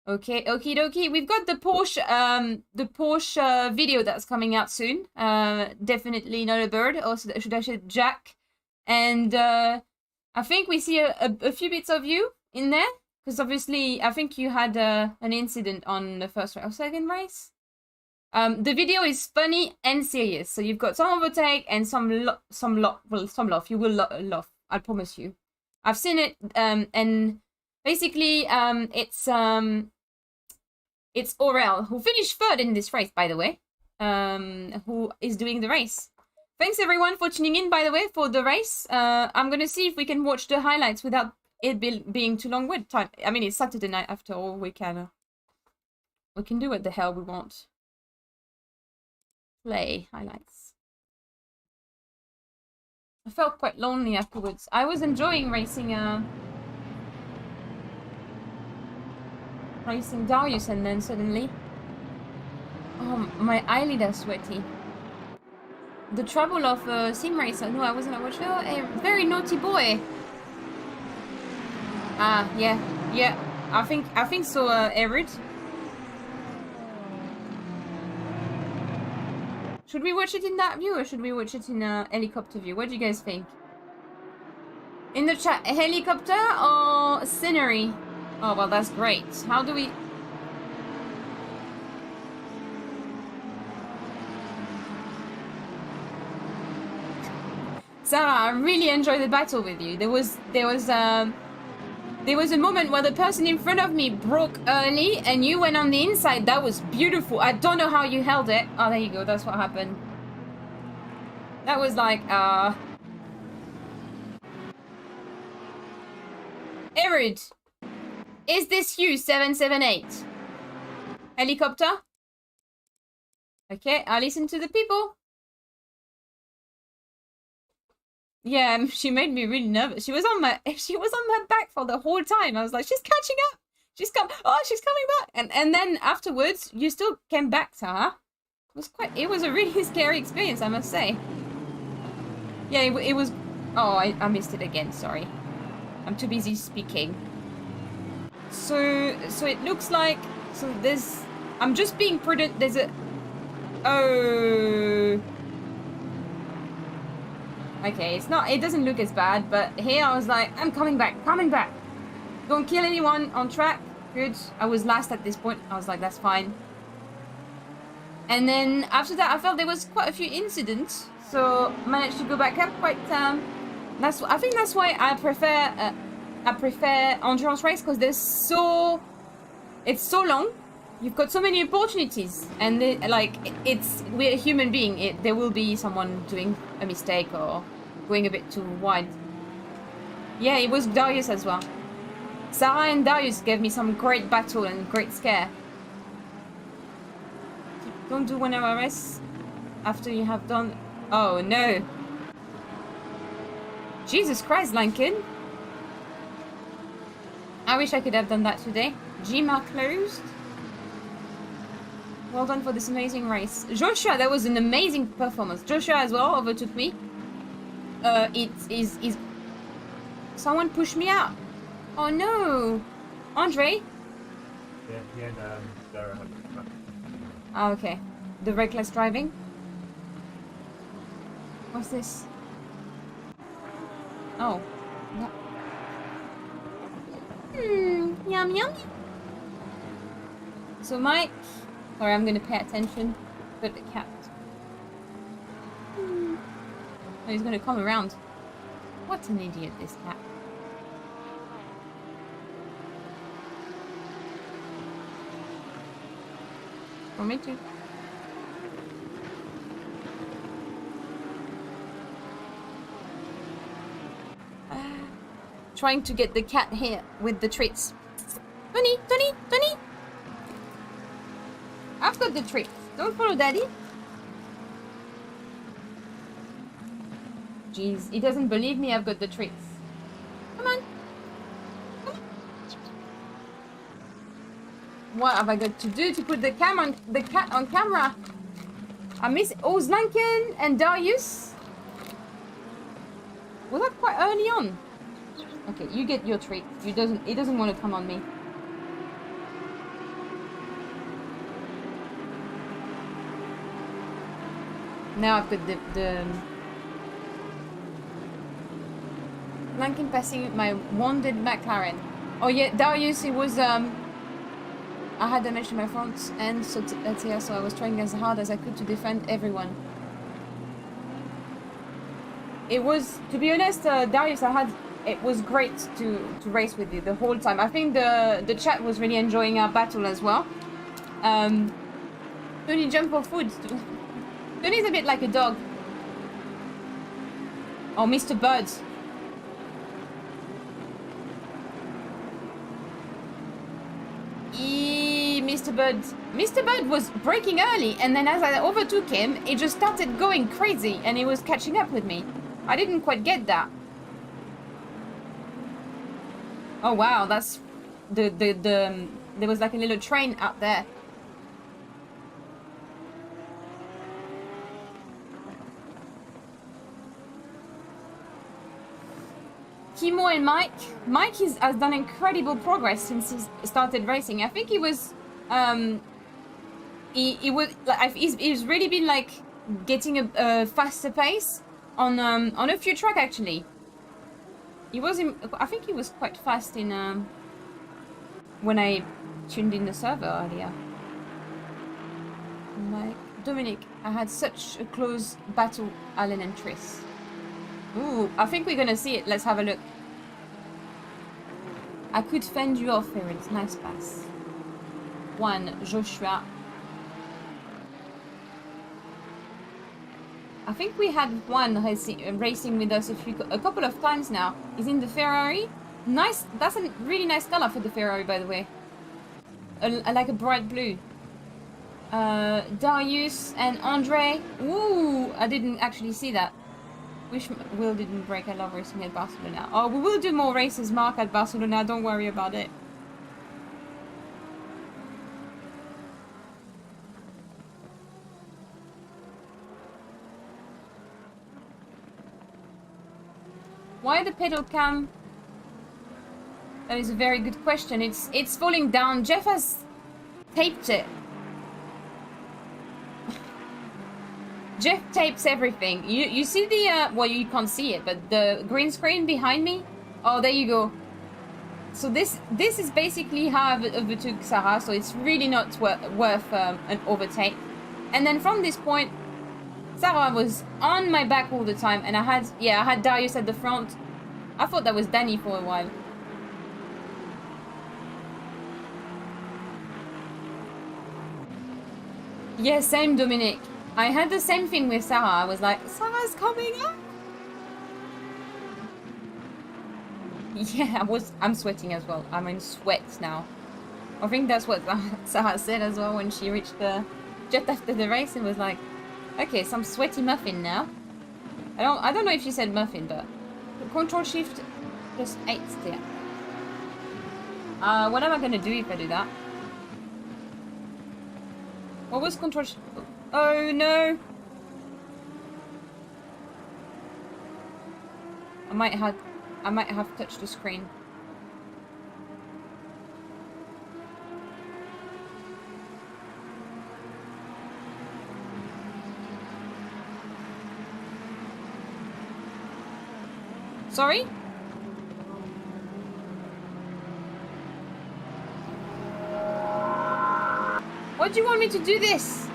Okay, okie dokie. We've got the Porsche video that's coming out soon. Definitely Not a Bird, or should I say Jack. And I think we see a few bits of you in there. Because obviously, I think you had an incident on the first or second race. The video is funny and serious. So you've got some overtake and some love. You will love, I promise you. I've seen it, and basically, it's Aurel, who finished third in this race, by the way, who is doing the race. Thanks everyone for tuning in, by the way, for the race. I'm gonna see if we can watch the highlights without it being too long with time. I mean, it's Saturday night after all. We can do what the hell we want. Play highlights. I felt quite lonely afterwards. I was enjoying racing Darius, and then suddenly, oh, my eyelid are sweaty. The trouble of a sim racer. No, I wasn't a watcher. Oh, a very naughty boy. Ah, yeah. I think so, Erid. Should we watch it in that view, or should we watch it in a helicopter view? What do you guys think? In the chat, a helicopter or scenery? Oh, well, that's great. How do we... Sarah, I really enjoyed the battle with you. There was a moment where the person in front of me broke early and you went on the inside. That was beautiful. I don't know how you held it. Oh, there you go. That's what happened. That was like, Erid, is this you, 778? Helicopter? Okay, I'll listen to the people. Yeah, she made me really nervous. She was on my back for the whole time. I was like, she's catching up. She's coming back. And then afterwards, you still came back to her. It was a really scary experience, I must say. Yeah, it was. Oh, I missed it again. Sorry, I'm too busy speaking. So it looks like there's. I'm just being prudent. There's a. Oh. Okay, it's not. It doesn't look as bad, but here I was like, I'm coming back. Don't kill anyone on track. Good. I was last at this point. I was like, that's fine. And then after that, I felt there was quite a few incidents, so managed to go back up quite. I think that's why I prefer endurance race, because it's so long. You've got so many opportunities, and we're a human being. There will be someone doing a mistake or going a bit too wide. Yeah, it was Darius as well. Sarah and Darius gave me some great battle and great scare. Don't do 1 hour rest after you have done. Oh no! Jesus Christ, Lincoln! I wish I could have done that today. Gma closed. Well done for this amazing race. Joshua, that was an amazing performance. Joshua as well overtook me. It is. Someone pushed me out. Oh no! Andre? Yeah, he and Sarah had Oh, okay. The reckless driving. What's this? Oh. Yum yum. So Mike, sorry, I'm gonna pay attention. But the cat. Oh, he's gonna come around. What an idiot, this cat. For me too. Trying to get the cat here with the treats. Tony! I've got the treats. Don't follow daddy. Jeez, he doesn't believe me. I've got the treats. Come on. What have I got to do to put the cat on camera? I miss Ozlanken and Darius. Was that quite early on? Okay, you get your treat. He doesn't want to come on me. Now I've got the Lankin passing my wounded McLaren. Oh yeah, Darius, it was I had damage to my front end, so I was trying as hard as I could to defend everyone. It was, to be honest, Darius, it was great to race with you the whole time. I think the chat was really enjoying our battle as well. Tony, jump for food. Tony's a bit like a dog. Oh, Mr. Bird. Mr. Bird. Mr. Bird was braking early, and then as I overtook him, it just started going crazy, and he was catching up with me. I didn't quite get that. Oh wow, that's there was like a little train out there. Kimo and Mike. Mike has done incredible progress since he started racing. I think he was he's really been like getting a faster pace on a few tracks actually. I think he was quite fast in when I tuned in the server earlier. Mike, Dominic, I had such a close battle, Alan and Tris. Ooh, I think we're gonna see it. Let's have a look. I could fend you off, Ferrari. Nice pass. 1, Joshua. I think we had one racing with us a couple of times now. He's in the Ferrari. Nice. That's a really nice color for the Ferrari, by the way. Like a bright blue. Darius and Andre. Ooh, I didn't actually see that. Wish Will didn't break. I love racing at Barcelona. Oh, we will do more races, Mark, at Barcelona. Don't worry about it. Why the pedal cam? That is a very good question. It's falling down. Jeff has taped it. Jeff tapes everything. You see the well, you can't see it, but the green screen behind me. Oh, there you go. So this is basically how I overtook Sarah. So it's really not worth an overtake. And then from this point, Sarah was on my back all the time, and I had Darius at the front. I thought that was Danny for a while. Yeah, same, Dominic. I had the same thing with Sarah. I was like, Sarah's coming up. Yeah, I'm sweating as well. I'm in sweat now. I think that's what Sarah said as well when she reached just after the race. It was like, okay, some sweaty muffin now. I don't know if she said muffin, but control shift plus 8 there. What am I gonna do if I do that? What was control shift? Oh no! I might have touched the screen. Sorry? What do you want me to do this?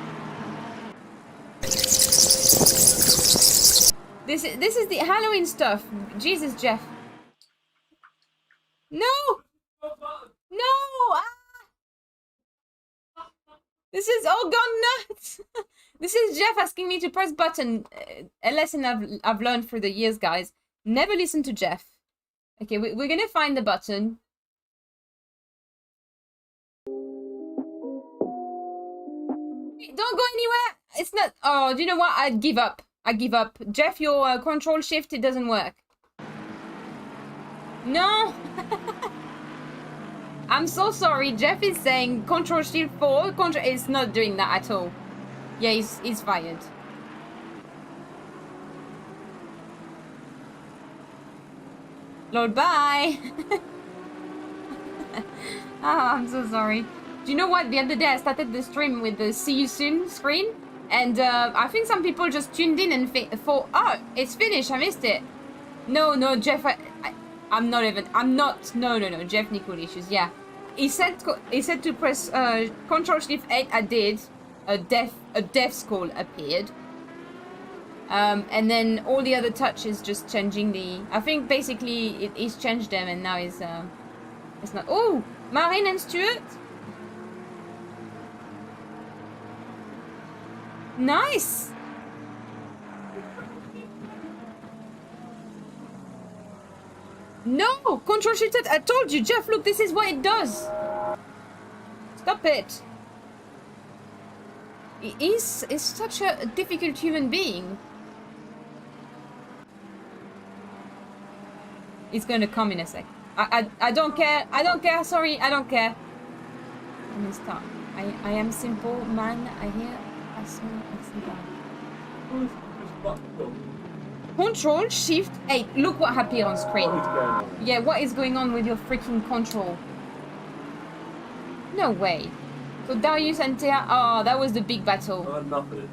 This is the Halloween stuff. Jesus, Jeff. No! No! Ah! This is all gone nuts! This is Jeff asking me to press button. A lesson I've learned through the years, guys. Never listen to Jeff. Okay, we're gonna find the button. Don't go anywhere! It's not... Oh, do you know what? I'd give up. I give up. Jeff, your control shift, it doesn't work. No! I'm so sorry. Jeff is saying control shift 4. It's not doing that at all. Yeah, he's fired. Lord, bye! Oh, I'm so sorry. Do you know what? The other day I started the stream with the see you soon screen. And I think some people just tuned in and thought, oh, it's finished, I missed it. No, Jeff, no, Jeff Nicole issues, yeah. He said to press Control Shift 8, I did. A death's call appeared. And then all the other touches just changing the... I think basically he's changed them and now it's not... Oh, Maryn and Stuart? Nice! No! Control shifted! I told you, Jeff, look, this is what it does! Stop it! He is such a difficult human being. It's gonna come in a sec. I don't care, sorry, I don't care. Let me start. I am simple man, I hear. Control Shift 8. Look what happened on screen. Yeah, what is going on with your freaking control? No way. So Darius and Thea. Oh, that was the big battle. Oh, enough of it.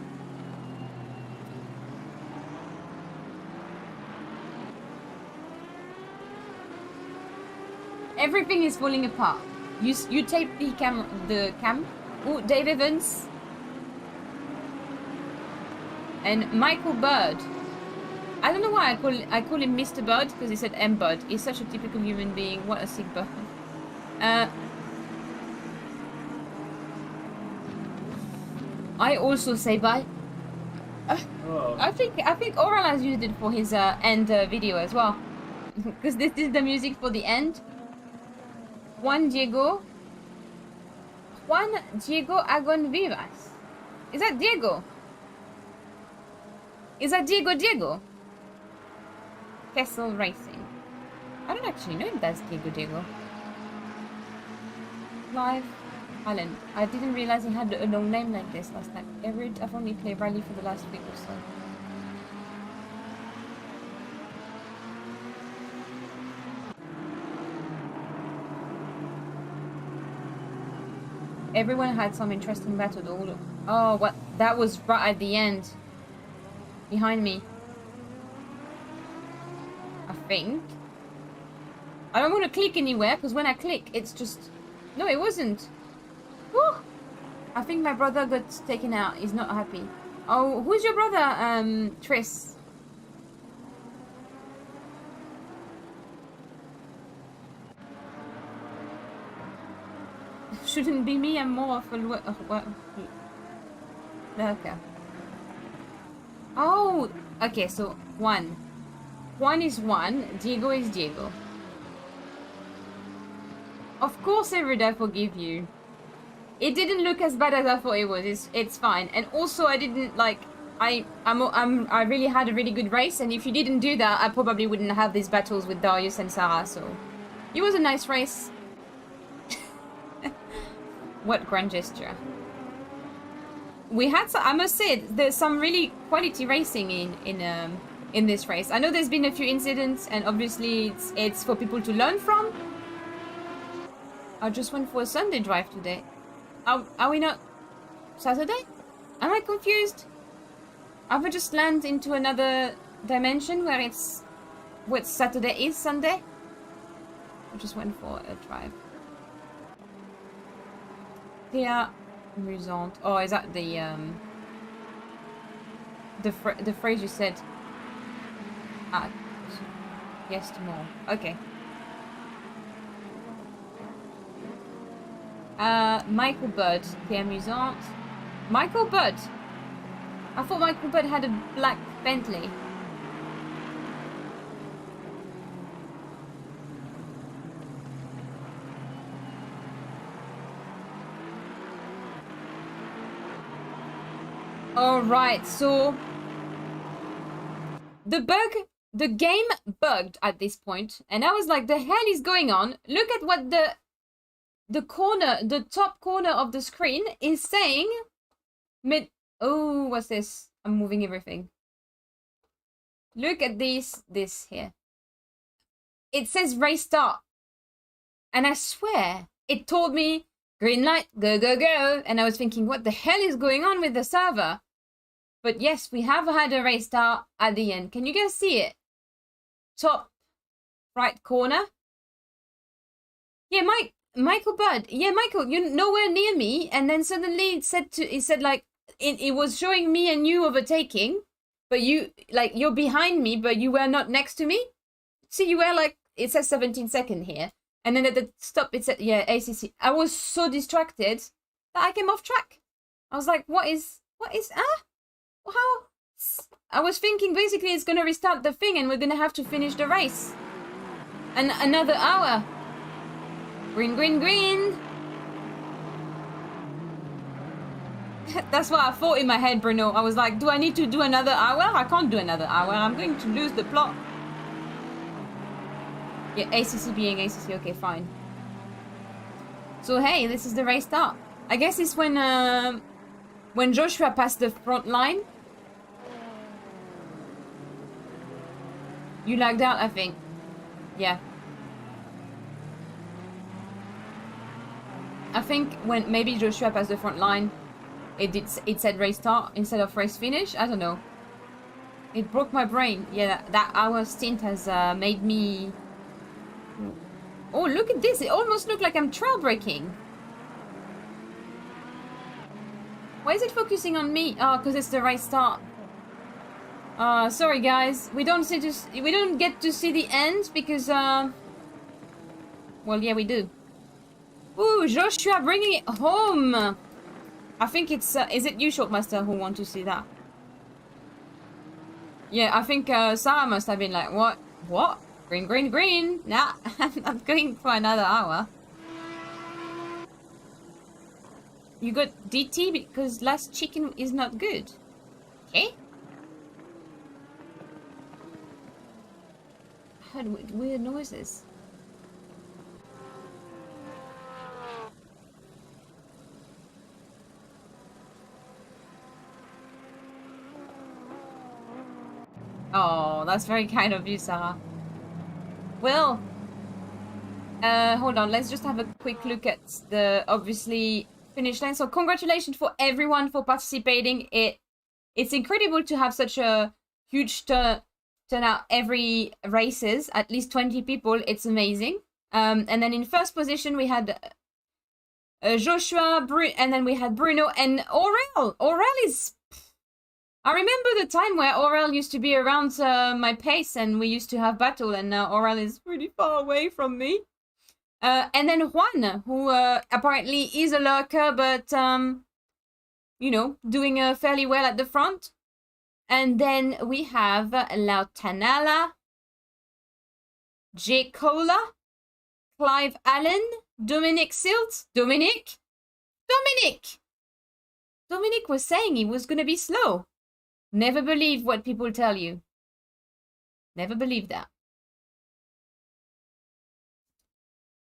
Everything is falling apart. You tape the cam. Oh, Dave Evans. And Michael Bird. I don't know why I call him Mr. Bird because he said M Bird. He's such a typical human being. What a sick bird. I also say bye. Oh. I think Oral has used it for his end video as well. Because this is the music for the end. Juan Diego Agon Vivas. Is that Diego? Is that Diego? Kessel Racing. I don't actually know if that's Diego. Live Alan. I didn't realize he had a long name like this last time. Everett, I've only played rally for the last week or so. Everyone had some interesting battle though. Oh, what? That was right at the end. Behind me. I think. I don't want to click anywhere because when I click, it's just... No, it wasn't. Whew. I think my brother got taken out. He's not happy. Oh, who's your brother, Tris? Shouldn't be me, I'm more of a lurker. Oh, okay, so Juan. Juan is Juan, Diego is Diego. Of course, Everett, I forgive you. It didn't look as bad as I thought it was. It's fine. And also, I didn't like. I really had a really good race. And if you didn't do that, I probably wouldn't have these battles with Darius and Sarah. So, it was a nice race. What grand gesture. We had, I must say, there's some really quality racing in this race. I know there's been a few incidents, and obviously it's for people to learn from. I just went for a Sunday drive today. Are we not Saturday? Am I confused? Have I just landed into another dimension where it's what Saturday is Sunday? I just went for a drive. Yeah, amusant. Oh, is that the phrase you said? Ah, yes to more. Okay. Michael Budd, the amusant. Michael Budd. I thought Michael Budd had a black Bentley. Alright, so the game bugged at this point, and I was like, the hell is going on? Look at what the top corner of the screen is saying. Oh, what's this? I'm moving everything. Look at this here. It says race start. And I swear, it told me green light, go, go, go. And I was thinking, what the hell is going on with the server? But yes, we have had a race start at the end. Can you guys see it? Top right corner. Yeah, Michael Budd. Yeah, Michael, you're nowhere near me. And then suddenly it said like, it was showing me and you overtaking. But you're behind me, but you were not next to me. See, you were like, it says 17 seconds here. And then at the stop, it said, yeah, ACC. I was so distracted that I came off track. I was like, what is, how? I was thinking basically it's going to restart the thing and we're going to have to finish the race. And another hour. Green, green, green. That's what I thought in my head, Bruno. I was like, do I need to do another hour? I can't do another hour. I'm going to lose the plot. Yeah, ACC being ACC. Okay, fine. So, hey, this is the race start. I guess it's when Joshua passed the front line. You lagged out, I think. Yeah. I think when maybe Joshua passed the front line, it said race start instead of race finish. I don't know. It broke my brain. Yeah, that hour stint has made me... Oh, look at this. It almost looked like I'm trail braking. Why is it focusing on me? Oh, because it's the race start. Sorry guys. We don't get to see the end because well, yeah, we do. Ooh, Joshua bringing it home. I think it's is it you, Shortmaster, who want to see that? Yeah, I think Sarah must have been like, what? Green, green, green. Nah, I'm going for another hour. You got DT because last chicken is not good. Okay. I heard weird noises. Oh, that's very kind of you, Sarah. Well, hold on. Let's just have a quick look at the, obviously, finish line. So congratulations for everyone for participating. It's incredible to have such a huge turnout every races, at least 20 people. It's amazing. And then in first position we had Joshua, and then we had Bruno and Aurel. Aurel is... I remember the time where Aurel used to be around my pace and we used to have battle, and now Aurel is pretty far away from me. And then Juan, who apparently is a lurker, but, you know, doing fairly well at the front. And then we have Lautanala, J. Cola, Clive Allen, Dominic Silt. Dominic was saying he was going to be slow. Never believe what people tell you. Never believe that.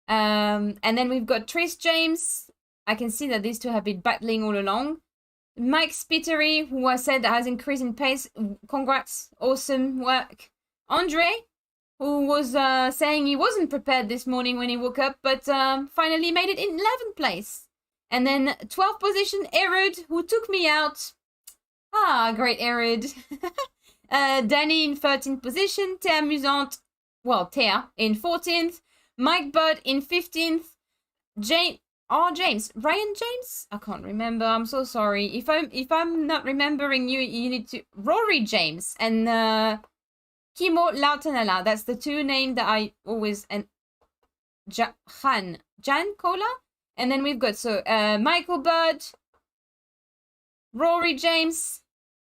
And then we've got Trace James. I can see that these two have been battling all along. Mike Spittery, who I said has increased in pace. Congrats. Awesome work. Andre, who was saying he wasn't prepared this morning when he woke up, but finally made it in 11th place. And then 12th position, Erud, who took me out. Ah, great Erud. Danny in 13th position. Thea Amusante, well, Thea in 14th. Mike Budd in 15th. James, Ryan James? I can't remember. I'm so sorry. If I'm not remembering you, you need to... Rory James and Kimo Lautanala. That's the two names that I always... And Jan Kola? And then we've got, so, Michael Budd, Rory James,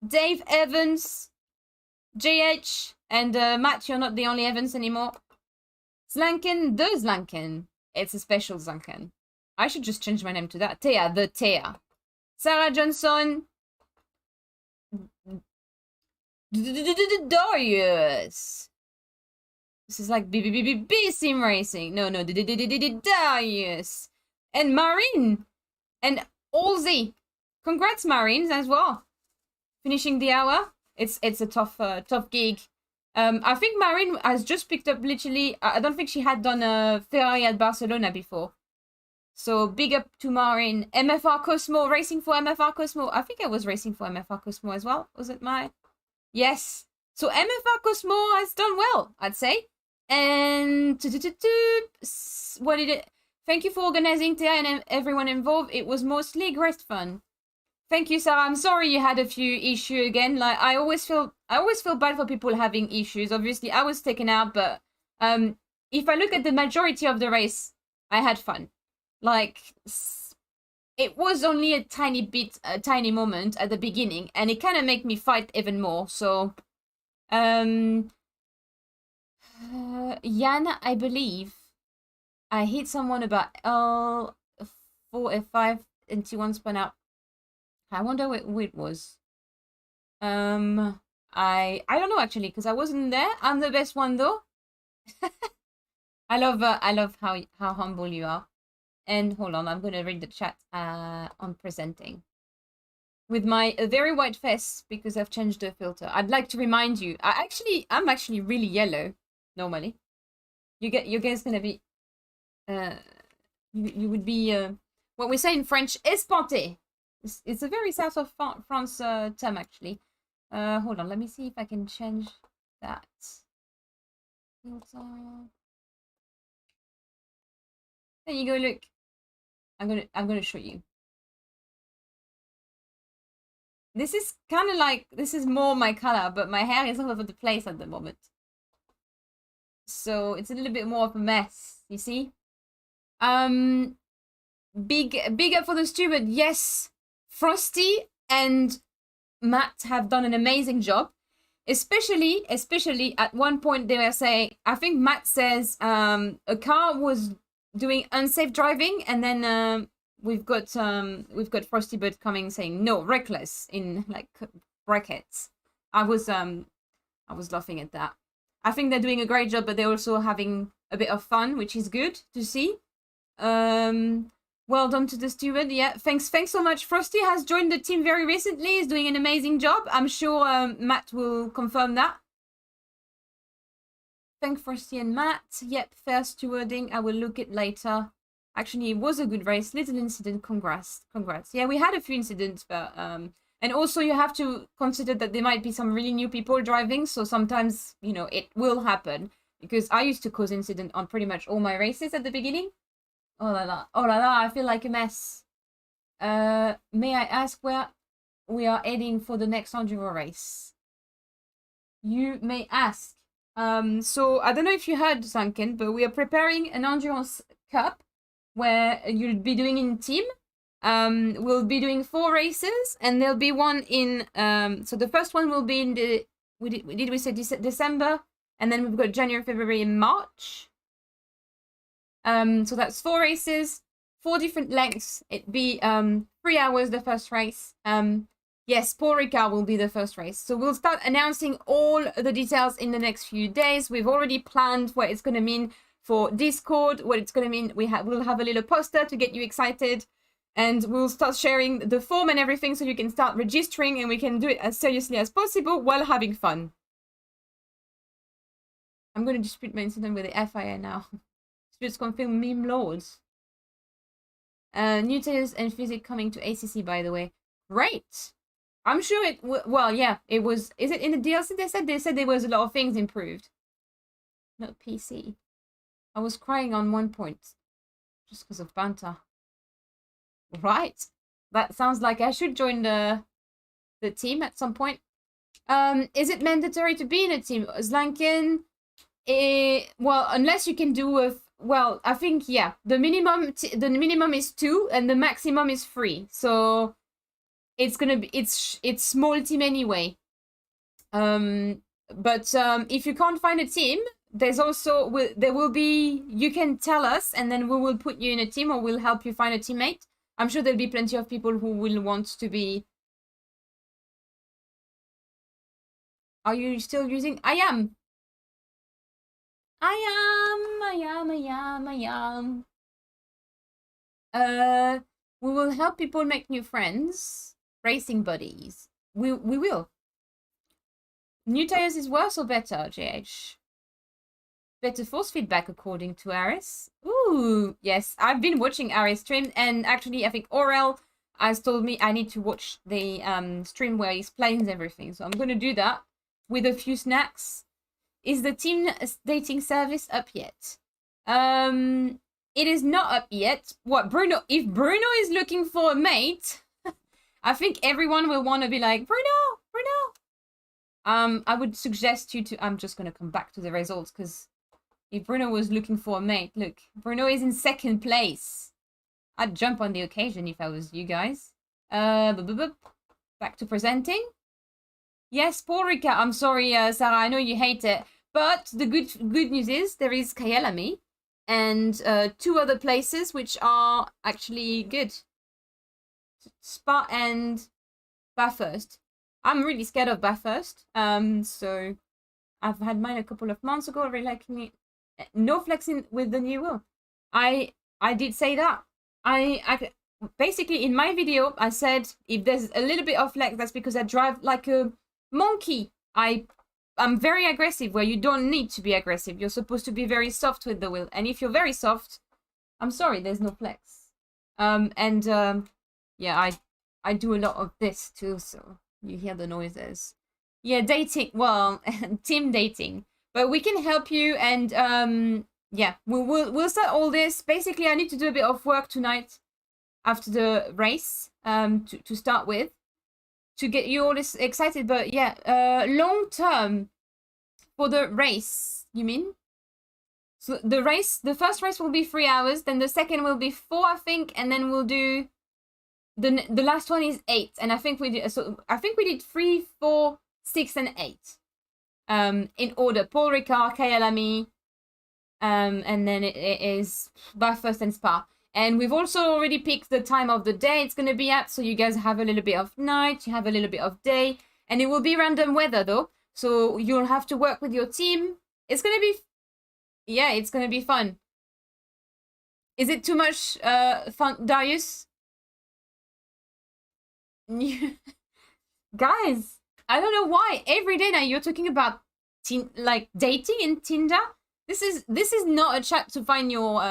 Dave Evans, JH, and Matt, you're not the only Evans anymore. Zlanken, the Zlanken. It's a special Zlanken. I should just change my name to that. Thea, the Thea. Sarah Johnson. Darius. This is like B sim racing. No, Darius. And Maryn. And Allsy. Congrats, Maryn, as well. Finishing the hour. It's a tough gig. I think Maryn has just picked up literally... I don't think she had done a Ferrari at Barcelona before. So big up to Maryn. MFR Cosmo, racing for MFR Cosmo. I think I was racing for MFR Cosmo as well. Was it my... Yes. So MFR Cosmo has done well, I'd say. And... What did it... Thank you for organizing, Thea, and everyone involved. It was mostly great fun. Thank you, Sarah. I'm sorry you had a few issues again. Like I always feel bad for people having issues. Obviously, I was taken out, but if I look at the majority of the race, I had fun. Like it was only a tiny moment at the beginning, and it kind of made me fight even more. So, Jan, I believe I hit someone about L4, F5, and T1 spun out. I wonder who it was. I don't know actually, because I wasn't there. I'm the best one though. I love how humble you are. And hold on, I'm gonna read the chat on presenting with my very white face because I've changed the filter. I'd like to remind you, I'm actually really yellow normally. You guys gonna be you would be what we say in French, espanté. It's a very south of France term, actually. Hold on, let me see if I can change that. Filter. There you go, look. I'm gonna show you. This is kind of like, this is more my color, but my hair is all over the place at the moment. So it's a little bit more of a mess, you see? Big up for the steward, yes. Frosty and Matt have done an amazing job. Especially at one point they were saying, I think Matt says a car was doing unsafe driving, and then we've got Frosty Bird coming saying no, reckless in like brackets. I was laughing at that. I think they're doing a great job, but they're also having a bit of fun, which is good to see. Well done to the steward. Yeah, thanks so much. Frosty has joined the team very recently. He's doing an amazing job. I'm sure Matt will confirm that. Thank Frosty and Matt. Yep, fair stewarding. I will look it later. Actually, it was a good race. Little incident. Congrats. Yeah, we had a few incidents, but and also you have to consider that there might be some really new people driving. So sometimes, you know, it will happen because I used to cause incident on pretty much all my races at the beginning. Oh la la. Oh la la. I feel like a mess. May I ask where we are heading for the next enduro race? You may ask. So I don't know if you heard, Sanken, but we are preparing an endurance cup where you'll be doing in team. We'll be doing 4 races, and there'll be one in. So the first one will be in the. We say December, and then we've got January, February, and March. So that's 4 races, 4 different lengths. It'd be 3 hours the first race. Yes, Paul Ricard will be the first race. So we'll start announcing all the details in the next few days. We've already planned what it's going to mean for Discord, what it's going to mean. We'll have a little poster to get you excited. And we'll start sharing the form and everything so you can start registering, and we can do it as seriously as possible while having fun. I'm going to dispute my incident with the FIA now. Disputes confirm meme lords. New tires and physics coming to ACC, by the way. Great. I'm sure it... Well, yeah, it was... Is it in the DLC they said there was a lot of things improved. Not PC. I was crying on one point. Just because of banter. Right. That sounds like I should join the team at some point. Is it mandatory to be in a team? Slanken... well, unless you can do a... Well, I think, yeah. The minimum is 2 and the maximum is 3. So... It's gonna be it's small team anyway. But if you can't find a team, there's also there will be, you can tell us and then we will put you in a team or we'll help you find a teammate. I'm sure there'll be plenty of people who will want to be. Are you still using? I am. We will help people make new friends. Racing buddies. We will. New tires is worse or better, JH? Better force feedback according to Aris. Ooh, yes. I've been watching Aris stream, and actually I think Aurel has told me I need to watch the stream where he explains everything. So I'm gonna do that with a few snacks. Is the team dating service up yet? It is not up yet. What, Bruno? If Bruno is looking for a mate, I think everyone will want to be like, Bruno. I would suggest you to... I'm just going to come back to the results, because if Bruno was looking for a mate, look, Bruno is in 2nd place. I'd jump on the occasion if I was you guys. Back to presenting. Yes, Paul Ricard. I'm sorry, Sarah, I know you hate it. But the good news is there is Kayelami and 2 other places which are actually good. Spa and Bathurst. I'm really scared of Bathurst. So I've had mine a couple of months ago. I really liking it. No flexing with the new wheel. I did say that. I basically in my video I said if there's a little bit of flex, that's because I drive like a monkey. I'm very aggressive where you don't need to be aggressive. You're supposed to be very soft with the wheel. And if you're very soft, I'm sorry, there's no flex. Yeah, I do a lot of this too, so you hear the noises. Yeah, dating, well, team dating. But we can help you, and yeah, we'll start all this. Basically, I need to do a bit of work tonight after the race to start with, to get you all this excited. But yeah, long term for the race, you mean? So the first race will be 3 hours, then the second will be 4, I think, and then we'll do the last one is 8, and I think we did 3, 4, 6, and 8. In order: Paul Ricard, Kayalami, and then it is Bathurst and Spa. And we've also already picked the time of the day it's going to be at, so you guys have a little bit of night, you have a little bit of day, and it will be random weather though, so you'll have to work with your team. It's going to be, yeah, it's going to be fun. Is it too much fun, Darius? Guys, I don't know why every day now you're talking about like dating in Tinder. This is not a chat to find your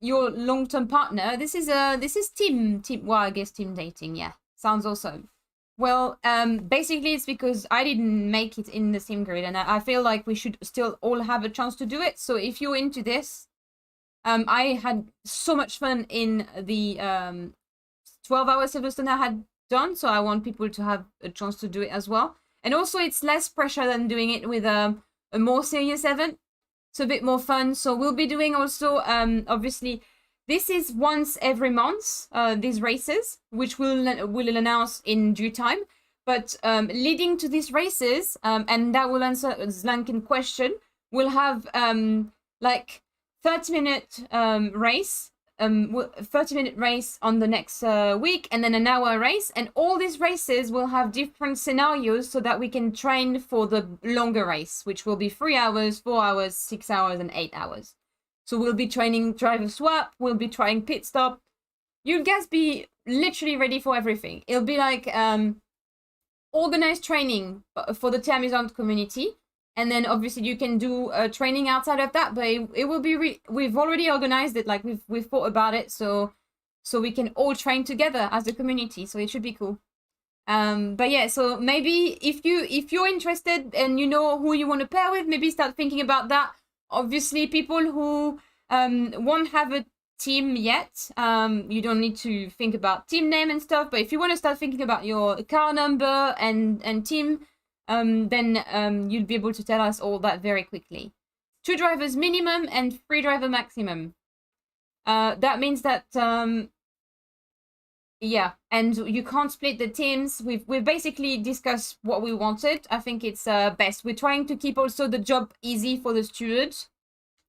your long-term partner. This is team. Well, I guess team dating. Yeah, sounds awesome. Well, basically it's because I didn't make it in the sim grid, and I feel like we should still all have a chance to do it. So if you're into this, I had so much fun in the 12-hour Silverstone I had done, so I want people to have a chance to do it as well. And also it's less pressure than doing it with a more serious event. It's a bit more fun. So we'll be doing also, obviously, this is once every month, these races, which we'll announce in due time. But leading to these races, and that will answer Zlankin question, we'll have like 30-minute race, 30-minute race on the next week, and then an hour race. And all these races will have different scenarios so that we can train for the longer race, which will be 3 hours, 4 hours, 6 hours, and 8 hours. So we'll be training driver swap, we'll be trying pit stop. You'll guys be literally ready for everything. It'll be like organized training for the Termizant community. And then obviously you can do training outside of that, but it will be, we've already organized it, like we've thought about it, so we can all train together as a community, so it should be cool. But yeah, so maybe if you're interested and you know who you want to pair with, maybe start thinking about that. Obviously, people who won't have a team yet, you don't need to think about team name and stuff, but if you want to start thinking about your car number and team, then you'll be able to tell us all that very quickly. 2 drivers minimum and 3 driver maximum. That means that yeah, and you can't split the teams. We've basically discussed what we wanted. I think it's best. We're trying to keep also the job easy for the steward,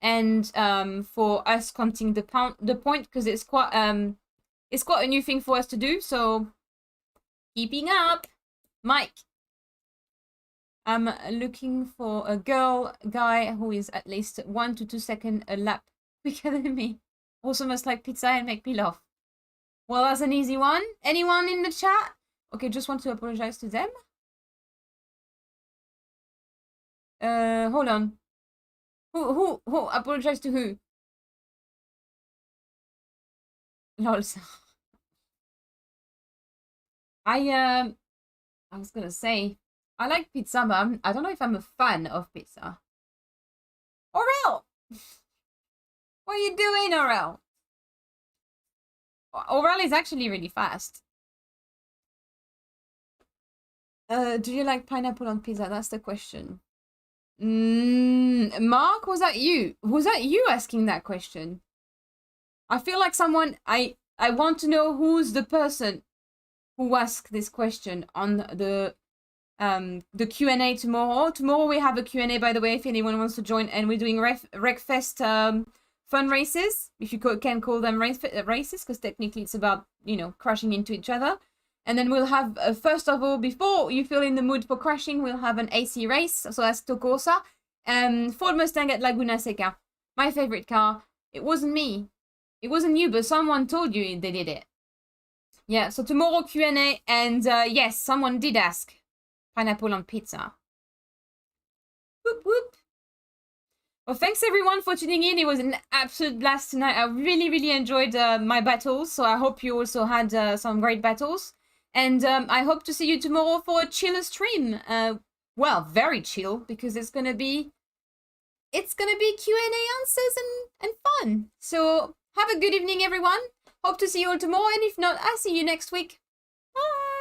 and for us counting the point, because it's quite a new thing for us to do. So keeping up, Mike. I'm looking for a guy who is at least 1 to 2 seconds a lap quicker than me. Also must like pizza and make me laugh. Well, that's an easy one. Anyone in the chat? Okay, just want to apologize to them. Hold on. Who apologize to who? Lols. I was gonna say, I like pizza, but I don't know if I'm a fan of pizza. Aurel! What are you doing, Aurel? Aurel is actually really fast. Do you like pineapple on pizza? That's the question. Mark, was that you? Was that you asking that question? I feel like someone... I want to know who's the person who asked this question on the Q&A tomorrow. Tomorrow we have a Q&A, by the way, if anyone wants to join, and we're doing Wreckfest fun races, if you can call them races, because technically it's about, you know, crashing into each other. And then we'll have, first of all, before you feel in the mood for crashing, we'll have an AC race, so that's to Corsa. Ford Mustang at Laguna Seca. My favorite car. It wasn't me. It wasn't you, but someone told you they did it. Yeah, so tomorrow Q&A, and yes, someone did ask. Pineapple on pizza. Whoop, whoop. Well, thanks everyone for tuning in. It was an absolute blast tonight. I really, really enjoyed my battles, so I hope you also had some great battles. And I hope to see you tomorrow for a chiller stream. Well, very chill, because it's gonna be Q&A answers and fun. So have a good evening, everyone. Hope to see you all tomorrow, and if not, I'll see you next week. Bye.